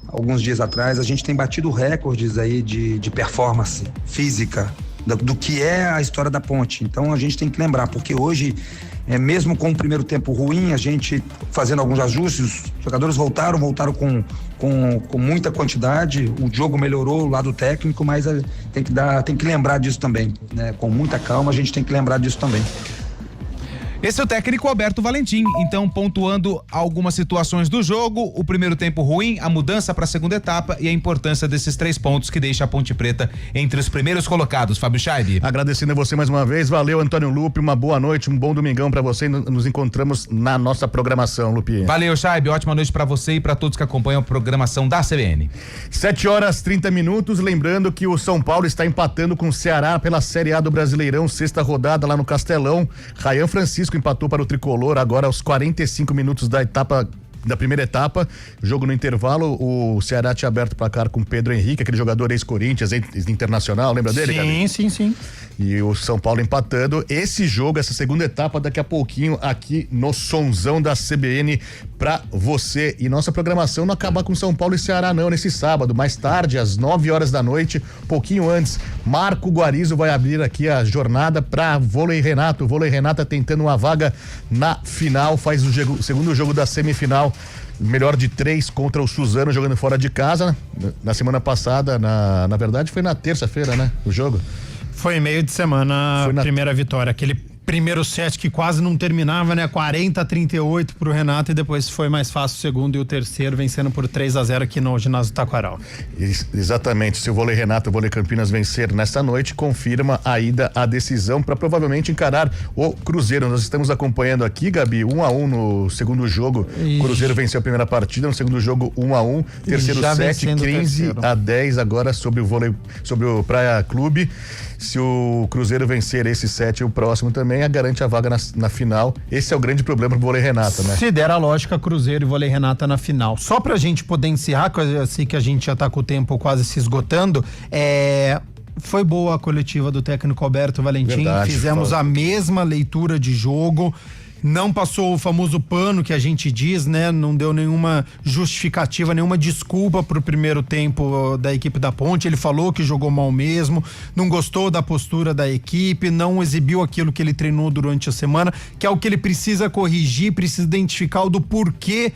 Q: alguns dias atrás, a gente tem batido recordes aí de performance física do que é a história da Ponte. Então a gente tem que lembrar, porque hoje, mesmo com o primeiro tempo ruim, a gente fazendo alguns ajustes, os jogadores voltaram com muita quantidade, o jogo melhorou o lado técnico, mas tem que lembrar disso também, né? Com muita calma, a gente tem que lembrar disso também.
H: Esse é o técnico Alberto Valentim, então pontuando algumas situações do jogo, o primeiro tempo ruim, a mudança para a segunda etapa e a importância desses 3 pontos que deixa a Ponte Preta entre os primeiros colocados. Fábio Scheibe.
G: Agradecendo a você mais uma vez, valeu Antônio Lupe, uma boa noite, um bom domingão para você, nos encontramos na nossa programação, Lupe.
H: Valeu, Scheibe, ótima noite para você e para todos que acompanham a programação da CBN.
G: 7h30, lembrando que o São Paulo está empatando com o Ceará pela Série A do Brasileirão, 6ª rodada lá no Castelão. Rayan Francisco empatou para o Tricolor agora aos 45 minutos da primeira etapa, jogo no intervalo, o Ceará tinha aberto o placar com Pedro Henrique, aquele jogador ex-Corinthians, ex-internacional, lembra dele, Gabi?
J: Sim.
G: E o São Paulo empatando. Esse jogo, essa segunda etapa, daqui a pouquinho aqui no Sonzão da CBN pra você. E nossa programação não acaba com São Paulo e Ceará não, nesse sábado, mais tarde, às 9h da noite, pouquinho antes, Marco Guarizo vai abrir aqui a jornada pra Vôlei Renato. O Vôlei Renata tentando uma vaga na final, faz o segundo jogo da semifinal, melhor de 3 contra o Suzano, jogando fora de casa. Na semana passada, na verdade foi na terça-feira, né, o jogo.
J: Foi meio de semana a primeira vitória, aquele primeiro set que quase não terminava, né? 40-38 pro Renato, e depois foi mais fácil o segundo e o terceiro, vencendo por 3-0 aqui no ginásio Taquaral.
G: Exatamente, se o Vôlei Renato, o Vôlei Campinas vencer nesta noite, confirma a ida à decisão para provavelmente encarar o Cruzeiro. Nós estamos acompanhando aqui, Gabi, 1-1 no segundo jogo. O Cruzeiro venceu a primeira partida, no segundo jogo 1-1, terceiro set 15-10 agora sobre o Praia Clube. Se o Cruzeiro vencer esse set e o próximo também, garante a vaga na final. Esse é o grande problema pro Vôlei Renata, né?
J: Se der a lógica, Cruzeiro e Vôlei Renata na final. Só pra gente poder encerrar, que eu sei que a gente já tá com o tempo quase se esgotando, foi boa a coletiva do técnico Alberto Valentim.
G: Verdade,
J: fizemos a mesma leitura de jogo. Não passou o famoso pano que a gente diz, né? Não deu nenhuma justificativa, nenhuma desculpa pro primeiro tempo da equipe da Ponte. Ele falou que jogou mal mesmo, não gostou da postura da equipe, não exibiu aquilo que ele treinou durante a semana, que é o que ele precisa corrigir, precisa identificar o do porquê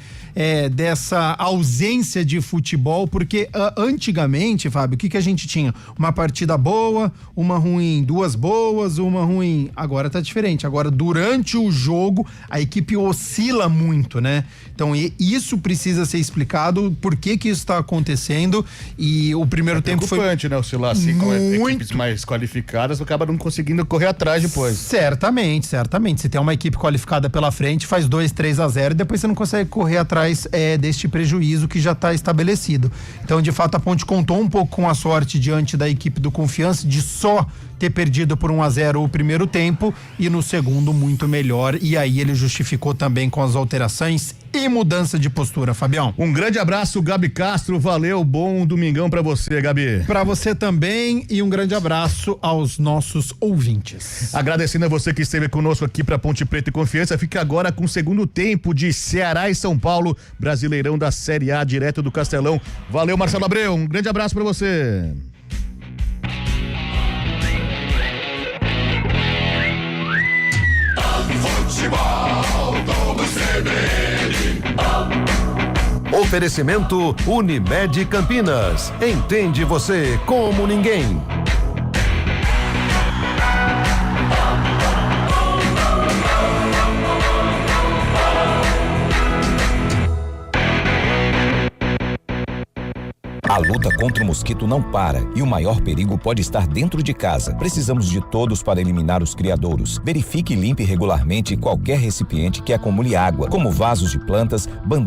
J: dessa ausência de futebol, porque antigamente, Fábio, o que a gente tinha? Uma partida boa, uma ruim, 2 boas, uma ruim. Agora tá diferente. Agora, durante o jogo, a equipe oscila muito, né? Então, isso precisa ser explicado, por que isso tá acontecendo, e o primeiro tempo foi...
G: preocupante, né? Oscilar assim com equipes mais qualificadas, acaba não conseguindo correr atrás depois.
J: Certamente. Se tem uma equipe qualificada pela frente, faz 2-3-0 e depois você não consegue correr atrás deste prejuízo que já está estabelecido. Então, de fato, a Ponte contou um pouco com a sorte diante da equipe do Confiança de só ter perdido por 1-0 o primeiro tempo, e no segundo muito melhor, e aí ele justificou também com as alterações e mudança de postura. Fabião,
G: um grande abraço, Gabi Castro, valeu, bom domingão pra você, Gabi.
J: Pra você também, e um grande abraço aos nossos ouvintes.
G: Agradecendo a você que esteve conosco aqui pra Ponte Preta e Confiança. Fica agora com o segundo tempo de Ceará e São Paulo, Brasileirão da Série A, direto do Castelão. Valeu, Marcelo Abreu, um grande abraço pra você.
F: Futebol Globo CBN.
R: Oferecimento Unimed Campinas. Entende você como ninguém.
C: A luta contra o mosquito não para e o maior perigo pode estar dentro de casa. Precisamos de todos para eliminar os criadouros. Verifique e limpe regularmente qualquer recipiente que acumule água, como vasos de plantas, bandeiras